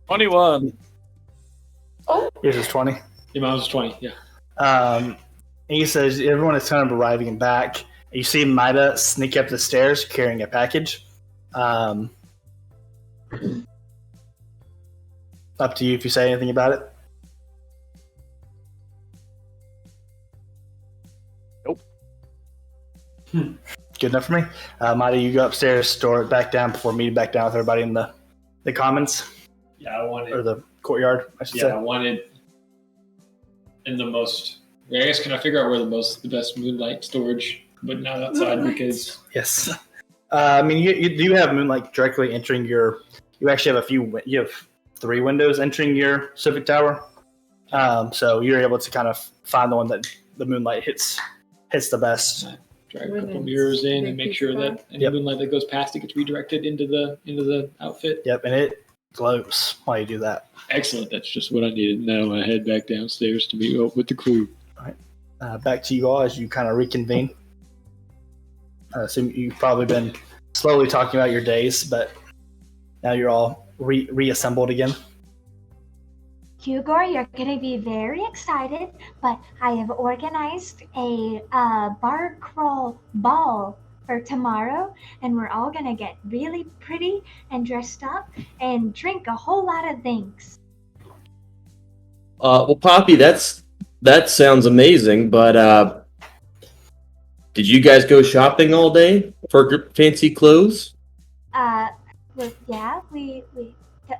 21. Oh. Yours is 20. Yeah, mine was 20. Yeah. And he says everyone is kind of arriving back. You see Maida sneak up the stairs carrying a package. Up to you if you say anything about it. Nope. Good enough for me. Maida, you go upstairs, store it back down before meeting back down with everybody in the commons. Yeah, I wanted. Or the courtyard, I should Yeah, I say. wanted in the most. I guess can I figure out where the best moonlight storage, but not outside because Yes. I mean, you do have moonlight directly entering your. You actually have you have 3 windows entering your Civic Tower. So you're able to kind of find the one that the moonlight hits the best. drag a couple mirrors in and make sure that any moonlight that goes past it gets redirected into the outfit. Yep, and it glows while you do that. Excellent. That's just what I needed. Now I'm gonna head back downstairs to meet up with the crew. Back to you all as you kind of reconvene. So you've probably been slowly talking about your days, but now you're all reassembled again. Hugor, you're going to be very excited, but I have organized a bar crawl ball for tomorrow, and we're all going to get really pretty and dressed up and drink a whole lot of things. Well, Poppy, that sounds amazing, but did you guys go shopping all day for fancy clothes? Well, yeah, we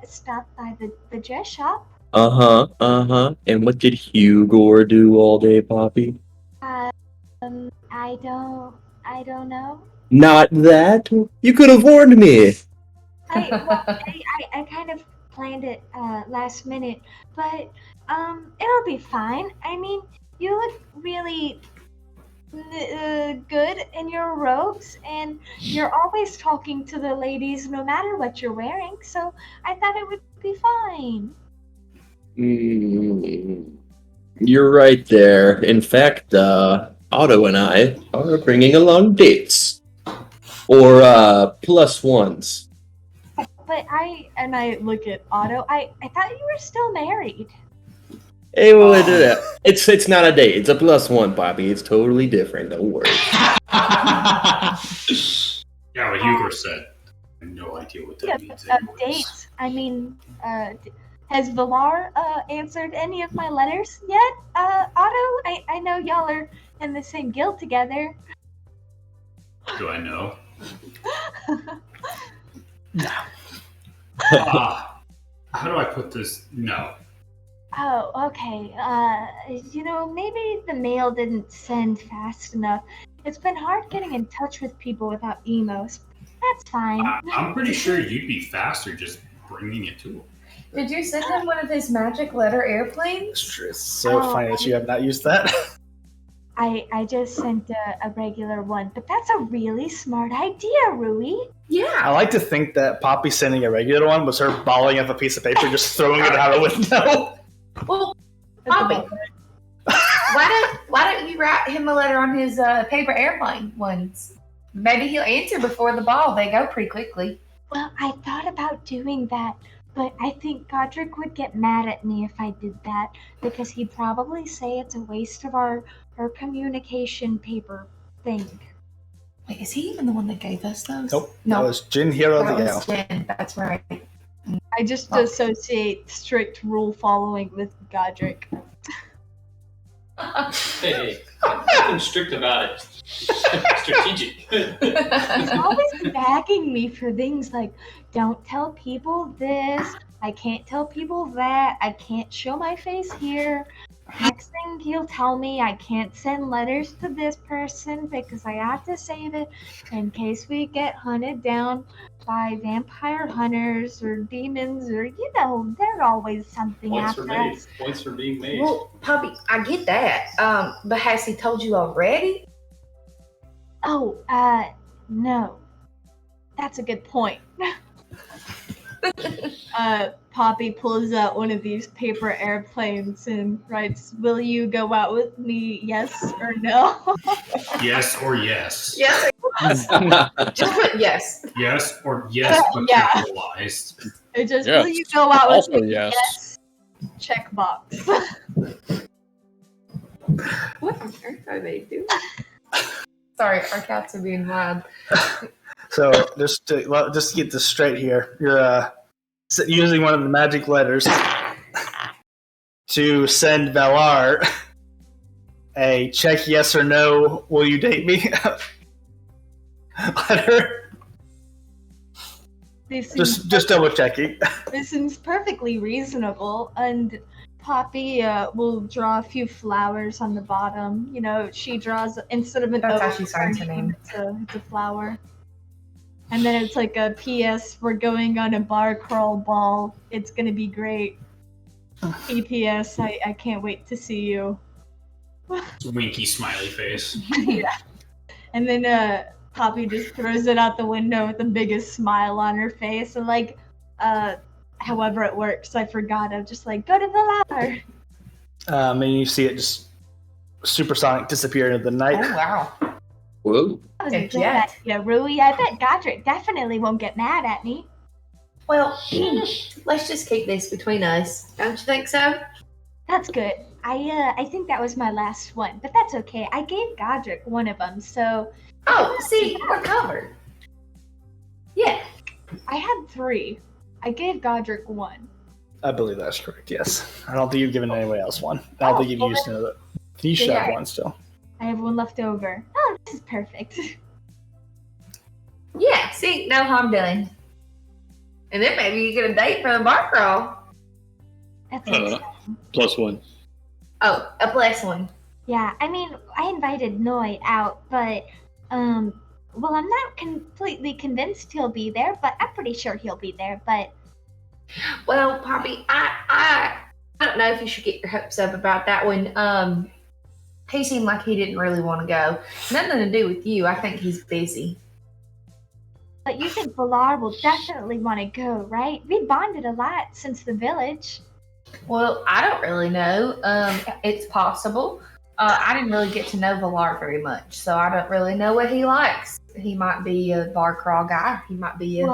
stopped by the dress shop. And what did Hugo do all day, Poppy? I don't know. Not that. You could have warned me. I kind of planned it last minute, but it'll be fine. I mean, you look really good in your robes, and you're always talking to the ladies no matter what you're wearing, so I thought it would be fine. You're right there. In fact, Otto and I are bringing along dates. Or plus ones. But I look at Otto, I thought you were still married. Hey, it's not a date. It's a plus one, Poppy. It's totally different. Don't worry. Yeah, what Hugo said. I have no idea what that means. Dates. I mean, has Valar answered any of my letters yet? Otto, I know y'all are in the same guild together. Do I know? No. How do I put this? No. Oh, okay. Maybe the mail didn't send fast enough. It's been hard getting in touch with people without emos. That's fine. I'm pretty sure you'd be faster just bringing it to him. Did you send him one of his magic letter airplanes? It's so funny that you have not used that. I just sent a regular one, but that's a really smart idea, Rui. Yeah. I like to think that Poppy sending a regular one was her balling up a piece of paper, just throwing it out a window. Well, Poppy, why don't you write him a letter on his paper airplane ones? Maybe he'll answer before the ball. They go pretty quickly. Well, I thought about doing that, but I think Godric would get mad at me if I did that, because he'd probably say it's a waste of our communication paper thing. Wait, is he even the one that gave us those? Nope. No. That was Jin Hero the That Gale. was Jen. That's right. I just associate strict rule following with Godric. Hey, nothing strict about it. Strategic. He's always nagging me for things like, don't tell people this, I can't tell people that, I can't show my face here. Next thing he'll tell me I can't send letters to this person because I have to save it in case we get hunted down by vampire hunters or demons, or there's always something Points after for me. us. Points for being made. Well, Poppy, I get that. But has he told you already? Oh, no. That's a good point. Poppy pulls out one of these paper airplanes and writes, "Will you go out with me, yes or no?" Yes or yes. Yes. Just put yes. Yes or yes, but Yeah. capitalized. It just, Yes. "Will you go out with Also me, yes." yes?" Check box. What on earth are they doing? Sorry, our cats are being wild. So just to get this straight here, you're using one of the magic letters to send Valar a check yes or no, will you date me letter. Just double checking. This seems perfectly reasonable, and Poppy will draw a few flowers on the bottom. You know, she draws, instead of an That's how O, she signs her name. It's a flower. And then it's like a P.S. We're going on a bar crawl ball. It's gonna be great. P.P.S. I can't wait to see you. Winky smiley face. Yeah. And then Poppy just throws it out the window with the biggest smile on her face, and like, however it works, I forgot. I'm just like, go to the ladder. And you see it just supersonic disappear into the night. Oh, wow. Whoa. That was a Heck good yeah. idea, Rui. I bet Godric definitely won't get mad at me. Well, let's just keep this between us. Don't you think so? That's good. I think that was my last one, but that's okay. I gave Godric one of them, so Oh, see, we're covered. Yeah. I had 3. I gave Godric 1. I believe that's correct, yes. I don't think you've given anyone else one. I don't think you've used another. You should have one still. I have one left over. Oh, this is perfect. Yeah, see, no harm done. And then maybe you get a date for the bar crawl. That's +1. Oh, a +1. Yeah, I mean, I invited Noi out, but, well, I'm not completely convinced he'll be there, but I'm pretty sure he'll be there, but... Well, Poppy, I don't know if you should get your hopes up about that one. He seemed like he didn't really want to go. Nothing to do with you. I think he's busy. But you think Valar will definitely want to go, right? We bonded a lot since the village. Well, I don't really know. It's possible. I didn't really get to know Valar very much, so I don't really know what he likes. He might be a bar crawl guy. He might be a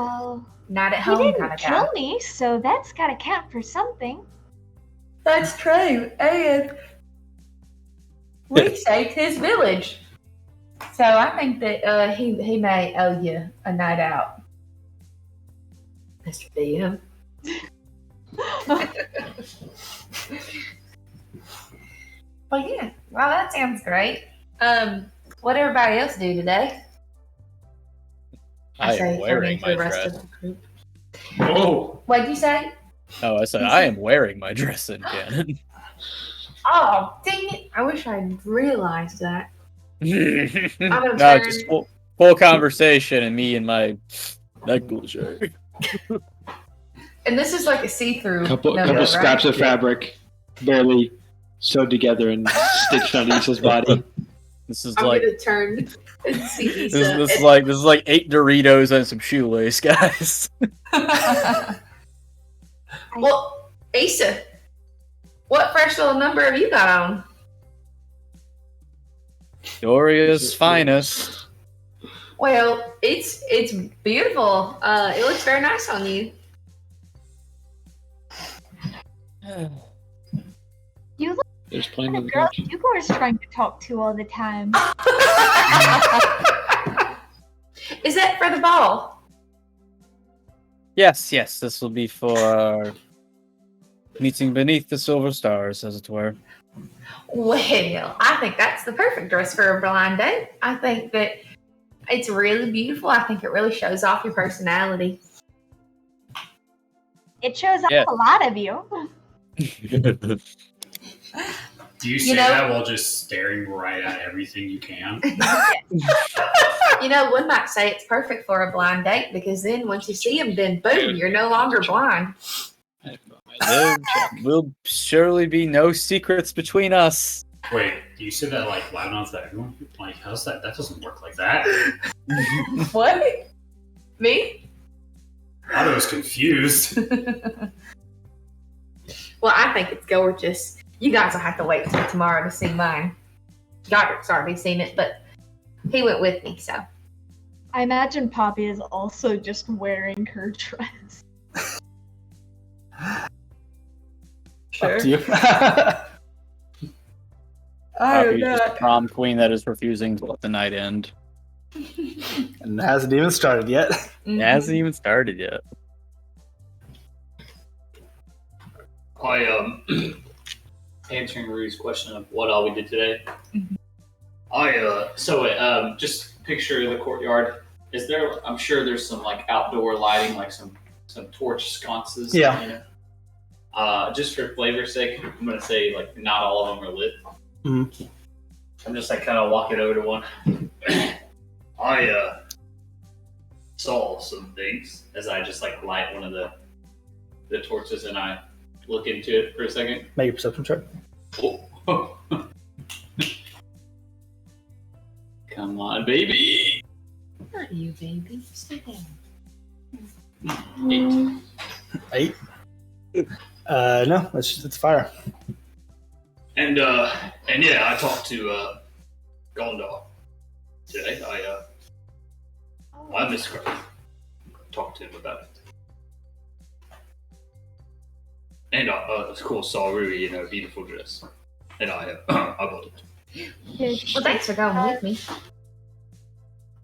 night at He home didn't kind of guy. kill me, so that's got to count for something. That's true, and we saved his village. So I think that he may owe you a night out, Mr. DM. Well, yeah. Well, that sounds great. What everybody else do today? I am wearing my the rest dress. of the group. Oh, What'd you say? Oh, I said I am wearing my dress in canon. Oh, dang it! I wish I'd realized that. No, turn- just full conversation and me and my negligee. And this is like a see-through. Couple number, right? scraps of fabric, barely sewed together and stitched on Issa's body. This is I'm like gonna turn and see this is like 8 Doritos and some shoelace, guys. Well, Asa, what fresh little number have you got on? Doria's finest. Well, it's beautiful. It looks very nice on you. You look There's plenty like of the girl attention. Hugo's trying to talk to all the time. Is that for the ball? Yes, this will be for our meeting beneath the silver stars, as it were. Well, I think that's the perfect dress for a blind date. I think that it's really beautiful. I think it really shows off your personality. It shows off Yeah. a lot of you. do you say that while just staring right at everything you can? You know, one might say it's perfect for a blind date because then once you see him, then boom, you're no longer blind. There will surely be no secrets between us. Wait, you said that like loud enough that everyone like how's that? That doesn't work like that. What? Me? I was confused. Well, I think it's gorgeous. You guys will have to wait till tomorrow to see mine. Godric's already seen it, but he went with me, so. I imagine Poppy is also just wearing her dress. Up to you. Probably just a prom queen that is refusing to let the night end. And it hasn't even started yet. It hasn't even started yet. I answering Rudy's question of what all we did today. Just picture the courtyard. Is there? I'm sure there's some like outdoor lighting, like some torch sconces. Yeah. You know? Just for flavor's sake, I'm gonna say like not all of them are lit. Mhm. I'm just like kind of walking over to one. I saw some things as I just like light one of the torches and I look into it for a second. Make a perception check. Oh. Come on, baby. Not you, baby. Stay down. 8. No, it's fire. And yeah, I talked to Gondor today. I miss Craig. Talked to him about it. And of course saw Rui in her beautiful dress. And I bought it. Well, thanks for going with me.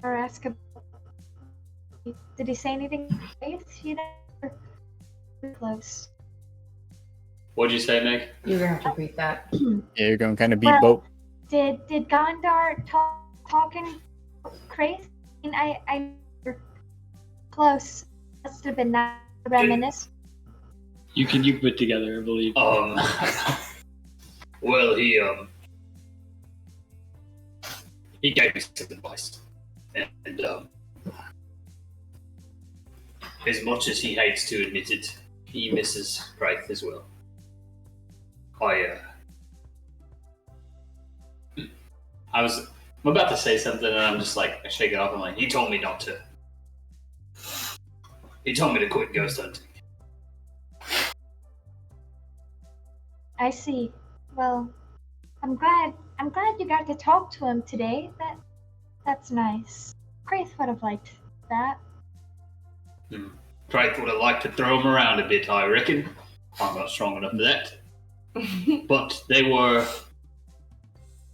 Or ask him. Did he say anything? You know, we're close. What'd you say, Meg? You're gonna have to repeat that. Yeah, you're going to kind of beat Well, both. Did Gondar talking crazy? I close. Must have been not reminisce. You put together, I believe. Well, he gave me some advice, and as much as he hates to admit it, he misses Wraith as well. I'm about to say something, and I'm just like, I shake it off. I'm like, he told me not to. He told me to quit ghost hunting. I see. Well, I'm glad you got to talk to him today. That's nice. Grace would have liked that. Wraith would have liked to throw him around a bit, I reckon. I'm not strong enough for that. But they were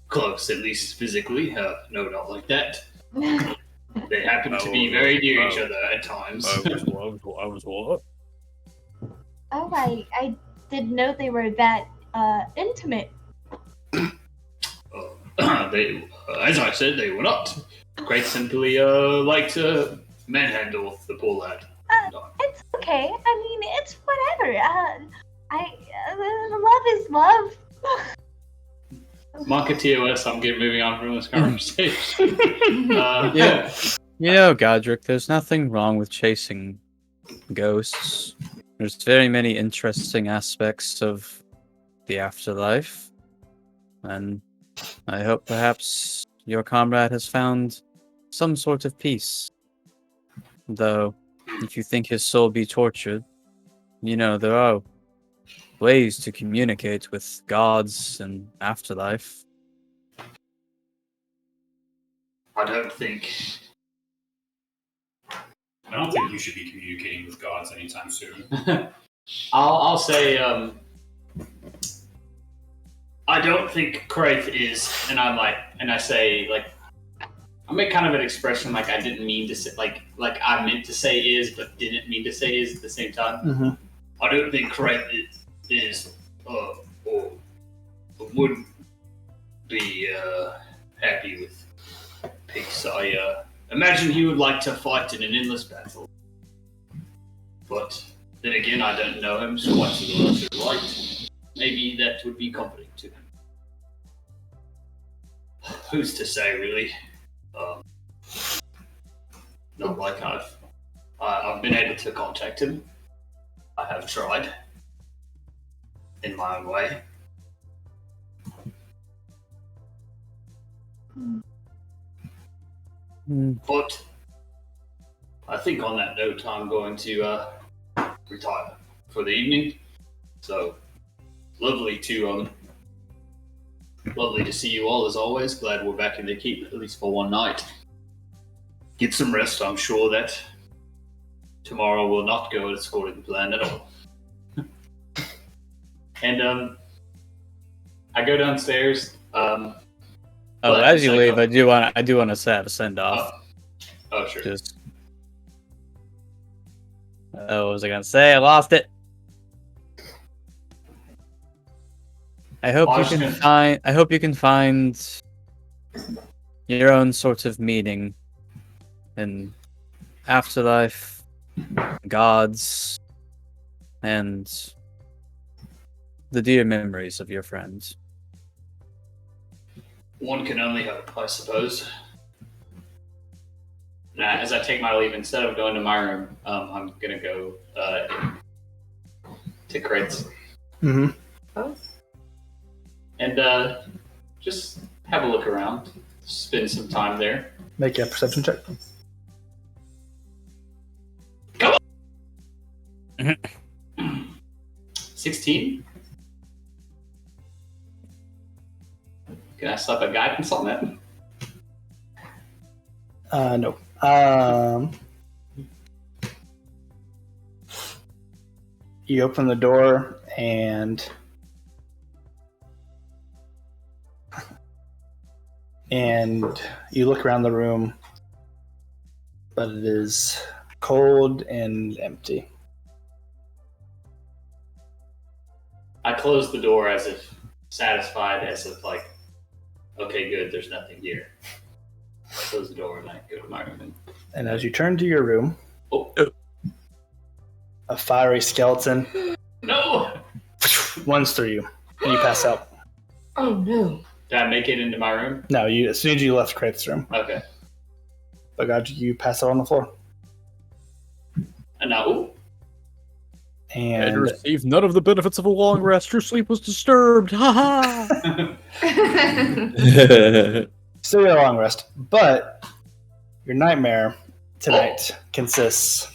close, at least physically. No, not like that. They happened to be very near each other at times. I was what? Oh, I didn't know they were that intimate. They, as I said, they were not. Quite simply like to manhandle the poor lad. It's okay. I mean, it's whatever. Love is love. Monka TOS, I'm moving on from this conversation. Yeah. You know, Godric, there's nothing wrong with chasing ghosts. There's very many interesting aspects of the afterlife. And I hope perhaps your comrade has found some sort of peace. Though, if you think his soul be tortured, you know, there are ways to communicate with gods and afterlife. I don't think you should be communicating with gods anytime soon. I'll say I don't think Kraith is, and I say I make kind of an expression like I didn't mean to say like I meant to say is but didn't mean to say is at the same time. Mm-hmm. I don't think Kraith is or would be happy with peace. I imagine he would like to fight in an endless battle. But then again, I don't know him quite so well as I'd like. Maybe that would be comforting to him. Who's to say, really? Not like I've been able to contact him. I have tried in my own way. But I think on that note, I'm going to retire for the evening. So lovely to see you all as always. Glad we're back in the keep at least for one night. Get some rest. I'm sure that tomorrow will not go as according to plan at all. And I go downstairs. Oh, But as you it's leave, like I do want to have a send off. Oh, sure. Just. What was I gonna say? I lost it. I hope you can find. I hope you can find your own sort of meaning in afterlife, gods, and the dear memories of your friends. One can only hope, I suppose. Now, as I take my leave, instead of going to my room, I'm gonna go to Crates Mm-hmm. and just have a look around, spend some time there. Make a perception check. 16. Can I slap a guidance on that? No. You open the door and you look around the room, but it is cold and empty. I close the door as if satisfied, as if like, okay, good, there's nothing here. I close the door and I go to my room. And as you turn to your room, Oh, a fiery skeleton no! runs through you, and you pass out. Oh no. Did I make it into my room? No, you as soon as you left Kraith's room. Okay. But God, you pass out on the floor. And now, ooh. And And received none of the benefits of a long rest. Your sleep was disturbed. Ha ha! still get a long rest. But your nightmare tonight consists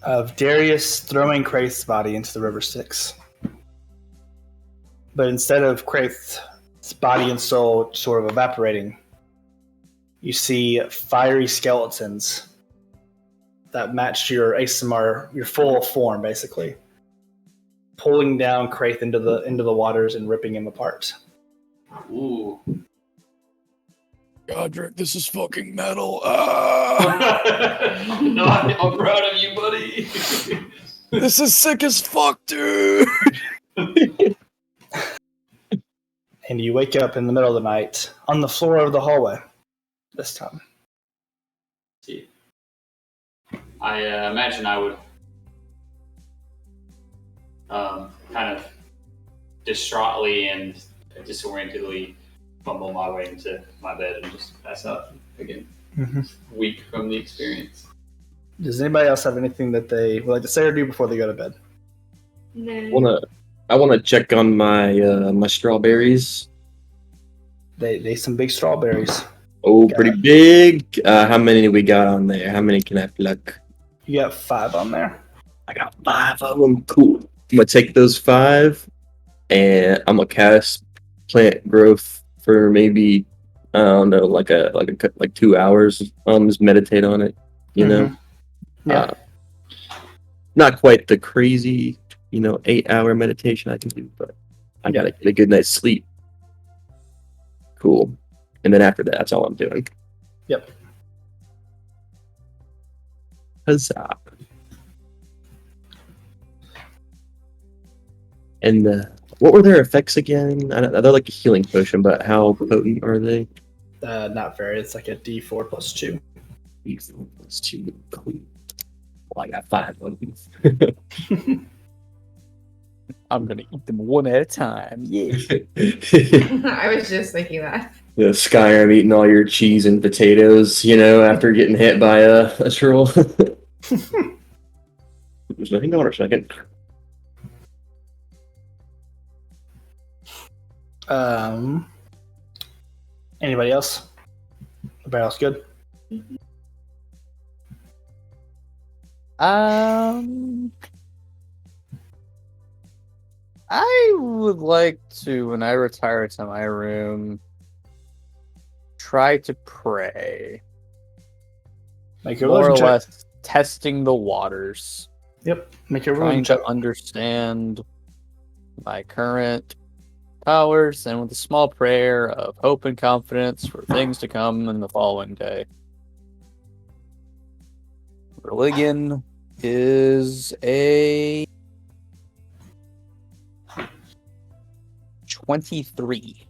of Darius throwing Kraith's body into the River Styx. But instead of Kraith's body and soul sort of evaporating, you see fiery skeletons that match your ASMR, your full form, basically, pulling down Kraith into the waters and ripping him apart. Ooh. Godric, this is fucking metal. No, I'm proud of you, buddy. This is sick as fuck, dude. And you wake up in the middle of the night on the floor of the hallway this time. See, I imagine I would kind of distraughtly and disorientedly fumble my way into my bed and just pass out again, weak from the experience. Does anybody else have anything that they would like to say or do before they go to bed? No. I wanna check on my my strawberries. They some big strawberries. Oh, pretty big. How many do we got on there? How many can I pluck? You got 5 on there. I got 5 of them. Cool. I'm gonna take those 5, and I'm gonna cast plant growth for maybe I don't know, like 2 hours. Just meditate on it. You know. Yeah. Not quite the crazy, 8-hour meditation I can do, but I gotta get a good night's sleep. Cool. And then after that, that's all I'm doing. Yep. Huzzah. And what were their effects again? They're like a healing potion, but how potent are they? Not very. It's like a D4 plus 2. D4 plus 2. Cool. Well, I got 5 of these. I'm gonna eat them one at a time. Yeah. I was just thinking that. Skyrim eating all your cheese and potatoes, after getting hit by a troll. Just hang on a second. Anybody else? Everybody else good? I would like to, when I retire to my room, try to pray. Make your More or religion check. less testing the waters. Yep. Make your Trying religion check. to understand my current powers and with a small prayer of hope and confidence for things to come in the following day. Religion is a 23.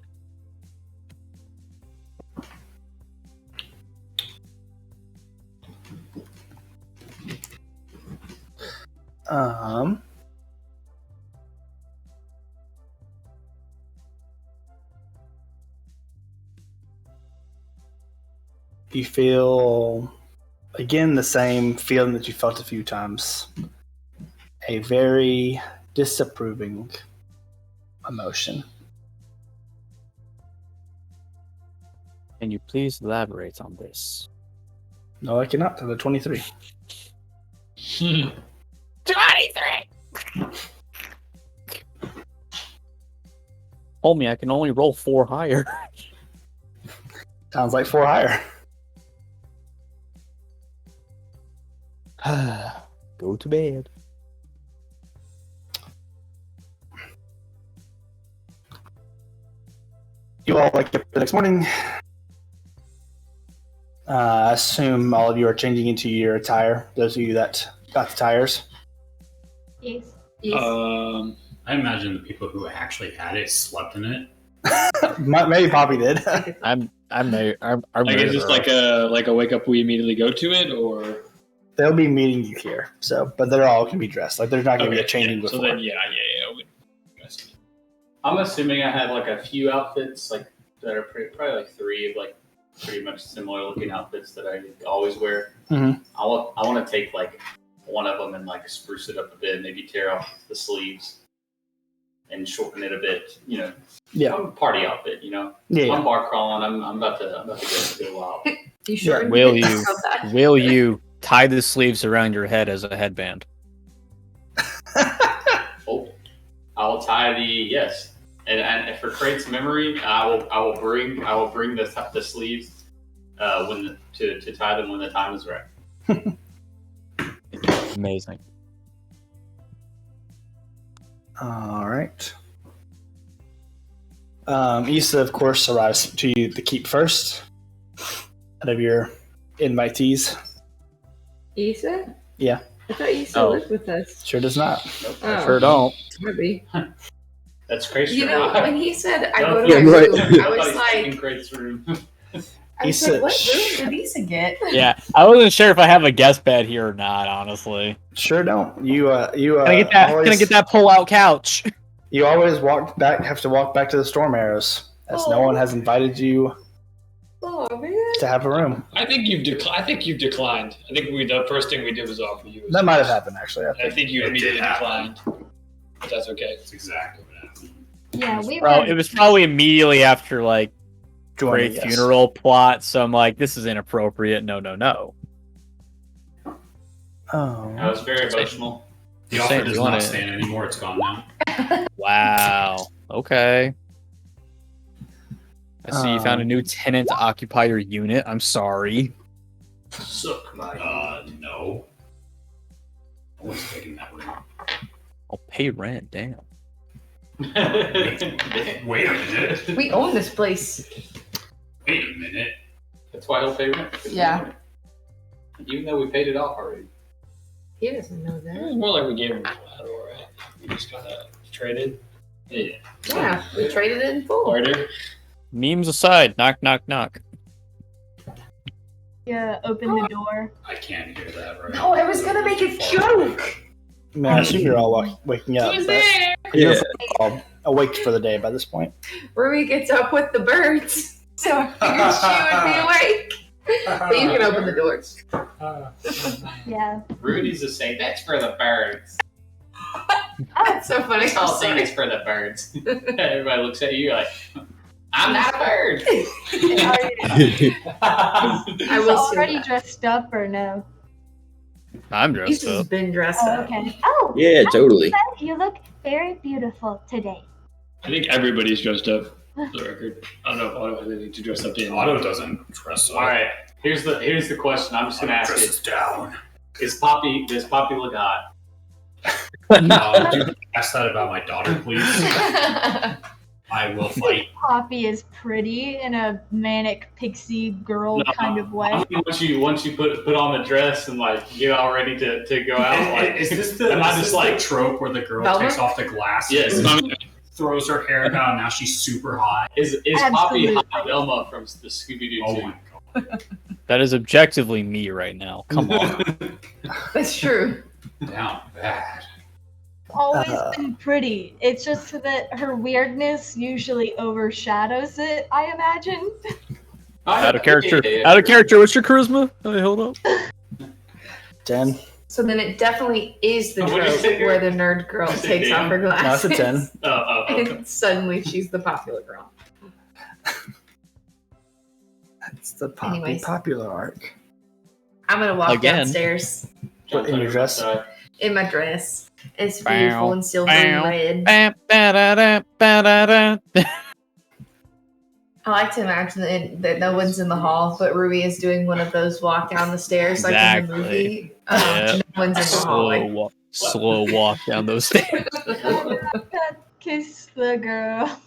You feel, again, the same feeling that you felt a few times. A very disapproving emotion. Can you please elaborate on this? No, I cannot. To the 23. 23! Told me I can only roll 4 higher. Sounds like 4 higher. Go to bed. You all wake up the next morning. I assume all of you are changing into your attire. Those of you that got the tires. Yes. Yes. I imagine the people who actually had it slept in it. Maybe Poppy did. I'm Like, is this like a wake up we immediately go to it, or They'll be meeting you here. So, but they're all gonna be dressed. Like there's not gonna be a changing So before. then, yeah. I'm assuming I have like a few outfits like that are probably like 3 of like pretty much similar looking outfits that I always wear. Mhm. I want to take like one of them and like spruce it up a bit, maybe tear off the sleeves and shorten it a bit. You know, Yeah. I'm a party outfit. You know, Yeah. I'm bar crawling. I'm about to go wild. You sure? Yeah. Will you tie the sleeves around your head as a headband? Oh, I will tie yes, and for Craig's memory, I will bring the sleeves to tie them when the time is right. Amazing. All right. Issa, of course, arrives to you the keep first out of your invitees. Issa? Yeah. I thought Issa Oh. lived with us. Sure does not. I sure don't. Maybe. That's crazy. You know, when he said I go to Yeah, my right. room, I was like, Craig's room. I was Issa, like, what room did Issa get? Yeah, I wasn't sure if I have a guest bed here or not. Honestly, Sure don't. You can I get that? always, Can I get that pull-out couch? You always have to walk back to the Storm Arrows, as no one has invited you Oh man. to have a room. I think you've declined. I think the first thing we did was offer you. That might have happened, actually. I think you It immediately did happen. declined. But that's okay. That's exactly what happened. Yeah, we Bro, were. it was probably immediately after like Joining, great yes. funeral plot. So I'm like, this is inappropriate. No. I Oh. was very emotional. The Just offer saying, does you wanna- not stand anymore. It's gone now. Wow. Okay. I see you found a new tenant to occupy your unit. I'm sorry. Suck my. No. I was taking that room. I'll pay rent. Damn. Wait a minute. We own this place. Wait a minute. That's why he'll pay rent. Yeah. Even though we paid it off already. He doesn't know It that. was more like we gave him collateral, right? We just kind of traded. Yeah. Yeah, we traded it in full. Barter. Memes aside, knock, knock, knock. Yeah, open the door. I can't hear that right. No, I was gonna make a joke. Man, I assume you're all waking up. Who's but there? You're all awake for the day by this point. Rui gets up with the birds, so I figured she would be awake. But you can open the doors. Yeah. Rudy's the same. That's for the birds. That's so funny. This whole thing is for the birds. Everybody looks at you like, I'm not a bird. I He's will already say dressed up or no? I'm that. dressed He's up. been dressed Oh, up. okay. Oh, Yeah, totally. you look very beautiful today. I think everybody's dressed up. For the record. I don't know if Otto has anything to dress up in. Otto doesn't dress up. All right. Here's the question. I'm just gonna ask Dresses it. down. Does Poppy look hot? Do ask that about my daughter, please. I will fight. Poppy is pretty in a manic pixie girl kind of way. Once you put on the dress and like get all ready to go out, like Is this the trope where the girl Velma? takes off the glasses? Yes. Throws her hair down. Now she's super hot. Is Absolutely. Poppy hot Velma from the Scooby Doo? Oh my god. That is objectively me right now. Come on. That's true. Down bad. Always been pretty. It's just that her weirdness usually overshadows it, I imagine. Out of character. Out of character. What's your charisma? Hey, hold up. 10. So then it definitely is the Oh, what'd you trope say here? where the nerd girl You said takes off her No, it's glasses. a 10. And suddenly she's the popular girl. It's the Poppy Anyways. popular arc. I'm gonna walk Again. downstairs What, in your dress? in my dress. It's Bow, beautiful and silver and bow. red. Ba-da-da-ba-da-da. I like to imagine that no one's in the hall, but Ruby is doing one of those walk down the stairs like in the Exactly. movie. Yeah. No one's in the hall. Slow walk down those stairs. Kiss the girl.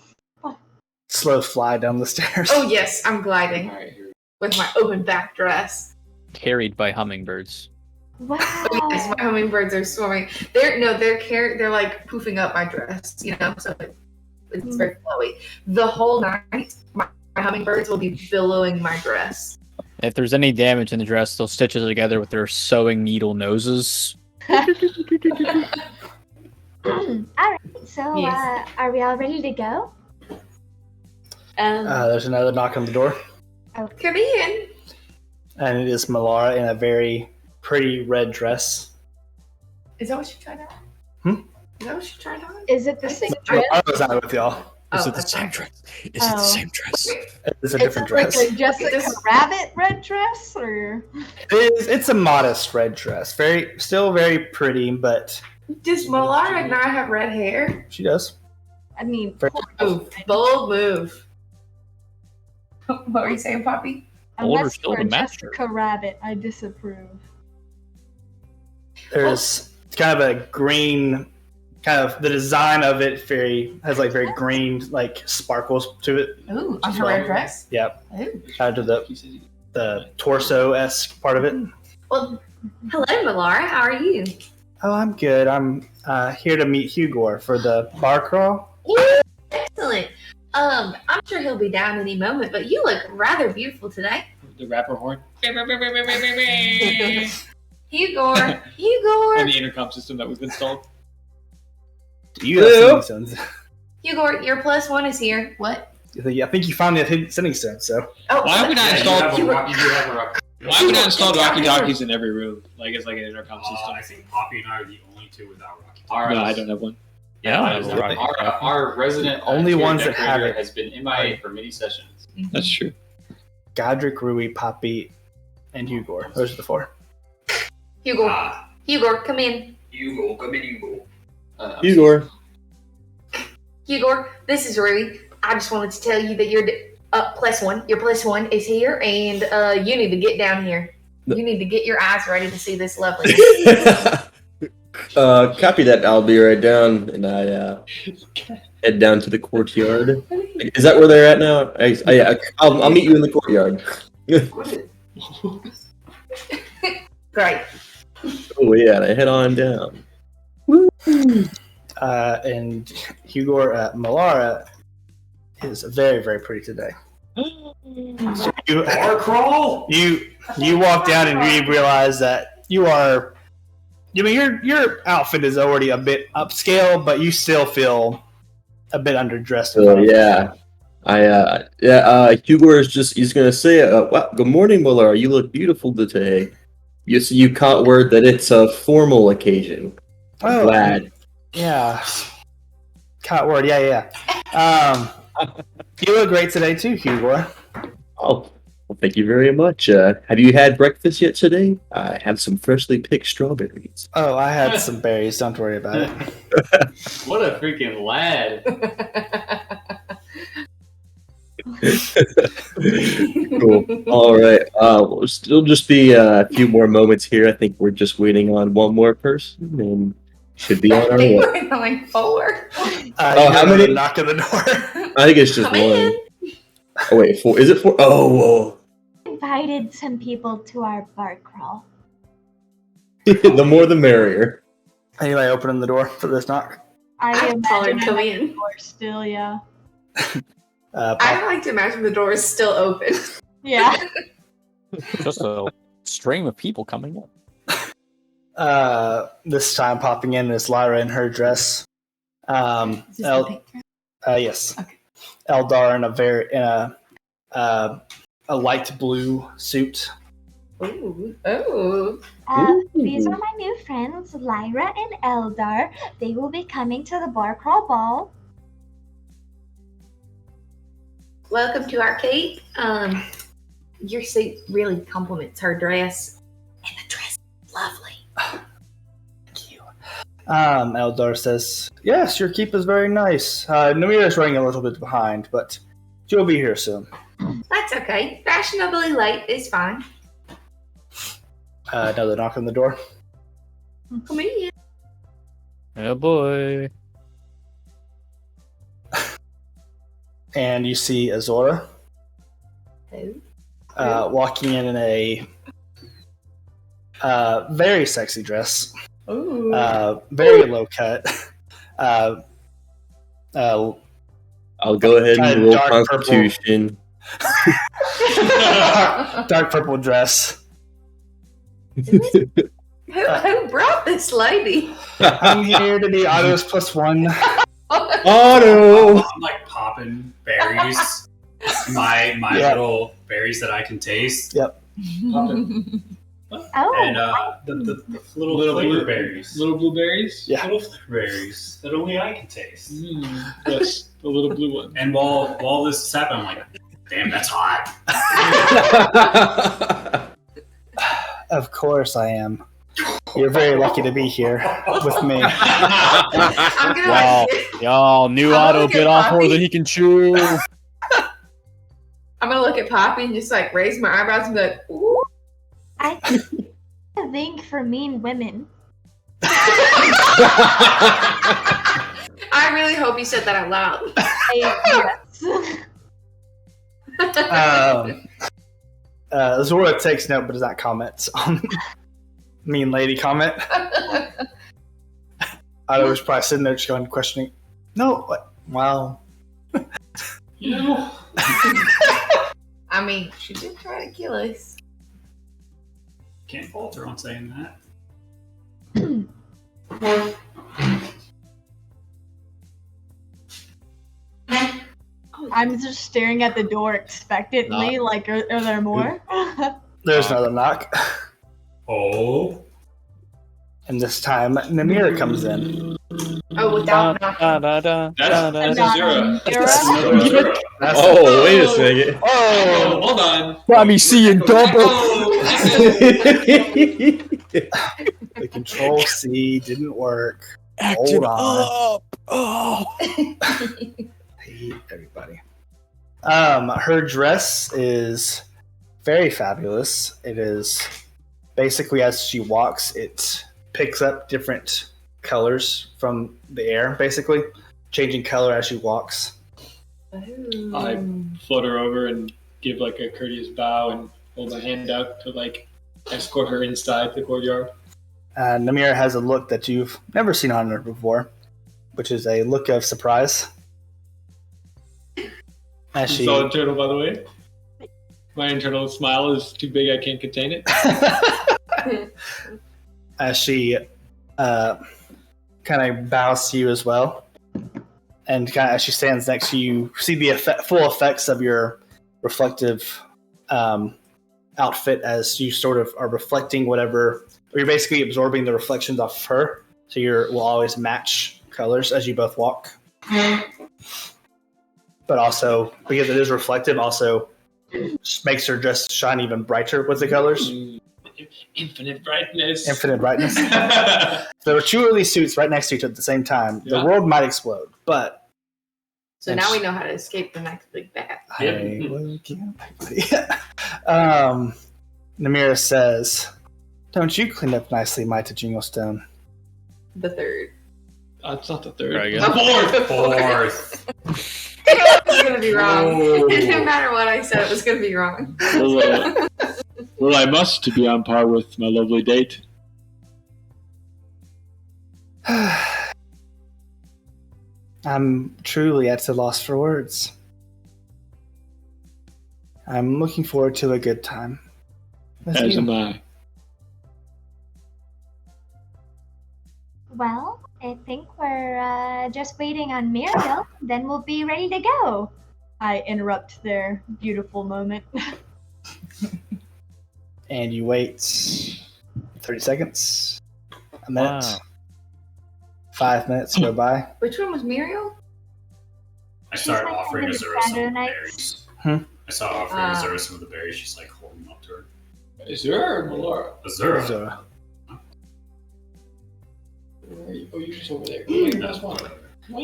Slow fly down the stairs. Oh yes, I'm gliding All right, here. with my open back dress. Carried by hummingbirds. Wow. Oh, yes, my hummingbirds are swarming. They're like poofing up my dress, so it's very flowy. The whole night, my hummingbirds will be billowing my dress. If there's any damage in the dress, they'll stitch it together with their sewing needle noses. Alright, so Yes. are we all ready to go? There's another knock on the door, Come in. and it is Melara in a very pretty red dress. Is that what you tried on? Is that what you tried on? Is it the same dress? Melara's not with y'all. Is Oh, it the that's same fine. dress? Is it Oh. the same dress? It's a Is different it like dress. a Jessica This- Rabbit red dress, or It's a modest red dress. Still very pretty, but Does Malara not have red hair? she does. I mean, Very- Bold move. What were you saying, Poppy? Older unless still you're the a master. Jessica Rabbit, I disapprove. There's kind of a green, the design of it has like very green like sparkles to it. Ooh, on her red dress? Yep, Ooh. kind of the torso-esque part of it. Well, hello, Malara. How are you? Oh, I'm good. I'm here to meet Hugor for the bar crawl. Excellent. I'm sure he'll be down any moment, but you look rather beautiful today. The rapper horn. Hugor, And Hugor, the intercom system that we've installed. You have sending stones. Hugor, your +1 is here. What? I think you finally have hidden sending stones. So Oh, Why would I You install? have a rock. You do have a rock. Why would I install Rocky Talkies in every room? Like it's like an intercom system. I think Poppy and I are the only two without Rocky. All right. No, I don't have one. Yeah, I don't have a really. rock. Our resident Only interior ones that have decorator it. has been MIA for many sessions. That's true. Godric, Rui, Poppy, and Hugor. Those are the four. Hugor, Ah, Hugor, come in. you go, come in, you go. Igor. Hugor, this is Rui. I just wanted to tell you that your +1, your +1 is here, and you need to get down here. You need to get your eyes ready to see this lovely. Copy that. I'll be right down, and I head down to the courtyard. Is that where they're at now? I'll meet you in the courtyard. Great. Oh yeah, and I head on down. And Hugor, Melara is very, very pretty today. So Bar crawl? you walk down and you realize that you are. I mean, your outfit is already a bit upscale, but you still feel a bit underdressed. So yeah, Hugor is he's gonna say, wow, good morning, Muller. You look beautiful today. You caught word that it's a formal occasion. Oh, Glad. Yeah. Caught word. Yeah. You look great today too, Hugor. Oh, well, thank you very much. Have you had breakfast yet today? I have some freshly picked strawberries. Oh, I had some berries. Don't worry about it. What a freaking lad. Cool. All right. We'll still just be a few more moments here. I think we're just waiting on one more person, and Should be on I our think way. we're going forward. How many- Knock on the door. I think it's just Come one. in. Oh wait, 4. Is it 4? Oh, whoa. Invited some people to our bar crawl. The more the merrier. Anybody opening the door for this knock? I told her imagine to come I'm at in. the door still, yeah. I like to imagine the door is still open. Yeah. Just a stream of people coming in. This time popping in is Lyra in her dress. Is this the pink dress? Yes. Okay. Eldar in a light blue suit. Ooh. Oh. These are my new friends, Lyra and Eldar. They will be coming to the bar crawl ball. Welcome to our cake. Your suit really complements her dress. And the dress is lovely. Thank you. Eldar says, "Yes, your keep is very nice. Namira is running a little bit behind, but she'll be here soon." That's okay. Fashionably late is fine. Another knock on the door. Come in. Oh boy. And you see Azora Who? walking in a very sexy dress. Ooh. Very low cut. I'll go ahead and roll Dark purple. Constitution. Dark purple dress. Who brought this lady? I'm here to be Otto's +1. Auto! I'm like popping berries. my Yeah. little berries that I can taste. Popping. Oh, And the little flavor berries. Little blueberries. Yeah. Little flavor berries that only I can taste. Yes, the little blue one. And while this is happening, I'm like, damn, that's hot. Of course I am. You're very lucky to be here with me. I'm gonna Wow. Y'all, new I'm Otto gonna bit get off more Poppy. than he can chew. I'm gonna look at Poppy and just like raise my eyebrows and be like, ooh. I think for mean women. I really hope you said that out loud. Yes. Zora takes note but does not comment on mean lady comment. Otto was probably sitting there just going questioning. No, what? Wow. You know? I mean, she did try to kill us. Can't falter on saying that. I'm just staring at the door expectantly, like, are there more? There's another knock. Oh. And this time Namira comes in. Oh, without knocking. That's Azura. Zara? That's Oh, wait a second. Oh, hold on. Got me seeing double. the control C didn't work. Acting on. up. Oh. I hate everybody. Her dress is very fabulous. It is basically as she walks, it picks up different colors from the air, basically changing color as she walks. I float her over and give like a courteous bow and hold my hand out to like escort her inside the courtyard. Namira has a look that you've never seen on her before, which is a look of surprise. As It's she all internal, by the way. My internal smile is too big, I can't contain it. as she kind of bows to you as well, and kind of as she stands next to you, see the full effects of your reflective outfit as you sort of are reflecting whatever, or you're basically absorbing the reflections off of her, so will always match colors as you both walk. But also, because it is reflective, also just makes her dress shine even brighter with the colors. Infinite brightness. Infinite brightness. There were two of these suits right next to each other at the same time. Yeah. The world might explode, but So now we know how to escape the next big bad. I will kill everybody. Namira says, "Don't you clean up nicely, mighty Jinglestone?" the third. It's not the third. Right, Oh, Fourth. It was gonna be wrong. Whoa. No matter what I said, it was gonna be wrong. Well, I must be on par with my lovely date. I'm truly at a loss for words. I'm looking forward to a good time. with As you. am I. Well, I think we're just waiting on Muriel. Then we'll be ready to go. I interrupt their beautiful moment. And you wait 30 seconds, a minute, Wow. 5 minutes go by. Which one was Muriel? I started She's my offering friend of Azura some of the Shadow berries. Hmm? I started offering Azura some of the berries. She's like holding them up to her. Is there or Melora? Azura. So, Where are you? Oh, you're just over there. That's one.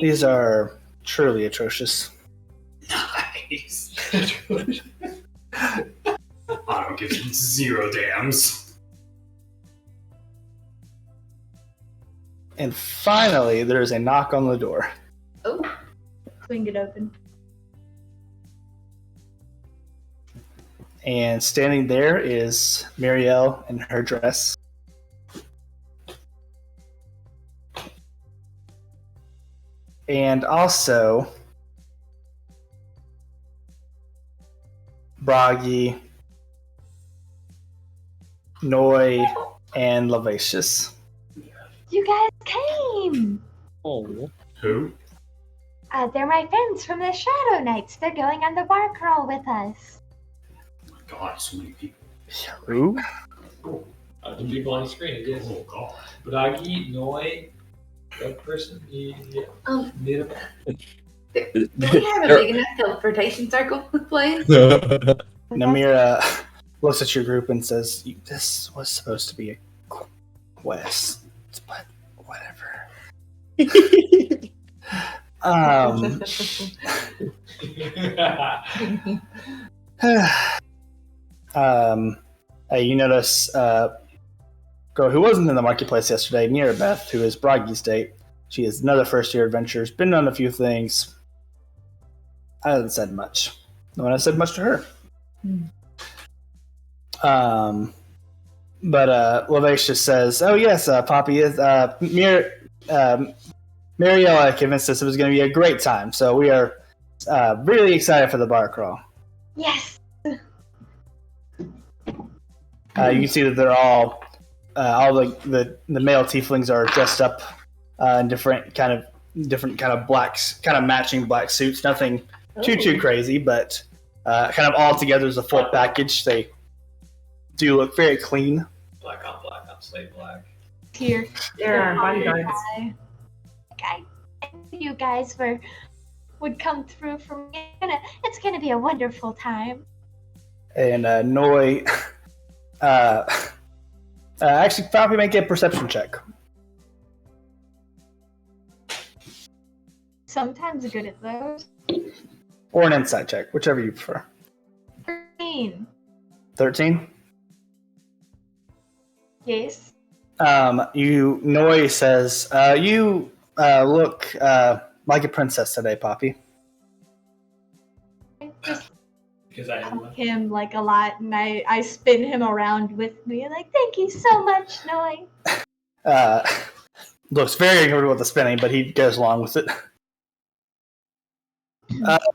these are truly atrocious. Nice. I don't give zero damns. And finally, there's a knock on the door. Oh, Swing it open. And standing there is Muriel in her dress. And also Bragi, Noi, and Lavacious. You guys came! Oh. Who? They're my friends from the Shadow Knights. They're going on the bar crawl with us. Oh my god, so many people. Who? The people on the screen, it is. Oh god. Bragi, Noi, that person, do we have a big enough teleportation circle playing? Namira looks at your group and says, "This was supposed to be a quest, but whatever." You notice girl who wasn't in the marketplace yesterday, Mirabeth, who is Bragi's date. She is another first-year adventurer. She's been on a few things. I haven't said much. No one has said much to her. But Lavacious says, "Oh yes, Poppy is Mariella convinced us it was going to be a great time, so we are really excited for the bar crawl." Yes! You can see that they're all the male tieflings are dressed up in different kind of blacks, kind of matching black suits. Nothing too crazy, but kind of all together as a full package. They do look very clean. Black on slate black. Here. There are bodyguards. You guys would come through for me. It's gonna be a wonderful time. And Noi, actually, probably make a perception check. Sometimes good at those. Or an insight check, whichever you prefer. 13. 13? Yes. Noi says, you look like a princess today, Poppy. I just Because I am hug him like a lot, and I spin him around with me, like, thank you so much, Noi. Looks very ignorant with the spinning, but he goes along with it.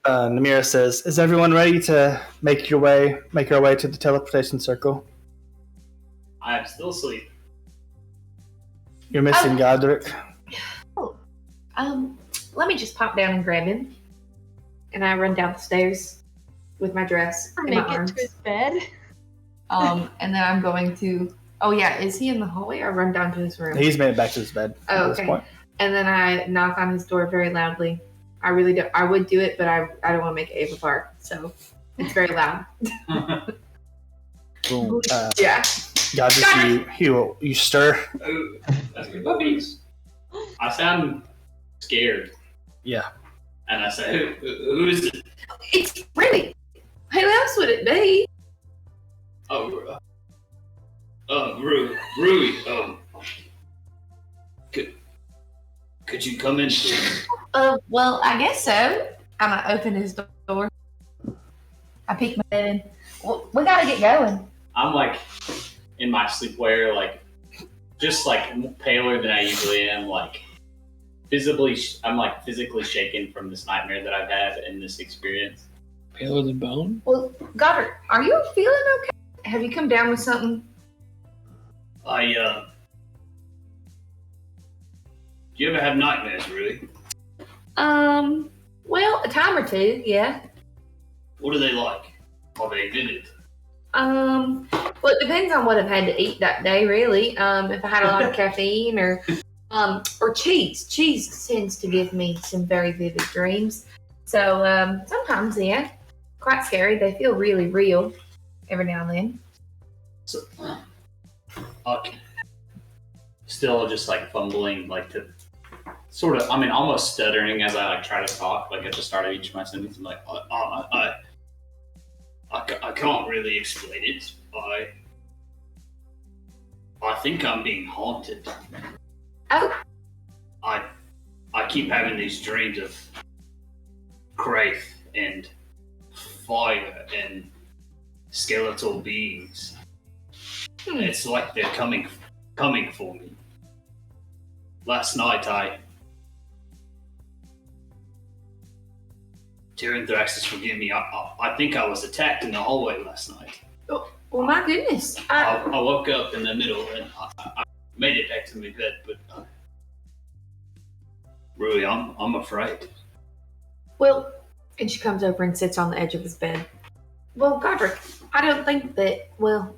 Namira says, "Is everyone ready to make our way to the teleportation circle?" I am still asleep. You're missing Godric. Let me just pop down and grab him. And I run down the stairs with my dress Or in make my it arms. to his bed. And then I'm going to. Oh yeah, is he in the hallway? Or run down to his room. He's made it back to his bed Oh, at this okay. point. And then I knock on his door very loudly. I really do. I would do it, but I don't want to make Ava bark, so it's very loud. Boom. Yeah. Godric, you stir. Oh, that's good puppies. I sound scared. Yeah. And I say, who is it? It's Rui. Who else would it be? Rui. come in, please? Well, I guess so. I'm gonna open his door. I peek my head in. Well, we gotta get going. I'm like in my sleepwear, like just like paler than I usually am. Like I'm like physically shaken from this nightmare that I've had and this experience. Paler than bone? Well, Goddard, are you feeling okay? Have you come down with something? Do you ever have nightmares, really? Well, a time or two, yeah. What are they like? Are they vivid? Well, it depends on what I've had to eat that day, really. If I had a lot of caffeine or cheese. Cheese tends to give me some very vivid dreams. So, sometimes, yeah, quite scary. They feel really real every now and then. So, Okay. Still just like fumbling, like to sort of, I mean, almost stuttering as I like try to talk, like at the start of each of my sentences. I'm like, I can't really explain it. I think I'm being haunted. Oh. I keep having these dreams of Kraith and fire and skeletal beings. It's like they're coming for me. Last night Tyranthraxis, forgive me, I think I was attacked in the hallway last night. Oh, well, my goodness. I woke up in the middle and I made it back to my bed, but really, I'm afraid. Well, and she comes over and sits on the edge of his bed. Well, Godric, I don't think that, well,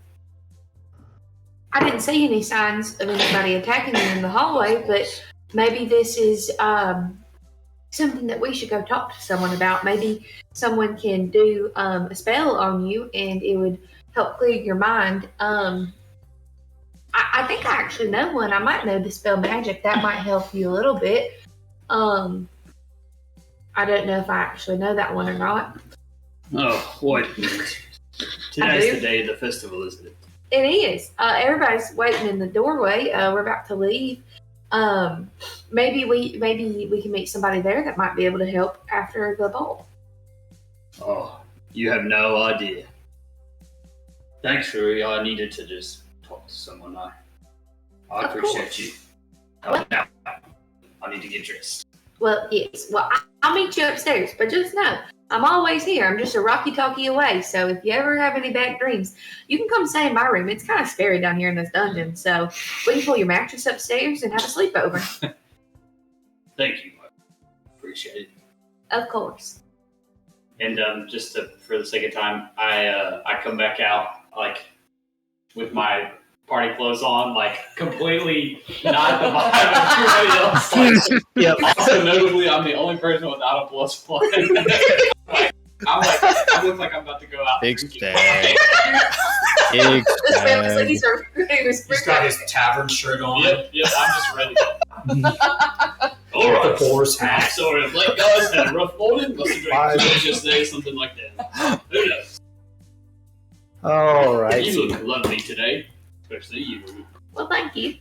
I didn't see any signs of anybody attacking you in the hallway, but maybe this is something that we should go talk to someone about. Maybe someone can do a spell on you and it would help clear your mind. I think I actually know one. I might know dispel magic. That might help you a little bit. I don't know if I actually know that one or not. Oh, wait a minute. Today's the day of the festival, isn't it? It is. Everybody's waiting in the doorway. We're about to leave. Maybe we can meet somebody there that might be able to help after the ball. Oh, you have no idea. Thanks, Rui. I needed to just talk to someone. I Of appreciate course. you. Oh, now I need to get dressed. Well, yes. Well, I'll meet you upstairs, but just know I'm always here. I'm just a walkie-talkie away. So if you ever have any bad dreams, you can come stay in my room. It's kind of scary down here in this dungeon. So we can pull your mattress upstairs and have a sleepover. Thank you. I appreciate it. Of course. And for the second time, I come back out like with my party clothes on, like completely not the vibe of everybody else. Like, Yep. Also, notably, I'm the only person without a plus one. I look like I'm about to go out. Big drinking. stag. Big This family's like, stag. He's got his tavern shirt on. Yep, I'm just ready. All right. The boar's I'm hat. sorry, Blake guys had a rough morning. Must have drank too much yesterday, something like that. Who knows? All right. You look lovely today, especially you. Well, thank you.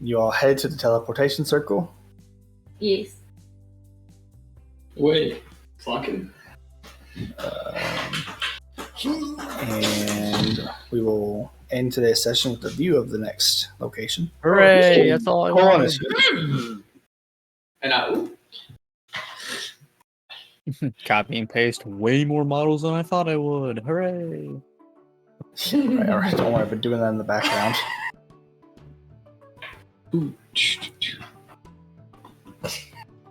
You all head to the teleportation circle. Yes. Wait. Fucking. And we will end today's session with a view of the next location. Hooray! That's all I Hold on a wanted. second. And Copy and paste way more models than I thought I would. Hooray! All right, don't worry, I've been doing that in the background.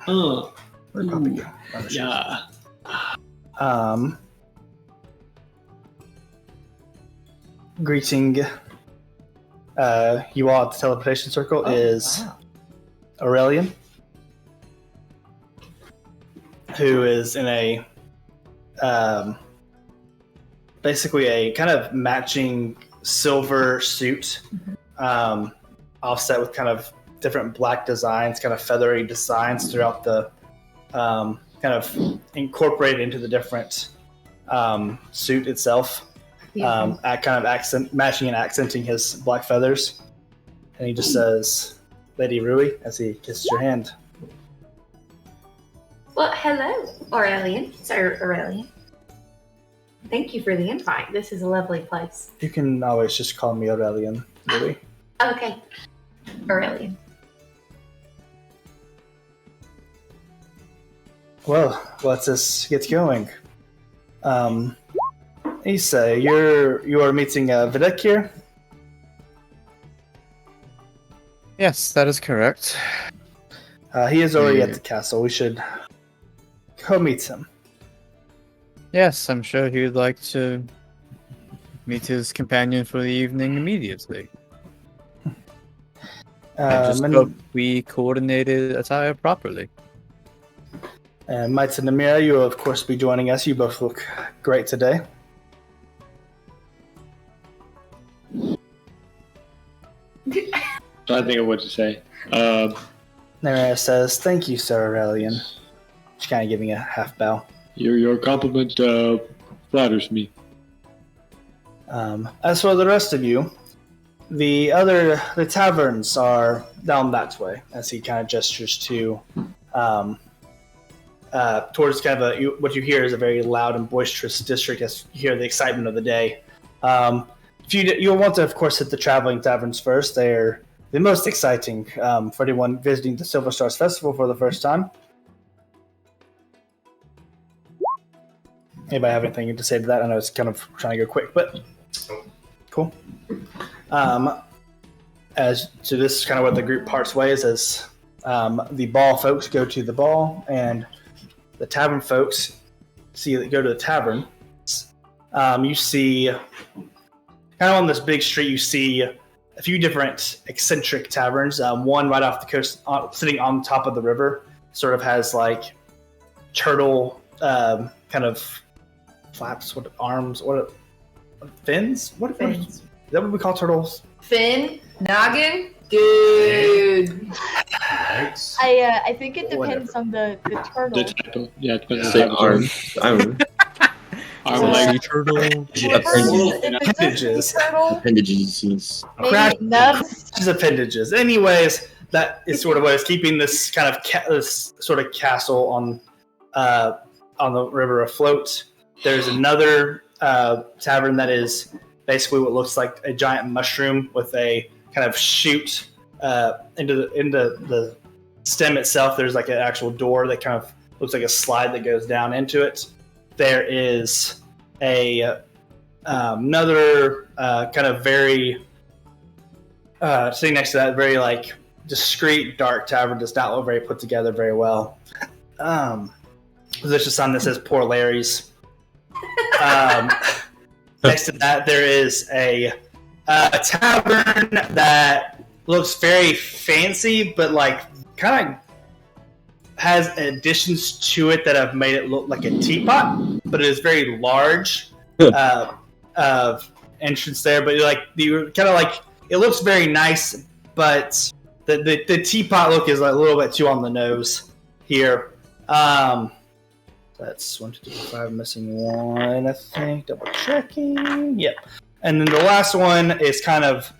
Oh, Where'd Poppy go? Oh, there she is. yeah. Greeting you all at the teleportation circle is Aurelian, who is in a basically a kind of matching silver suit, offset with kind of different black designs, kind of feathery designs throughout the kind of incorporated into the different suit itself. At kind of matching and accenting his black feathers. And he just says, Lady Rui, as he kisses your hand. Well, hello, Aurelian. Sir Aurelian. Thank you for the invite. This is a lovely place. You can always just call me Aurelian, Louis. Okay. Aurelian. Well, let's just get going. Issa, you are meeting Videk here? Yes, that is correct. He is already at the castle. We should go meet him. Yes, I'm sure he would like to meet his companion for the evening immediately. I just hope we coordinated attire properly. And Mites and Namira, you will of course be joining us. You both look great today. Trying to think of what to say. Namira says, "Thank you, Sir Aurelian." She's kind of giving a half bow. Your compliment flatters me. As for the rest of you, the taverns are down that way. As he kind of gestures to, towards kind of what you hear is a very loud and boisterous district. As you hear the excitement of the day. You'll want to, of course, hit the traveling taverns first. They're the most exciting for anyone visiting the Silver Stars Festival for the first time. Anybody have anything to say to that? I know it's kind of trying to go quick, but cool. So this is kind of what the group parts ways as the ball folks go to the ball and the tavern folks go to the tavern. You see, kind of on this big street, you see a few different eccentric taverns. One right off the coast, sitting on top of the river, sort of has like turtle kind of flaps, arms, fins? Fins. Is that what we call turtles? Fin? Noggin? Dude. I think it depends on the turtle. The type of, yeah, it depends Say on the arm. arm leg. Turtle. Appendages. Appendages. Maybe nubs. Just appendages. Anyways, that is sort of what is keeping this kind of this sort of castle on the river afloat. There's another tavern that is basically what looks like a giant mushroom with a kind of chute into the stem itself. There's like an actual door that kind of looks like a slide that goes down into it. There is another kind of very sitting next to that very like discreet dark tavern. Does not look very put together very well. There's a sign that says "Poor Larry's." Next to that, there is a tavern that looks very fancy, but like kind of has additions to it that have made it look like a teapot, but it is very large. Entrance there, but you're kind of like it looks very nice, but the teapot look is like a little bit too on the nose here. That's 1, 2, 3, 4, 5. Missing one, I think. Double checking. Yep. And then the last one is kind of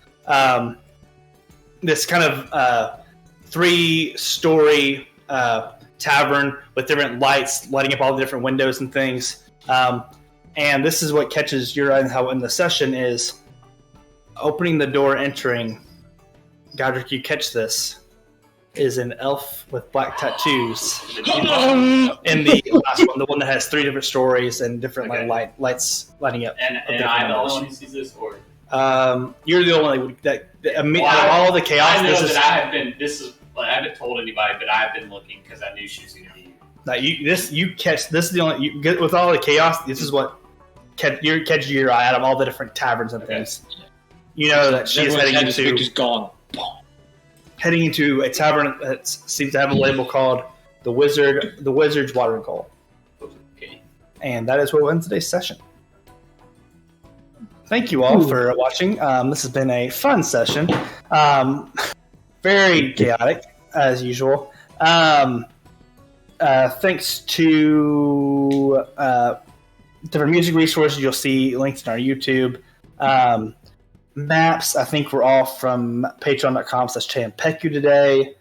this kind of 3-story tavern with different lights lighting up all the different windows and things. And this is what catches your eye in the session is opening the door, entering. Godric, you catch this. Is an elf with black tattoos in the last one, the one that has 3 different stories and different lights lighting up. And I'm the only one who sees this, or you're the only one out of all the chaos. I know that I haven't told anybody, but I've been looking because I knew she was going to be. This is the only with all the chaos. This is what catches your eye out of all the different taverns and things. You know that she is heading into a tavern that seems to have a label called the Wizard's Watering Hole. Okay. And that is where we'll end today's session. Thank you all for watching. This has been a fun session. Very chaotic, as usual. Thanks to different music resources. You'll see links in our YouTube. Maps, I think we're all from patreon.com/ChanPeku today.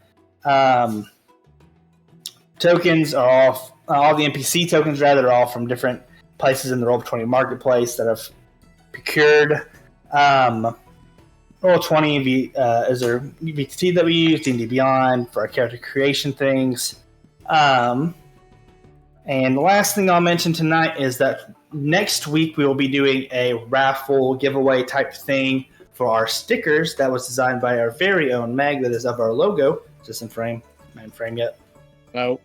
tokens are all the NPC tokens rather are all from different places in the Roll20 marketplace that have procured. Roll20 is our VTT that we use, D&D Beyond for our character creation things. And the last thing I'll mention tonight is that next week we will be doing a raffle giveaway type thing for our stickers that was designed by our very own Meg that is of our logo. Is this in frame? Am I in frame yet? No.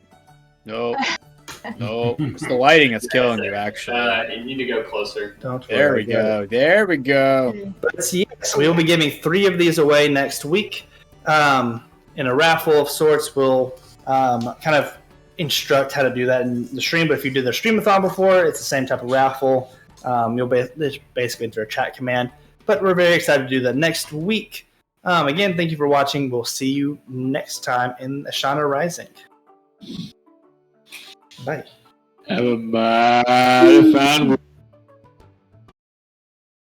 It's the lighting that's killing you, actually. You need to go closer. Don't There worry, we go. There we go. But yes, we will be giving 3 of these away next week in a raffle of sorts. We'll kind of instruct how to do that in the stream, but if you did the streamathon before, it's the same type of raffle. You'll basically enter a chat command, but we're very excited to do that next week. Again, thank you for watching. We'll see you next time in Ashana Rising. Bye. Have a mighty fine